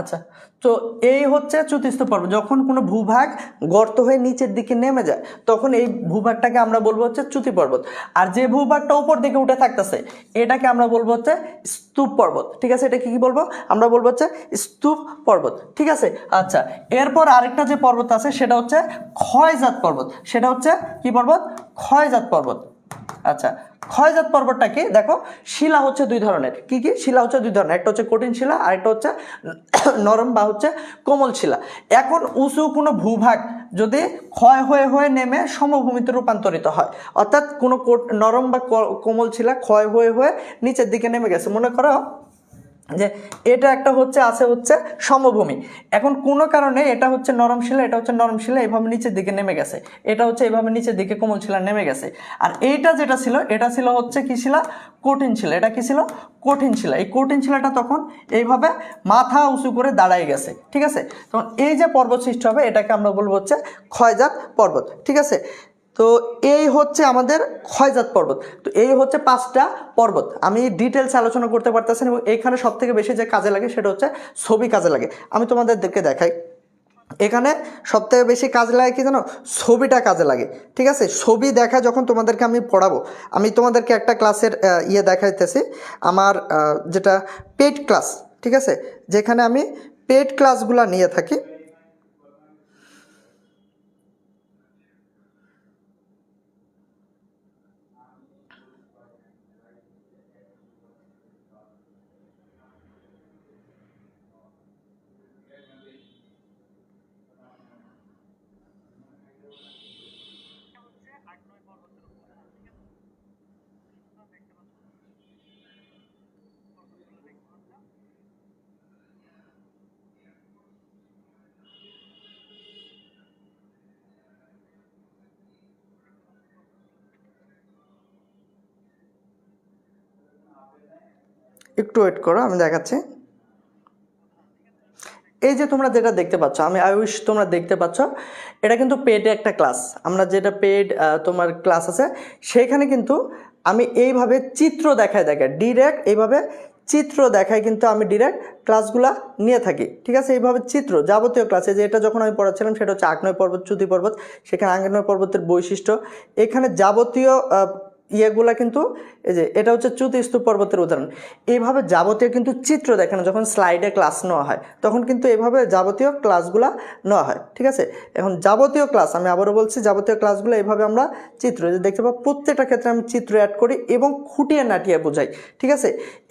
আচ্ছা, তো এই হচ্ছে চ্যুতিস্তূপ পর্বত। যখন কোনো ভূভাগ গর্ত হয়ে নিচের দিকে নেমে যায় তখন এই ভূভাগটাকে আমরা বলবো হচ্ছে চ্যুতি পর্বত। আর যে ভূভাগটা উপর দিকে উঠে থাকতেছে এটাকে আমরা বলবো হচ্ছে স্তূপ পর্বত, ঠিক আছে, এটা কি বলবো, আমরা বলবো হচ্ছে স্তূপ পর্বত, ঠিক আছে। আচ্ছা, এরপর আরেকটা যে পর্বত আছে সেটা হচ্ছে ক্ষয়জাত পর্বত, সেটা হচ্ছে কি পর্বত, ক্ষয়জাত পর্বত। আচ্ছা, ক্ষয়জাত পর্বতটা কি, দেখো শিলা হচ্ছে 2 ধরনের, কি কি শিলা হচ্ছে 2 ধরনের, একটা হচ্ছে কঠিন শিলা আর একটা হচ্ছে নরম বা হচ্ছে কোমল শিলা। এখন উঁচু কোনো ভূভাগ যদি ক্ষয় হয়ে হয়ে নেমে সমভূমিতে রূপান্তরিত হয়, অর্থাৎ কোনো নরম বা কোমল শিলা ক্ষয় হয়ে হয়ে নিচের দিকে নেমে গেছে, মনে করো যে এটা একটা হচ্ছে আছে হচ্ছে সমভূমি, এখন কোনো কারণে এটা হচ্ছে নরম শিলা, এটা হচ্ছে নরম শিলা, এইভাবে নিচের দিকে নেমে গেছে, এটা হচ্ছে এইভাবে নিচের দিকে কোমল শিলা নেমে গেছে। আর এইটা যেটা ছিল এটা ছিল হচ্ছে কি শিলা, কঠিন শিলা, এটা কি ছিল, কঠিন শিলা। এই কঠিন শিলাটা তখন এইভাবে মাথা উঁচু করে দাঁড়ায় গেছে, ঠিক আছে, তখন এই যে পর্বত সৃষ্টি হবে এটাকে আমরা বলবো হচ্ছে ক্ষয়জাত পর্বত, ঠিক আছে। তো এই হচ্ছে আমাদের ক্ষয়জাত পর্বত। তো এই হচ্ছে 5টা পর্বত, আমি ডিটেলস আলোচনা করতে পারতেছি না, এবং এখানে সব থেকে বেশি যে কাজে লাগে সেটা হচ্ছে ছবি কাজে লাগে। আমি তোমাদেরকে দেখাই, এখানে সবথেকে বেশি কাজে লাগে কি জানো, ছবিটা কাজে লাগে, ঠিক আছে। ছবি দেখা যখন তোমাদেরকে আমি পড়াবো, আমি তোমাদেরকে একটা ক্লাসের ইয়ে দেখাইতেছি, আমার যেটা পেড ক্লাস, ঠিক আছে, যেখানে আমি পেড ক্লাসগুলো নিয়ে থাকি, একটু ওয়েট করো, আমি দেখাচ্ছি। এই যে তোমরা যেটা দেখতে পাচ্ছ, আমি আই উইশ তোমরা দেখতে পাচ্ছ, এটা কিন্তু পেড একটা ক্লাস। আমরা যেটা পেড তোমার ক্লাস আছে সেখানে কিন্তু আমি এইভাবে চিত্র দেখায় ডিরেক্ট এইভাবে চিত্র দেখায় কিন্তু আমি ডিরেক্ট ক্লাসগুলা নিয়ে থাকি, ঠিক আছে। এইভাবে চিত্র যাবতীয় ক্লাসে, যে এটা যখন আমি পড়াচ্ছিলাম সেটা হচ্ছে আগ্নেয় পর্বত, চ্যুতি পর্বত, সেখানে আগ্নেয় পর্বতের বৈশিষ্ট্য, এখানে যাবতীয় ইয়েগুলা কিন্তু এই যে এটা হচ্ছে চ্যুতি স্তূপ পর্বতের উদাহরণ। এইভাবে যাবতীয় কিন্তু চিত্র দেখানো, যখন স্লাইডে ক্লাস নেওয়া হয় তখন কিন্তু এইভাবে যাবতীয় ক্লাসগুলা নেওয়া হয়, ঠিক আছে। এখন যাবতীয় ক্লাস, আমি আবারও বলছি, যাবতীয় ক্লাসগুলো এইভাবে আমরা চিত্র যে দেখতে পাবো, প্রত্যেকটা ক্ষেত্রে আমি চিত্র অ্যাড করি এবং খুঁটিয়ে নাটিয়ে বোঝাই, ঠিক আছে।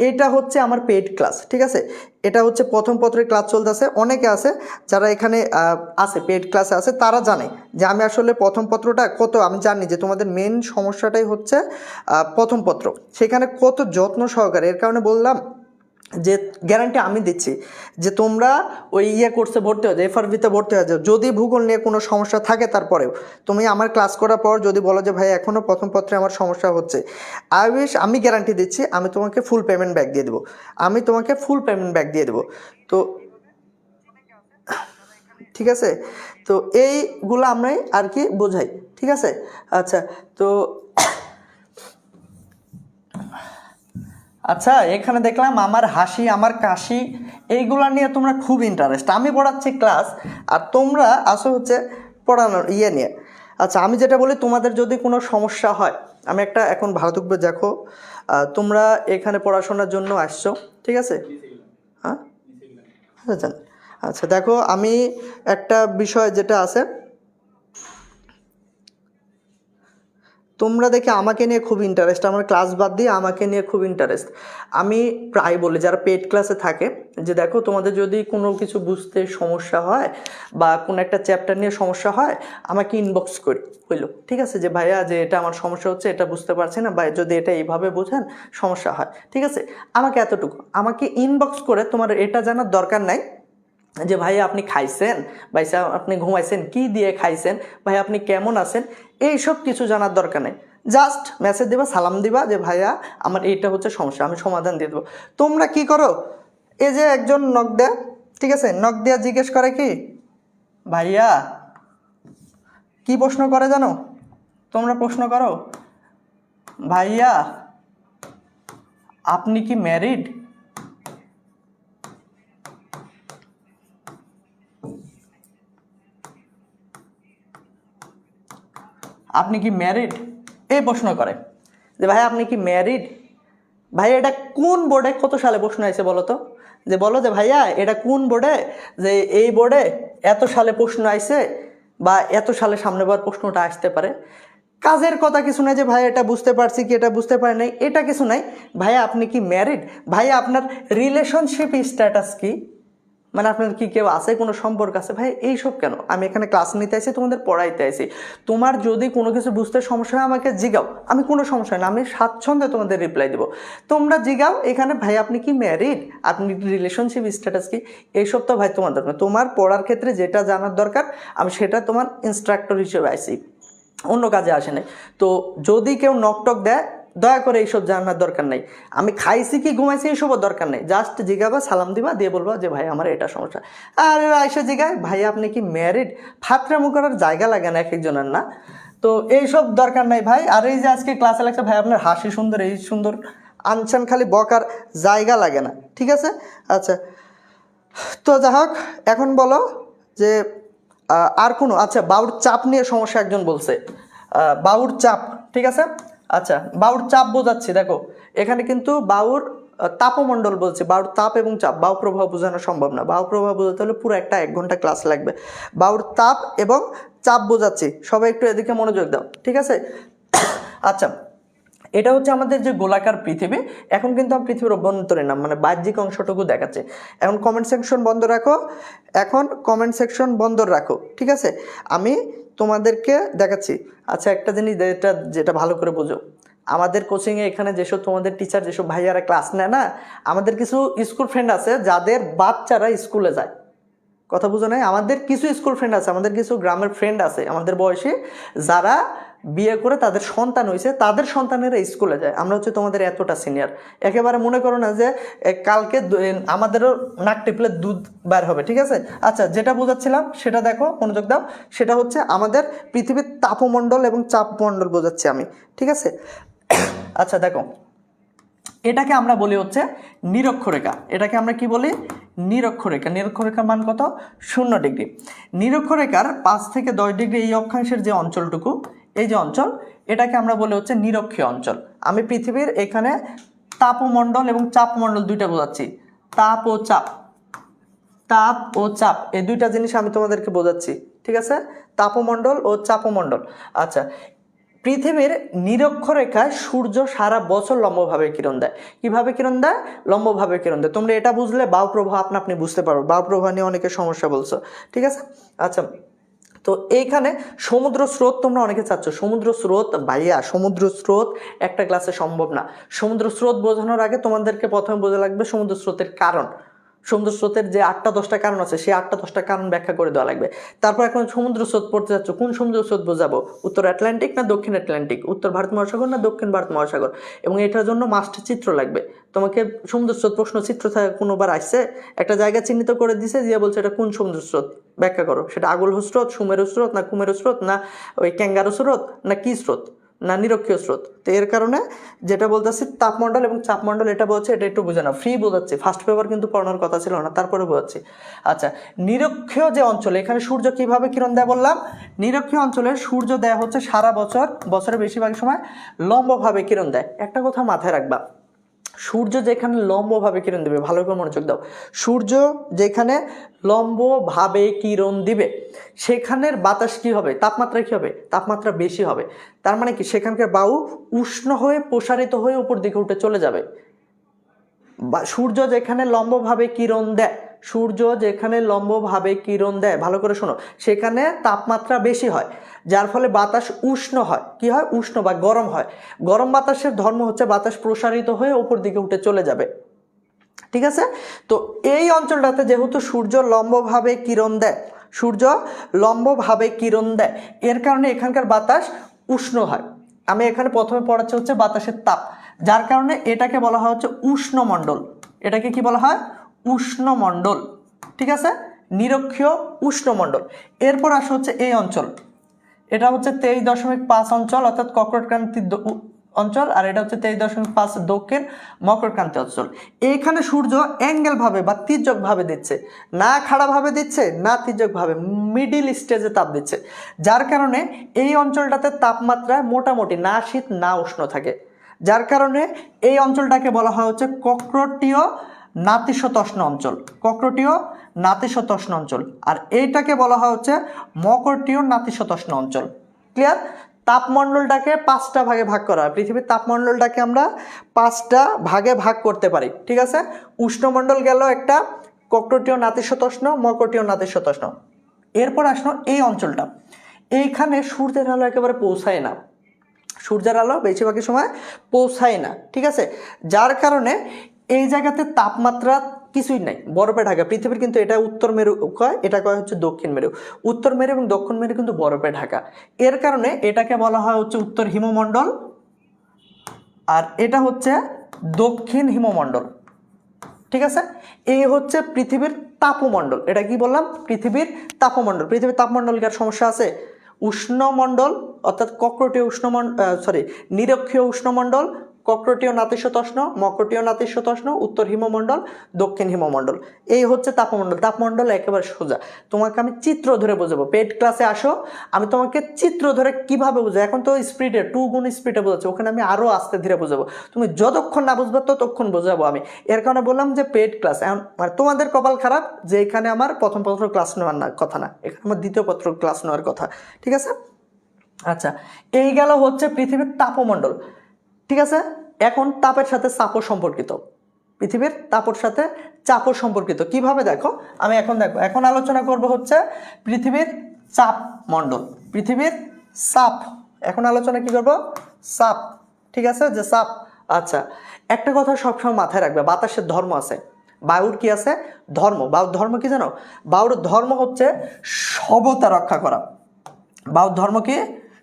এটা হচ্ছে আমার পেইড ক্লাস, ঠিক আছে। এটা হচ্ছে প্রথম পত্রের ক্লাস চলতেছে। অনেকে আছে যারা এখানে আছে পেইড ক্লাসে আছে, তারা জানে যে আমি আসলে প্রথম পত্রটা কত, আমি জানি যে তোমাদের মেন সমস্যাটাই হচ্ছে প্রথম পত্র, সেখানে কত যত্ন সহকারে। এর কারণে বললাম যে গ্যারান্টি আমি দিচ্ছি যে তোমরা ওই কোর্সে ভর্তি হয়ে যাও, এফআরভিতে ভর্তি হয়ে যাও, যদি ভূগোল নিয়ে কোনো সমস্যা থাকে তারপরেও তুমি আমার ক্লাস করার পর যদি বলো যে ভাই এখনও প্রথম পত্রে আমার সমস্যা হচ্ছে, আই উইশ, আমি গ্যারান্টি দিচ্ছি আমি তোমাকে ফুল পেমেন্ট ব্যাক দিয়ে দেবো, আমি তোমাকে ফুল পেমেন্ট ব্যাক দিয়ে দেবো। তো ঠিক আছে, তো এইগুলো আমরাই আর কি বোঝাই, ঠিক আছে। আচ্ছা, তো আচ্ছা, এখানে দেখলাম আমার হাসি আমার কাশি এইগুলা নিয়ে তোমরা খুব ইন্টারেস্ট। আমি পড়াচ্ছি ক্লাস আর তোমরা আসো হচ্ছে পড়ানোর নিয়ে। আচ্ছা, আমি যেটা বলি, তোমাদের যদি কোনো সমস্যা হয়, আমি একটা এখন ভালো থাকবে, দেখো তোমরা এখানে পড়াশোনার জন্য আসছো, ঠিক আছে। হ্যাঁ, আচ্ছা আচ্ছা, দেখো আমি একটা বিষয় যেটা আছে, তোমরা দেখে আমাকে নিয়ে খুব ইন্টারেস্ট, আমার ক্লাস বাদ দিয়ে আমাকে নিয়ে খুব ইন্টারেস্ট। আমি প্রায় বলি যারা পেড ক্লাসে থাকে যে দেখো তোমাদের যদি কোনো কিছু বুঝতে সমস্যা হয় বা কোনো একটা চ্যাপ্টার নিয়ে সমস্যা হয়, আমাকে ইনবক্স করি হইলো, ঠিক আছে, যে ভাইয়া যে এটা আমার সমস্যা হচ্ছে, এটা বুঝতে পারছি না, বা যদি এটা এইভাবে বোঝান সমস্যা হয়, ঠিক আছে, আমাকে এতটুকু আমাকে ইনবক্স করে, তোমার এটা জানার দরকার নাই যে ভাই আপনি খাইছেন, ভাই আপনি ঘুমাইছেন, কি দিয়ে খাইছেন, ভাই আপনি কেমন আছেন, এইসব কিছু জানার দরকার নেই। জাস্ট মেসেজ দিবা, সালাম দিবা যে ভাইয়া আমার এইটা হচ্ছে সমস্যা, আমি সমাধান দিয়ে দেবো। তোমরা কি করো, এই যে একজন নক দেয়, ঠিক আছে, নক দেয়া জিজ্ঞেস করে কি, ভাইয়া কি প্রশ্ন করে জানো, তোমরা প্রশ্ন করো, ভাইয়া আপনি কি ম্যারিড? আপনি কি ম্যারিড, এই প্রশ্ন করে যে ভাই আপনি কি ম্যারিড। ভাই এটা কোন বোর্ডে কত সালে প্রশ্ন আসছে বলো তো, যে বলো যে ভাইয়া এটা কোন বোর্ডে, যে এই বোর্ডে এত সালে প্রশ্ন আইছে বা এত সালে সামনে বার প্রশ্নটা আসতে পারে। কাজের কথা কিছু নাই যে ভাই এটা বুঝতে পারছি কি এটা বুঝতে পারি নাই, এটা কিছু নাই। ভাইয়া আপনি কি ম্যারিড, ভাইয়া আপনার রিলেশনশিপ স্ট্যাটাস কি, মানে আপনার কি কেউ আছে, কোনো সম্পর্ক আছে, ভাই এইসব কেন? আমি এখানে ক্লাস নিতে আসি, তোমাদের পড়াইতে আসি। তোমার যদি কোনো কিছু বুঝতে সমস্যা হয় আমাকে জিগাও, আমি কোনো সমস্যা না, আমি স্বাচ্ছন্দ্যে তোমাদের রিপ্লাই দেবো। তোমরা জিগাও এখানে, ভাই আপনি কি ম্যারিড, আপনি রিলেশনশিপ স্ট্যাটাস কি, এইসব তো ভাই তোমার দরকার। তোমার পড়ার ক্ষেত্রে যেটা জানার দরকার আমি সেটা তোমার ইনস্ট্রাক্টর হিসেবে আইসি, অন্য কাজে আসে নাই। তো যদি কেউ নকটক দেয়, দয়া করে এইসব জানার দরকার নেই। আমি খাইছি কি ঘুমাইছি এইসবও দরকার নেই, জাস্ট জিগাবা, সালাম দিবা, দিয়ে বলবা যে ভাই আমার এটা সমস্যা। আর আইসা জিগায় ভাই আপনি কি ম্যারিড, ফাতরামো করার জায়গা লাগে না এক একজনের, না? তো এইসব দরকার নাই ভাই। আর এই যে আজকে ক্লাসে লাগছে ভাই আপনার হাসি সুন্দর, এই সুন্দর, আনসান খালি বকার জায়গা লাগে না, ঠিক আছে। আচ্ছা, তো যাই হোক, এখন বলো যে আর কোনো, আচ্ছা বাউর চাপ নিয়ে সমস্যা একজন বলছে, বাউর চাপ, ঠিক আছে। আচ্ছা, বাউর চাপ বোঝাচ্ছি, দেখো এখানে কিন্তু বাউর তাপমণ্ডল বলছে, বাউর তাপ এবং চাপ, বায়ু প্রবাহ বোঝানো সম্ভব না, বায়ু প্রবাহ বোঝাতে হলে পুরো একটা 1 ঘন্টা ক্লাস লাগবে। বাউর তাপ এবং চাপ বোঝাচ্ছি, সবাই একটু এদিকে মনোযোগ দাও, ঠিক আছে। আচ্ছা, এটা হচ্ছে আমাদের যে গোলাকার পৃথিবী, এখন কিন্তু আমি পৃথিবীর অভ্যন্তরে নাম মানে বাহ্যিক অংশটুকু দেখাচ্ছে। এখন কমেন্ট সেকশন বন্ধ রাখো, এখন কমেন্ট সেকশন বন্ধ রাখো, ঠিক আছে, আমি তোমাদেরকে দেখাচ্ছি। আচ্ছা, একটা জিনিস যেটা ভালো করে বোঝো, আমাদের কোচিংয়ে এখানে যেসব তোমাদের টিচার, যেসব ভাইয়ারা ক্লাস নেয় না, আমাদের কিছু স্কুল ফ্রেন্ড আছে যাদের বাচ্চারা স্কুলে যায়, কথা বুঝো নাই, আমাদের কিছু স্কুল ফ্রেন্ড আছে, আমাদের কিছু গ্রামের ফ্রেন্ড আছে আমাদের বয়সী, যারা বিয়ে করে তাদের সন্তান হয়েছে, তাদের সন্তানেরা স্কুলে যায়। আমরা হচ্ছে তোমাদের এতটা সিনিয়র, একেবারে মনে করো না যে কালকে আমাদেরও নাক টিপলে দুধ বার হবে, ঠিক আছে। আচ্ছা, যেটা বোঝাচ্ছিলাম সেটা দেখো, মনোযোগ দাও। সেটা হচ্ছে আমাদের পৃথিবীর তাপমণ্ডল এবং চাপমণ্ডল বোঝাচ্ছি আমি, ঠিক আছে। আচ্ছা দেখো, এটাকে আমরা বলি হচ্ছে নিরক্ষরেখা। এটাকে আমরা কি বলি? নিরক্ষরেখা। নিরক্ষরেখার মান কত? 0 ডিগ্রি। নিরক্ষরেখার 5 থেকে 10 ডিগ্রি এই অক্ষাংশের যে অঞ্চলটুকু, এই যে অঞ্চল, এটাকে আমরা বলি হচ্ছে নিরক্ষীয় অঞ্চল। আমি পৃথিবীর এখানে তাপমণ্ডল এবং চাপমণ্ডল দুইটা বোঝাচ্ছি, তাপ ও চাপ। তাপ ও চাপ এই দুইটা জিনিস আমি তোমাদেরকে বোঝাচ্ছি, ঠিক আছে, তাপমণ্ডল ও চাপমণ্ডল। আচ্ছা, পৃথিবীর নিরক্ষরেখায় সূর্য সারা বছর লম্বভাবে কিরণ দেয়। কিভাবে কিরণ দেয়? লম্বভাবে কিরণ দেয়। তোমরা এটা বুঝলে বায়ু প্রবাহ আপনি বুঝতে পারো। বায়ু প্রবাহ নিয়ে অনেকে সমস্যা বলছো, ঠিক আছে। আচ্ছা, তো এইখানে সমুদ্র স্রোত তোমরা অনেকে চাচ্ছ, সমুদ্র স্রোত ভাইয়া, সমুদ্র স্রোত একটা ক্লাসে সম্ভব না। সমুদ্র স্রোত বোঝানোর আগে তোমাদেরকে প্রথমে বোঝা লাগবে সমুদ্র স্রোতের কারণ। সমুদ্র স্রোতের যে 8টা-10টা কারণ আছে, সেই 8টা-10টা কারণ ব্যাখ্যা করে দেওয়া লাগবে। তারপর এখন সমুদ্র স্রোত পড়তে যাচ্ছ, কোন সমুদ্র স্রোত বোঝাবো? উত্তর আটলান্টিক না দক্ষিণ আটলান্টিক, উত্তর ভারত মহাসাগর না দক্ষিণ ভারত মহাসাগর, এবং এটার জন্য মাস্টার চিত্র লাগবে। তোমাকে সমুদ্র স্রোত প্রশ্ন চিত্র কোনোবার আসছে, একটা জায়গা চিহ্নিত করে দিছে, দিয়ে বলছে এটা কোন সমুদ্র স্রোত, ব্যাখ্যা করো। সেটা আগুল স্রোত, সুমেরু স্রোত না কুমেরু স্রোত, না ওই ক্যাঙ্গারু স্রোত, না কি স্রোত, না নিরক্ষীয় স্রোত। তো এর কারণে যেটা বলতেছি তাপমণ্ডল এবং চাপমণ্ডল, এটা বলছে, এটা একটু বুঝে না, ফ্রি বোঝাচ্ছি। ফার্স্ট পেপার কিন্তু পড়ানোর কথা ছিল না, তারপরে বোঝাচ্ছি। আচ্ছা, নিরক্ষীয় যে অঞ্চল, এখানে সূর্য কিভাবে কিরণ দেয় বললাম। নিরক্ষীয় অঞ্চলে সূর্য দেয় হচ্ছে সারা বছর, বছরের বেশিরভাগ সময় লম্বভাবে কিরণ দেয়। একটা কথা মাথায় রাখবা, সূর্য যেখানে লম্বভাবে কিরণ দিবে, ভালো করে মনোযোগ দাও, সূর্য যেখানে লম্বভাবে কিরণ দিবে সেখানের বাতাস কি হবে, তাপমাত্রা কি হবে, তাপমাত্রা বেশি হবে। তার মানে কি, সেখানকার বায়ু উষ্ণ হয়ে প্রসারিত হয়ে উপর দিকে উঠে চলে যাবে। সূর্য যেখানে লম্বভাবে কিরণ দেয়, সূর্য যেখানে লম্বভাবে কিরণ দেয়, ভালো করে শোনো, সেখানে তাপমাত্রা বেশি হয়, যার ফলে বাতাস উষ্ণ হয়। কি হয়? উষ্ণ বা গরম হয়। গরম বাতাসের ধর্ম হচ্ছে বাতাস প্রসারিত হয়ে উপর দিকে উঠে চলে যাবে, ঠিক আছে। তো এই অঞ্চলটাতে যেহেতু সূর্য লম্বভাবে কিরণ দেয়, সূর্য লম্বভাবে কিরণ দেয়, এর কারণে এখানকার বাতাস উষ্ণ হয়। আমি এখানে প্রথমে পড়াচ্ছি হচ্ছে বাতাসের তাপ, যার কারণে এটাকে বলা হয় হচ্ছে উষ্ণমণ্ডল। এটাকে কি বলা হয়? উষ্ণমণ্ডল, ঠিক আছে, নিরক্ষীয় উষ্ণমণ্ডল। এরপর আসে হচ্ছে এই অঞ্চল, এটা হচ্ছে 23.5 অঞ্চল, অর্থাৎ কর্কটক্রান্তি অঞ্চল, আর এটা হচ্ছে 23.5 দক্ষিণ মকরক্রান্তি অঞ্চল। এইখানে সূর্য অ্যাঙ্গেল ভাবে বা তির্যক ভাবে দিচ্ছে, না খাড়া ভাবে দিচ্ছে না তির্যক ভাবে, মিডিল স্টেজে তাপ দিচ্ছে, যার কারণে এই অঞ্চলটাতে তাপমাত্রা মোটামুটি না শীত না উষ্ণ থাকে। যার কারণে এই অঞ্চলটাকে বলা হয় হচ্ছে কক্রোটীয় নাতিশীতোষ্ণ অঞ্চল, কক্রোটীয় নাতিশীতোষ্ণ অঞ্চল, আর এইটাকে বলা হয় হচ্ছে মকরটীয় নাতিশীতোষ্ণ অঞ্চল। ক্লিয়ার? তাপমণ্ডলটাকে 5টা ভাগে ভাগ করা হয়। পৃথিবীর তাপমণ্ডলটাকে আমরা 5টা ভাগে ভাগ করতে পারি, ঠিক আছে। উষ্ণমণ্ডল গেল একটা, কক্রোটীয় নাতিশীতোষ্ণ, মকরটীয় নাতিশীতোষ্ণ। এরপর আসলো এই অঞ্চলটা, এইখানে সূর্যের আলো একেবারে পৌঁছায় না, সূর্যের আলো বেশিরভাগই সময় পৌঁছায় না, ঠিক আছে। যার কারণে এই জায়গাতে তাপমাত্রা কিছুই নাই, বরফে ঢাকা। পৃথিবীর কিন্তু এটা উত্তর মেরু কয়, এটা কয় হচ্ছে দক্ষিণ মেরু। উত্তর মেরু এবং দক্ষিণ মেরু কিন্তু বরফে ঢাকা। এর কারণে এটাকে বলা হয় হচ্ছে উত্তর হিমমণ্ডল, আর এটা হচ্ছে দক্ষিণ হিমমণ্ডল, ঠিক আছে। এই হচ্ছে পৃথিবীর তাপমণ্ডল। এটা কি বললাম? পৃথিবীর তাপমণ্ডল। পৃথিবীর তাপমণ্ডলকার সমস্যা আছে, উষ্ণমণ্ডল অর্থাৎ কক্রোটীয় নিরক্ষীয় উষ্ণমণ্ডল, কক্রোটীয় নাতিশীতোষ্ণ, মকরটীয় নাতিশীতোষ্ণ, উত্তর হিমমণ্ডল, দক্ষিণ হিমমণ্ডল। এই হচ্ছে তাপমণ্ডল। তাপমণ্ডল একেবারে সোজা, তোমাকে আমি চিত্র ধরে বোঝাবো। পেড ক্লাসে আসো, আমি তোমাকে চিত্র ধরে কিভাবে বোঝাবো। এখন তো স্পিডে 2 গুণ স্পিডে বোঝাচ্ছি, ওখানে আমি আরো আস্তে ধীরে বোঝাবো। তুমি যতক্ষণ না বুঝবে ততক্ষণ বোঝাবো আমি। এর কারণে বললাম যে পেড ক্লাস। মানে তোমাদের কপাল খারাপ যে এখানে আমার প্রথম পত্র ক্লাস নেওয়ার কথা না, এখানে আমার দ্বিতীয় পত্র ক্লাস নেওয়ার কথা, ঠিক আছে। আচ্ছা, এই গেল হচ্ছে পৃথিবীর তাপমণ্ডল, ঠিক আছে। এখন তাপের সাথে চাপও সম্পর্কিত, পৃথিবীর তাপের সাথে চাপও সম্পর্কিত। কিভাবে দেখো, আমি এখন আলোচনা করব হচ্ছে পৃথিবীর চাপ মণ্ডল, পৃথিবীর চাপ। এখন আলোচনা কি করব? চাপ, ঠিক আছে, যে চাপ। আচ্ছা, একটা কথা সবসময় মাথায় রাখবে, বাতাসের ধর্ম আছে, বায়ুর কি আছে? ধর্ম। বায়ুর ধর্ম কি জানো? বায়ুর ধর্ম হচ্ছে সবতা রক্ষা করা। বায়ুর ধর্ম কি?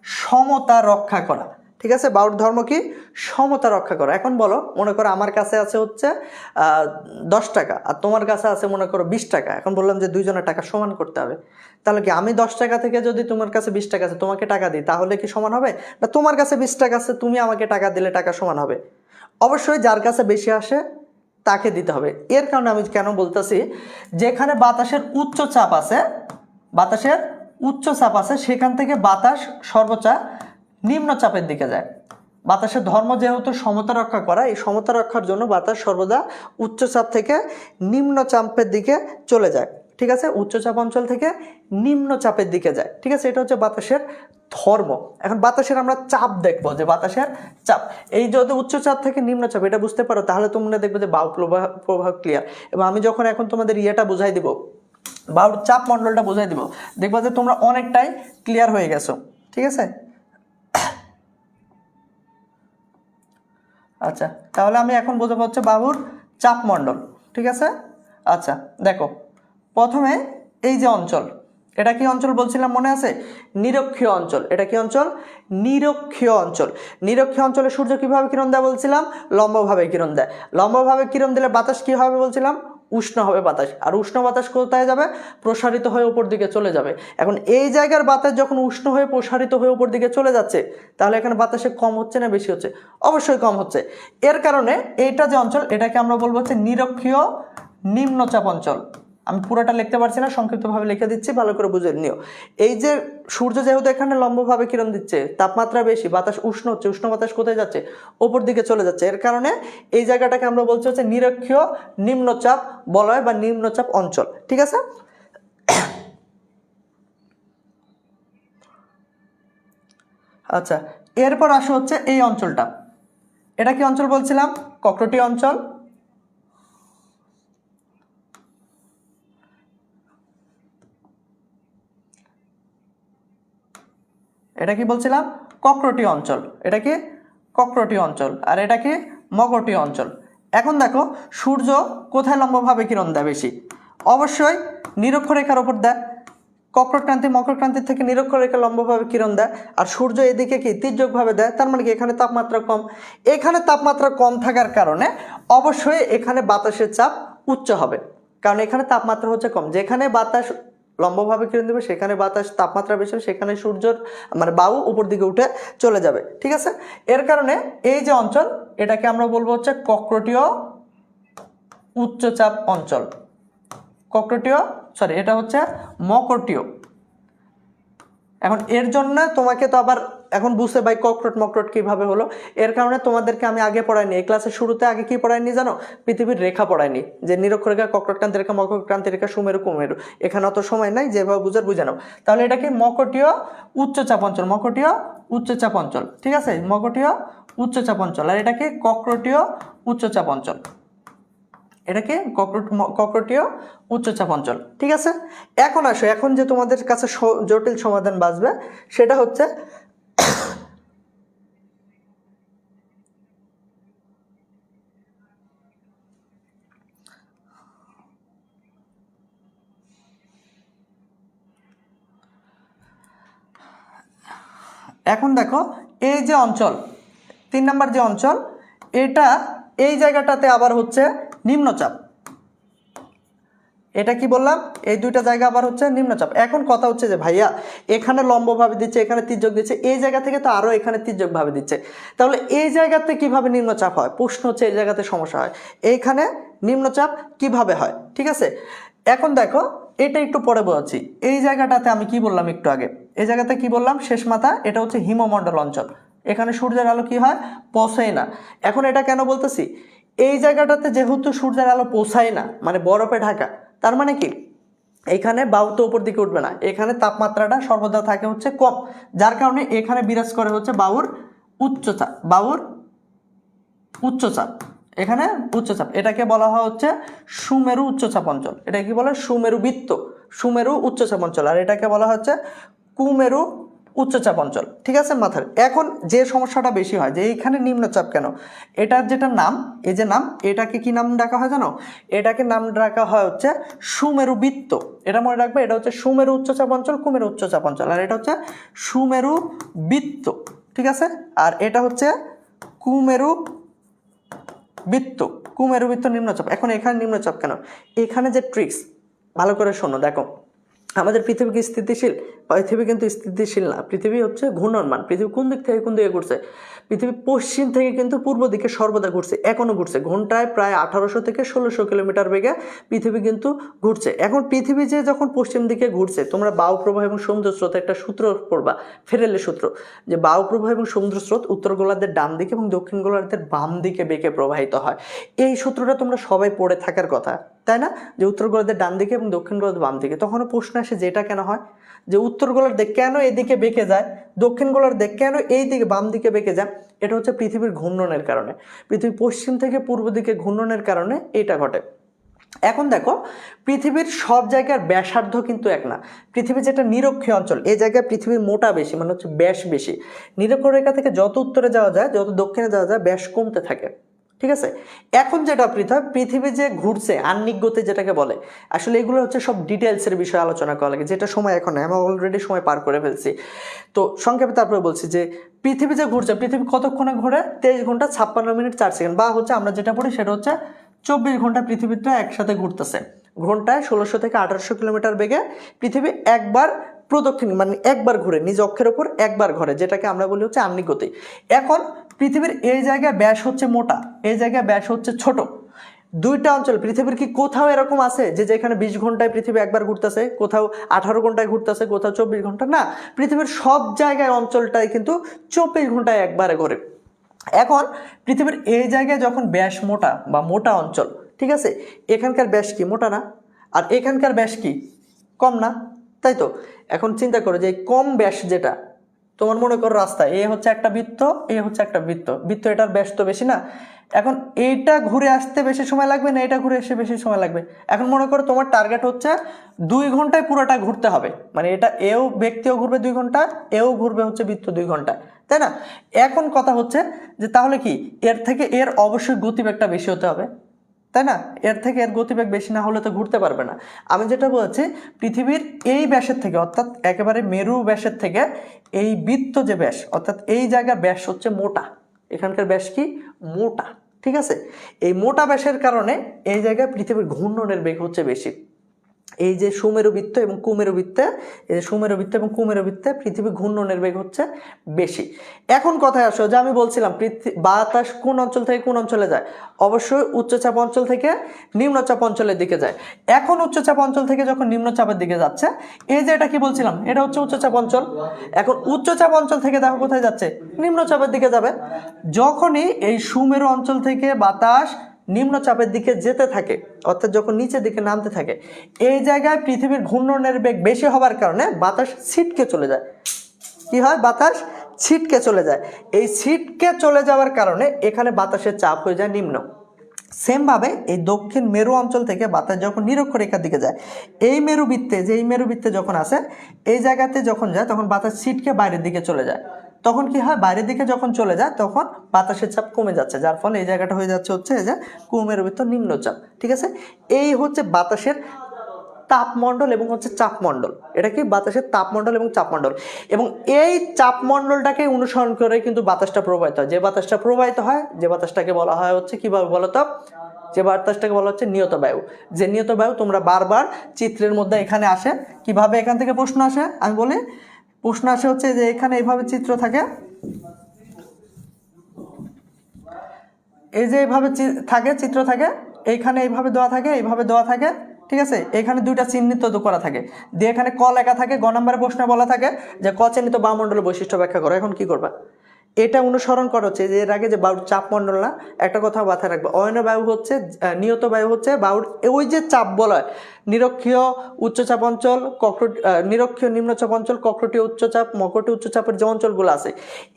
সমতা রক্ষা করা। ঠিক আছে, বায়ুর ধর্ম কি? সমতা রক্ষা করা। এখন বলো, মনে করো আমার কাছে আছে হচ্ছে 10 টাকা আর তোমার কাছে আছে মনে করো 20 টাকা। এখন বললাম যে দুইজনের টাকা সমান করতে হবে, তাহলে কি আমি 10 টাকা থেকে যদি তোমার কাছে 20 টাকা আছে তোমাকে টাকা দিই তাহলে কি সমান হবে? না তোমার কাছে 20 টাকা আছে তুমি আমাকে টাকা দিলে টাকা সমান হবে? অবশ্যই যার কাছে বেশি আসে তাকে দিতে হবে। এর কারণে আমি কেন বলতেছি, যেখানে বাতাসের উচ্চ চাপ আছে, বাতাসের উচ্চ চাপ আছে সেখান থেকে বাতাস সর্বোচ্চ নিম্ন চাপের দিকে যায়। বাতাসের ধর্ম যেহেতু সমতা রক্ষা করা, এই সমতা রক্ষার জন্য বাতাস সর্বদা উচ্চ চাপ থেকে নিম্ন চাপের দিকে চলে যায়। ঠিক আছে, উচ্চ চাপ অঞ্চল থেকে নিম্ন চাপের দিকে যায়। ঠিক আছে, এটা হচ্ছে বাতাসের ধর্ম। এখন বাতাসের আমরা চাপ দেখবো, যে বাতাসের চাপ এই যদি উচ্চ চাপ থেকে নিম্ন চাপ এটা বুঝতে পারো তাহলে তোমরা দেখবে যে বায়ু প্রবাহ ক্লিয়ার। এবং আমি যখন এখন তোমাদের ইয়েটা বুঝাই দিব, বায়ুর চাপ মণ্ডলটা বুঝাই দিব, দেখবা যে তোমরা অনেকটাই ক্লিয়ার হয়ে গেছো। ঠিক আছে, আচ্ছা তাহলে আমি এখন বোঝাবো হচ্ছে বায়ুর চাপ মণ্ডল। ঠিক আছে, আচ্ছা দেখো প্রথমে এই যে অঞ্চল, এটা কি অঞ্চল বলছিলাম মনে আছে? নিরক্ষীয় অঞ্চল। এটা কি অঞ্চল? নিরক্ষীয় অঞ্চল। নিরক্ষীয় অঞ্চলে সূর্য কিভাবে কিরণ দেয় বলছিলাম? লম্বভাবে কিরণ দেয়। লম্বভাবে কিরণ দিলে বাতাস কি হবে বলছিলাম? উষ্ণ হবে বাতাস। আর উষ্ণ বাতাস কোথায় যাবে? প্রসারিত হয়ে উপর দিকে চলে যাবে। এখন এই জায়গার বাতাস যখন উষ্ণ হয়ে প্রসারিত হয়ে উপর দিকে চলে যাচ্ছে, তাহলে এখানে বাতাসে কম হচ্ছে না বেশি হচ্ছে? অবশ্যই কম হচ্ছে। এর কারণে এইটা যে অঞ্চল এটাকে আমরা বলবো হচ্ছে নিরক্ষীয় নিম্নচাপ অঞ্চল। আমি পুরোটা লিখতে পারছি না, সংক্ষিপ্তভাবে লিখে দিচ্ছি, ভালো করে বুঝে নিও। এই যে সূর্য যেহেতু এখানে লম্বভাবে কিরণ দিচ্ছে, তাপমাত্রা বেশি, বাতাস উষ্ণ হচ্ছে, উষ্ণ বাতাস কোথায় যাচ্ছে? ওপর দিকে চলে যাচ্ছে। এর কারণে এই জায়গাটাকে আমরা বলছি হচ্ছে নিরক্ষীয় নিম্নচাপ বলয় বা নিম্নচাপ অঞ্চল। ঠিক আছে, আচ্ছা এরপর আসো হচ্ছে এই অঞ্চলটা। এটা কি অঞ্চল বলছিলাম? কক্রোটি অঞ্চল। এটা কি বলছিলাম? কক্রোটি অঞ্চল। এটা কি? কক্রোটি অঞ্চল। আর এটা কি? মকরটি অঞ্চল। এখন দেখো সূর্য কোথায় লম্বভাবে কিরণ দেয় বেশি? অবশ্যই নিরক্ষরেখার উপর দেয়। কক্রক্রান্তি মকরক্রান্তির থেকে নিরক্ষরেখা লম্বভাবে কিরণ দেয়, আর সূর্য এদিকে কি তির্যকভাবে দেয়। তার মানে কি এখানে তাপমাত্রা কম। এখানে তাপমাত্রা কম থাকার কারণে অবশ্যই এখানে বাতাসের চাপ উচ্চ হবে, কারণ এখানে তাপমাত্রা হচ্ছে কম। যেখানে বাতাস লম্বভাবে কিরণ দেবে সেখানে বাতাস তাপমাত্রা বেশি, সেখানে সূর্যের মানে বায়ু উপর দিকে উঠে চলে যাবে। ঠিক আছে, এর কারণে এই যে অঞ্চল এটাকে আমরা বলবো হচ্ছে কক্রোটীয় উচ্চচাপ অঞ্চল। কক্রোটীয় এটা হচ্ছে মকরটীয়। এখন এর জন্য তোমাকে তো আবার এখন বুঝতে ভাই কক্রোট মকরোট কিভাবে হলো, এর কারণে তোমাদেরকে আমি আগে পড়াইনি, এই ক্লাসের শুরুতে আগে কি পড়াইনি জানো? পৃথিবীর রেখা পড়াইনি, যে নিরক্ষরেখা, কক্রোটক্রান্তি রেখা, মকরক্রান্তি রেখা, সুমেরু কুমেরু। এখানে অত সময় নাই, যেভাবে বুঝার বুঝে নাও। তাহলে এটা কি? মকরটীয় উচ্চচাপ অঞ্চল। মকরটীয় উচ্চচাপ অঞ্চল। ঠিক আছে, মকরটীয় উচ্চচাপ অঞ্চল। আর এটা কি? কক্রোটীয় উচ্চচাপ অঞ্চল। এটাকে কক্রোটীয় উচ্চচাপ অঞ্চল। ঠিক আছে, এখন আসো, এখন যে তোমাদের কাছে জটিল সমাধান বাঁচবে সেটা হচ্ছে এখন দেখো এই যে অঞ্চল 3 নম্বর যে অঞ্চল, এটা এই জায়গাটাতে আবার হচ্ছে নিম্নচাপ। এটা কি বললাম? এই দুইটা জায়গা আবার হচ্ছে নিম্নচাপ। এখন কথা হচ্ছে যে ভাইয়া এখানে লম্বভাবে দিচ্ছে, এখানে তির্যক দিচ্ছে, এই জায়গা থেকে তো আরও এখানে তির্যকভাবে দিচ্ছে, তাহলে এই জায়গাতে কিভাবে নিম্নচাপ হয়? প্রশ্ন হচ্ছে এই জায়গাতে সমস্যা হয়, এইখানে নিম্নচাপ কিভাবে হয়? ঠিক আছে, এখন দেখো এটা একটু পরে বলছি। এই জায়গাটাতে আমি কি বললাম একটু আগে? এই জায়গাতে কি বললাম? শেষ মাথা, এটা হচ্ছে হিমমণ্ডল অঞ্চল। এখানে সূর্যের আলো কি হয়? পৌঁছায় না। এখন এটা কেন বলতেছি? এই জায়গাটাতে যেহেতু সূর্যের আলো পৌঁছায় না, মানে বরফে ঢাকা, তার মানে কি এখানে বায়ু তো উপর দিকে উঠবে না, এখানে তাপমাত্রাটা সর্বদা থাকে হচ্ছে কম, যার কারণে এখানে বিরাজ করে হচ্ছে বায়ুর উচ্চচাপ। বায়ুর উচ্চচাপ, এখানে উচ্চচাপ, এটাকে বলা হয় হচ্ছে সুমেরু উচ্চচাপ অঞ্চল। এটা কি বলে? সুমেরু বৃত্ত, সুমেরু উচ্চচাপ অঞ্চল। আর এটাকে বলা হচ্ছে কুমেরু উচ্চচাপ অঞ্চল, ঠিক আছে মাথার। এখন যে সমস্যাটা বেশি হয় যে এইখানে নিম্নচাপ কেন, এটার যেটা নাম, এই যে নাম, এটাকে কি নাম ডাকা হয় জানো? এটাকে নাম ডাকা হয় হচ্ছে সুমেরু বৃত্ত। এটা মনে রাখবে, এটা হচ্ছে সুমেরু উচ্চচাপ অঞ্চল, কুমেরু উচ্চচাপ অঞ্চল, আর এটা হচ্ছে সুমেরু বৃত্ত, ঠিক আছে। আর এটা হচ্ছে কুমেরু বৃত্ত, কুমেরু বৃত্ত নিম্নচাপ। এখন এখানে নিম্নচাপ কেন, এখানে যে ট্রিক্স ভালো করে শোনো। দেখো আমাদের পৃথিবী কি স্থিতিশীল? পৃথিবী কিন্তু স্থিতিশীল না, পৃথিবী হচ্ছে ঘূর্ণনমান। পৃথিবী কোন দিক থেকে কোন দিকে ঘুরছে? পৃথিবী পশ্চিম থেকে কিন্তু পূর্ব দিকে সর্বদা ঘুরছে, এখনো ঘুরছে। ঘন্টায় প্রায় 1800 থেকে 1600 কিলোমিটার বেগে পৃথিবী কিন্তু ঘুরছে। এখন পৃথিবী যে যখন পশ্চিম দিকে ঘুরছে, তোমরা বায়ু প্রবাহ এবং সমুদ্র স্রোত একটা সূত্র পড়বা, ফেরেলের সূত্র, যে বায়ু প্রবাহ এবং সমুদ্র স্রোত উত্তর গোলার্ধের ডান দিকে এবং দক্ষিণ গোলার্ধের বাম দিকে বেঁকে প্রবাহিত হয়। এই সূত্রটা তোমরা সবাই পড়ে থাকার কথা, তাই না? যে উত্তর গোলার্ধের ডান দিকে এবং দক্ষিণ গোলার্ধের বাম দিকে। তখনও প্রশ্ন আসে যে এটা কেন হয়, যে উত্তর গোলার্ধে কেন এদিকে বেঁকে যায়, দক্ষিণ গোলার্ধে কেন এই দিকে বাম দিকে বেঁকে যায়? এটা হচ্ছে পৃথিবীর ঘূর্ণনের কারণে, পৃথিবী পশ্চিম থেকে পূর্ব দিকে ঘূর্ণনের কারণে এটা ঘটে। এখন দেখো পৃথিবীর সব জায়গার ব্যাসার্ধ কিন্তু এক না। পৃথিবীর যেটা নিরক্ষীয় অঞ্চল, এই জায়গায় পৃথিবীর মোটা বেশি, মানে হচ্ছে ব্যাস বেশি। নিরক্ষরেখা থেকে যত উত্তরে যাওয়া যায়, যত দক্ষিণে যাওয়া যায়, ব্যাস কমতে থাকে, ঠিক আছে। এখন যেটা পৃথিবী যে ঘুরছে আহ্নিক গতি যেটাকে বলে, আসলে এগুলো হচ্ছে সব ডিটেলসের বিষয়ে আলোচনা করা লাগে, যেটা সময় এখন নেই, আমরা অলরেডি সময় পার করে ফেলছি। তো সংক্ষেপে তারপরে বলছি যে পৃথিবী যে ঘুরছে, পৃথিবী কতক্ষণে ঘোরে? 23 ঘন্টা 56 মিনিট 4 সেকেন্ড, বা হচ্ছে আমরা যেটা পড়ি সেটা হচ্ছে 24 ঘন্টা পৃথিবীটা একসাথে ঘুরতেছে। ঘন্টায় 1600 থেকে 1800 কিলোমিটার বেগে পৃথিবী একবার প্রদক্ষিণ, মানে একবার ঘুরে, নিজ অক্ষের ওপর একবার ঘোরে, যেটাকে আমরা বলি হচ্ছে আহ্নিক গতি। এখন পৃথিবীর এই জায়গায় ব্যাস হচ্ছে মোটা, এই জায়গায় ব্যাস হচ্ছে ছোট। দুইটা অঞ্চল পৃথিবীর কি কোথাও এরকম আছে যে যেখানে 20 ঘন্টায় পৃথিবী একবার ঘুরতেছে, কোথাও 18 ঘন্টায় ঘুরতেছে, কোথাও 24 ঘন্টা? না, পৃথিবীর সব জায়গায় অঞ্চলটাই কিন্তু 24 ঘন্টায় একবারে ঘোরে। এখন পৃথিবীর এই জায়গায় যখন ব্যাস মোটা বা মোটা অঞ্চল, ঠিক আছে, এখানকার ব্যাস কি মোটা না, আর এখানকার ব্যাস কি কম না, তাই তো? এখন চিন্তা করো যে কম ব্যাস যেটা, তোমার মনে করো রাস্তা, এ হচ্ছে একটা বৃত্ত, এ হচ্ছে একটা বৃত্ত, বৃত্ত এটার ব্যাস তো বেশি না। এখন এইটা ঘুরে আসতে বেশি সময় লাগবে না এটা ঘুরে এসে বেশি সময় লাগবে? এখন মনে করো তোমার টার্গেট হচ্ছে 2 ঘন্টায় পুরোটা ঘুরতে হবে, মানে এটা এও ব্যক্তিও ঘুরবে 2 ঘন্টা, এও ঘুরবে হচ্ছে বৃত্ত 2 ঘন্টায়, তাই না? এখন কথা হচ্ছে যে তাহলে কি এর থেকে এর অবশ্যই গতিবেগটা বেশি হতে হবে, তাই না? এর থেকে এর গতিবেগ বেশি না হলে তো ঘুরতে পারবে না। আমি যেটা বলছি, পৃথিবীর এই ব্যাসের থেকে, অর্থাৎ একেবারে মেরু ব্যাসের থেকে এই বৃত্ত যে ব্যাস, অর্থাৎ এই জায়গার ব্যাস হচ্ছে মোটা, এখানকার ব্যাস কি মোটা, ঠিক আছে। এই মোটা ব্যাসের কারণে এই জায়গায় পৃথিবীর ঘূর্ণনের বেগ হচ্ছে বেশি। এই যে সুমেরু বৃত্ত এবং কুমেরু বৃত্তে, এই যে সুমেরু বৃত্ত এবং কুমেরু বৃত্তে পৃথিবী ঘূর্ণনের বেগ হচ্ছে বেশি। এখন কথায় আসো যে আমি বলছিলাম বাতাস কোন অঞ্চল থেকে কোন অঞ্চলে যায়? অবশ্যই উচ্চচাপ অঞ্চল থেকে নিম্নচাপ অঞ্চলের দিকে যায়। এখন উচ্চচাপ অঞ্চল থেকে যখন নিম্নচাপের দিকে যাচ্ছে, এই যে এটা কি বলছিলাম, এটা হচ্ছে উচ্চচাপ অঞ্চল। এখন উচ্চচাপ অঞ্চল থেকে দেখো কোথায় যাচ্ছে, নিম্নচাপের দিকে যাবে। যখনই এই সুমেরু অঞ্চল থেকে বাতাস নিম্নচাপের দিকে যেতে থাকে, অর্থাৎ যখন নিচের দিকে নামতে থাকে, এই জায়গায় পৃথিবীর ঘূর্ণনের বেগ বেশি হওয়ার কারণে বাতাস ছিটকে চলে যায়। কি হয়? বাতাস ছিটকে চলে যায়। এই ছিটকে চলে যাওয়ার কারণে এখানে বাতাসের চাপ হয়ে যায় নিম্ন। সেমভাবে এই দক্ষিণ মেরু অঞ্চল থেকে বাতাস যখন নিরক্ষরেখার দিকে যায়, এই মেরুবৃত্তে, যে এই মেরুবৃত্তে যখন আসে, এই জায়গাতে যখন যায় তখন বাতাস ছিটকে বাইরের দিকে চলে যায়। তখন কি হয়? বাইরের দিকে যখন চলে যায় তখন বাতাসের চাপ কমে যাচ্ছে, যার ফলে এই জায়গাটা হয়ে যাচ্ছে হচ্ছে এই যে কুমেরুবৃত্ত নিম্নচাপ, ঠিক আছে। এই হচ্ছে বাতাসের তাপমণ্ডল এবং হচ্ছে চাপমণ্ডল। এটা কি? বাতাসের তাপমণ্ডল এবং চাপমণ্ডল। এবং এই চাপমণ্ডলটাকে অনুসরণ করে কিন্তু বাতাসটা প্রবাহিত হয়। যে বাতাসটা প্রবাহিত হয়, যে বাতাসটাকে বলা হয় হচ্ছে কিভাবে বলো তো, যে বাতাসটাকে বলা হচ্ছে নিয়ত বায়ু। যে নিয়ত বায়ু তোমরা বারবার চিত্রের মধ্যে এখানে আসে, কিভাবে এখান থেকে প্রশ্ন আসে আমি বলি। প্রশ্ন আসে হচ্ছে যে এখানে এইভাবে চিত্র থাকে, এই যে এইভাবে থাকে, চিত্র থাকে, এইখানে এইভাবে দেওয়া থাকে, এইভাবে দেওয়া থাকে, ঠিক আছে। এখানে দুইটা চিহ্নিত করা থাকে, দিয়ে এখানে ক লেখা থাকে, গ নম্বরের প্রশ্নে বলা থাকে যে ক চিহ্নিত বায়ুমণ্ডলের বৈশিষ্ট্য ব্যাখ্যা করো। এখন কি করবা? এটা অনুসরণ করা হচ্ছে যে এর আগে যে বায়ুর চাপমণ্ডল না, একটা কথা মাথায় রাখবে, অয়ন বায়ু হচ্ছে, নিয়ত বায়ু হচ্ছে বায়ুর ওই যে চাপ বলয়, নিরক্ষীয় উচ্চচাপ অঞ্চল, নিরক্ষীয় নিম্নচাপ অঞ্চল, কক্রটীয় উচ্চচাপ, মকরটীয় উচ্চচাপের যে অঞ্চলগুলো আছে,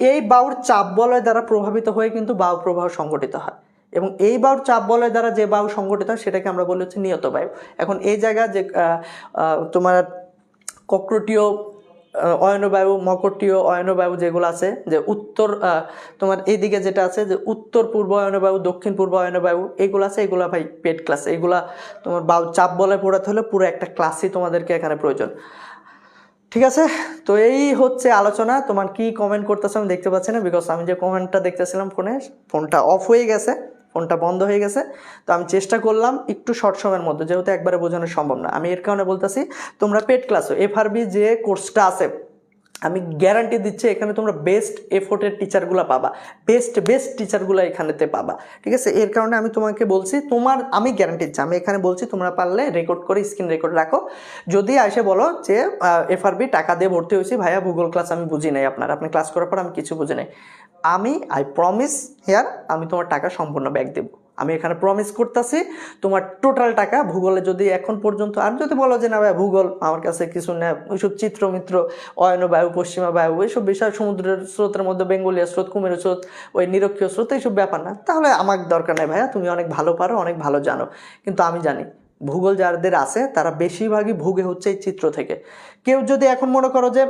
এই বায়ুর চাপ বলয় দ্বারা প্রভাবিত হয়ে কিন্তু বায়ু প্রবাহ সংঘটিত হয়। এবং এই বায়ুর চাপ বলয় দ্বারা যে বায়ু সংঘটিত হয় সেটাকে আমরা বলি হচ্ছে নিয়ত বায়ু। এখন এই জায়গা যে তোমার কক্রটীয় অয়নবায়ু, মকরটিয় অয়নবায়ু যেগুলো আছে, যে উত্তর তোমার এইদিকে যেটা আছে যে উত্তর পূর্ব অয়নবায়ু, দক্ষিণ পূর্ব অয়নবায়ু, এগুলো আছে, এগুলা ভাই পেড ক্লাস। এগুলা তোমার চাপ বলে পড়াতে হলে পুরো একটা ক্লাসই তোমাদেরকে এখানে প্রয়োজন। ঠিক আছে, তো এই হচ্ছে আলোচনা। তোমার কি কমেন্ট করতেছো আমি দেখতে পাচ্ছি না, বিকজ আমি যে কমেন্টটা দেখতেছিলাম ফোনটা অফ হয়ে গেছে, ফোনটা বন্ধ হয়ে গেছে। তো আমি চেষ্টা করলাম একটু শর্ট সময়ের মধ্যে, যেহেতু একবারে বোঝানো সম্ভব না, আমি এর কারণে বলতেছি তোমরা পেড ক্লাসও এফআরবি যে কোর্সটা আছে, আমি গ্যারান্টি দিচ্ছি এখানে তোমরা বেস্ট এফোর্টের টিচারগুলো পাবা, বেস্ট টিচারগুলো এখানেতে পাবা। ঠিক আছে, এর কারণে আমি তোমাকে বলছি, আমি গ্যারান্টি দিচ্ছি, আমি এখানে বলছি তোমরা পারলে রেকর্ড করে স্ক্রিন রেকর্ড রাখো। যদি এসে বলো যে এফআরবি টাকা দিয়ে ভর্তি হয়েছি ভাইয়া, ভূগোল ক্লাস আমি বুঝি নাই, আপনি ক্লাস করার পর আমি কিছু বুঝি নাই, আই প্রমিস হেয়ার আমি তোমার টাকা সম্পূর্ণ ব্যাক দেবো। আমি এখানে প্রমিস করতেছি তোমার টোটাল টাকা। ভূগোলে যদি এখন পর্যন্ত আর যদি বলো যে না ভাই ভূগোল আমার কাছে কিছু না, ওইসব চিত্র মিত্র, অয়নবায়ু, পশ্চিমা বায়ু, এইসব বিষয়, সমুদ্রের স্রোতের মধ্যে বেঙ্গলীয় স্রোত, কুমিরের স্রোত, ওই নিরক্ষীয় স্রোত, এইসব ব্যাপার না, তাহলে আমার দরকার নাই ভাইয়া, তুমি অনেক ভালো পারো, অনেক ভালো জানো। কিন্তু আমি জানি ভূগোল যাদের আছে তারা বেশিরভাগই ভুগে হচ্ছে এই চিত্র থেকে। কেউ যদি এখন মনে করো যে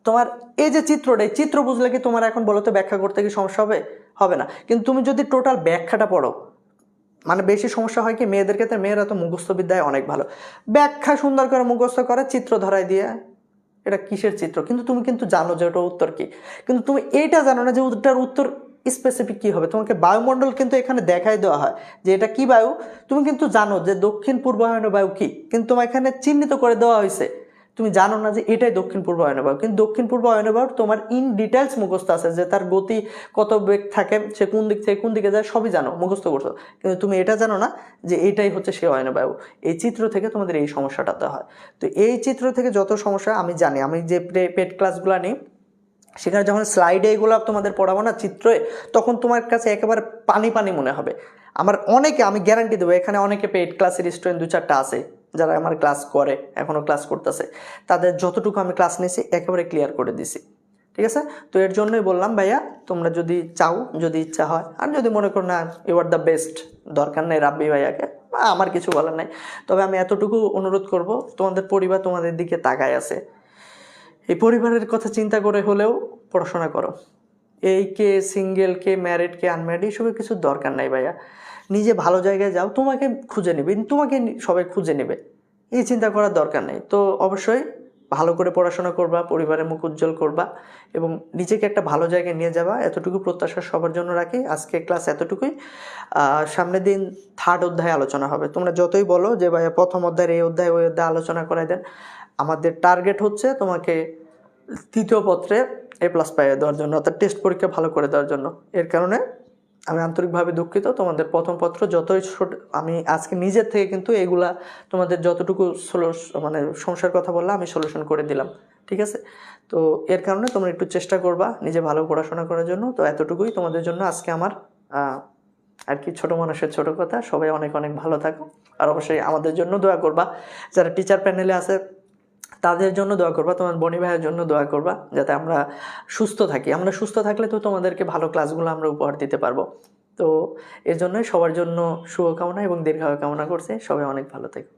তোমার এই যে চিত্রটা, এই চিত্র বুঝলে কি তোমার এখন বলো তো ব্যাখ্যা করতে কি সমস্যা হবে? হবে না। কিন্তু তুমি যদি টোটাল ব্যাখ্যাটা পড়ো, মানে বেশি সমস্যা হয় কি মেয়েদের ক্ষেত্রে, মেয়েরা তো মুখস্থ বিদ্যায় অনেক ভালো, ব্যাখ্যা সুন্দর করে মুখস্থ করে চিত্র ধরায় দিয়ে এটা কিসের চিত্র, কিন্তু তুমি কিন্তু জানো যে ওটা উত্তর কি, কিন্তু তুমি এইটা জানো না যে ওটার উত্তর স্পেসিফিক কী হবে। তোমাকে বায়ুমণ্ডল কিন্তু এখানে দেখাই দেওয়া হয় যে এটা কি বায়ু, তুমি কিন্তু জানো যে দক্ষিণ পূর্বায়ন বায়ু কি, কিন্তু তোমার এখানে চিহ্নিত করে দেওয়া হয়েছে, তুমি জানো না যে এটাই দক্ষিণ পূর্ব অয়নবায়ু। কিন্তু দক্ষিণ পূর্ব অয়নবায়ু তোমার ইন ডিটেলস মুখস্থ আছে, যে তার গতি কত বেগ থাকে, সে কোন দিক থেকে কোন দিকে যায়, সবই জানো, মুখস্থ করছো, কিন্তু তুমি এটা জানো না যে এইটাই হচ্ছে সে অয়নবায়ু। এই চিত্র থেকে তোমাদের এই সমস্যাটাতে হয়। তো এই চিত্র থেকে যত সমস্যা আমি জানি, আমি যে পেড ক্লাসগুলো নিই সেখানে যখন স্লাইডে এগুলো তোমাদের পড়াবো না চিত্রে, তখন তোমার কাছে একেবারে পানি পানি মনে হবে। আমি গ্যারান্টি দেবো এখানে অনেকে পেড ক্লাসের স্টুডেন্ট 2-4টা আছে যারা আমার ক্লাস করে, এখনও ক্লাস করতেছে, তাদের যতটুকু আমি ক্লাস নিয়েছি একেবারে ক্লিয়ার করে দিছি। ঠিক আছে, তো এর জন্যই বললাম ভাইয়া তোমরা যদি চাও, যদি ইচ্ছা হয়, আর যদি মনে করো না ইউ আর দ্য বেস্ট, দরকার নেই রাব্বি ভাইয়াকে, আমার কিছু বলার নাই, তবে আমি এতটুকু অনুরোধ করব, তোমাদের পরিবার তোমাদের দিকে তাকায় আছে, এই পরিবারের কথা চিন্তা করে হলেও পড়াশোনা করো। এই কে সিঙ্গেল, কে ম্যারিড, কে আনম্যারিড, এইসবের কিছু দরকার নাই ভাইয়া। নিজে ভালো জায়গায় যাও, তোমাকে খুঁজে নেবে, তোমাকে সবাই খুঁজে নেবে, এই চিন্তা করার দরকার নেই। তো অবশ্যই ভালো করে পড়াশোনা করবা, পরিবারের মুখ উজ্জ্বল করবা এবং নিজেকে একটা ভালো জায়গায় নিয়ে যাবা, এতটুকু প্রত্যাশা সবার জন্য রাখি। আজকে ক্লাস এতটুকুই, সামনের দিন 3rd অধ্যায় আলোচনা হবে। তোমরা যতই বলো যে ভাইয়া প্রথম অধ্যায়ের এই অধ্যায় ওই অধ্যায় আলোচনা করাই দেন, আমাদের টার্গেট হচ্ছে তোমাকে 3য় পত্রে A+ পাইয়ে দেওয়ার জন্য, অর্থাৎ টেস্ট পরীক্ষা ভালো করে দেওয়ার জন্য। এর কারণে আমি আন্তরিকভাবে দুঃখিত। তোমাদের প্রথম পত্র যতই ছোট, আমি আজকে নিজের থেকে কিন্তু এগুলা তোমাদের যতটুকু মানে সমস্যার কথা বললাম আমি সলিউশন করে দিলাম। ঠিক আছে, তো এর কারণে তোমরা একটু চেষ্টা করবা নিজে ভালো পড়াশোনা করার জন্য। তো এতটুকুই তোমাদের জন্য আজকে আমার আর কি, ছোট মানুষের ছোট কথা। সবাই অনেক অনেক ভালো থাকো, আর অবশ্যই আমাদের জন্য দোয়া করবা, যারা টিচার প্যানেলে আছে তাদের জন্য দোয়া করবা, তোমার বনি ভাইয়ের জন্য দোয়া করবা, যাতে আমরা সুস্থ থাকি। আমরা সুস্থ থাকলে তো তোমাদেরকে ভালো ক্লাসগুলো আমরা উপহার দিতে পারবো। তো এর জন্যই সবার জন্য শুভকামনা এবং দীর্ঘায়ু কামনা করছি। সবাই অনেক ভালো থেকো।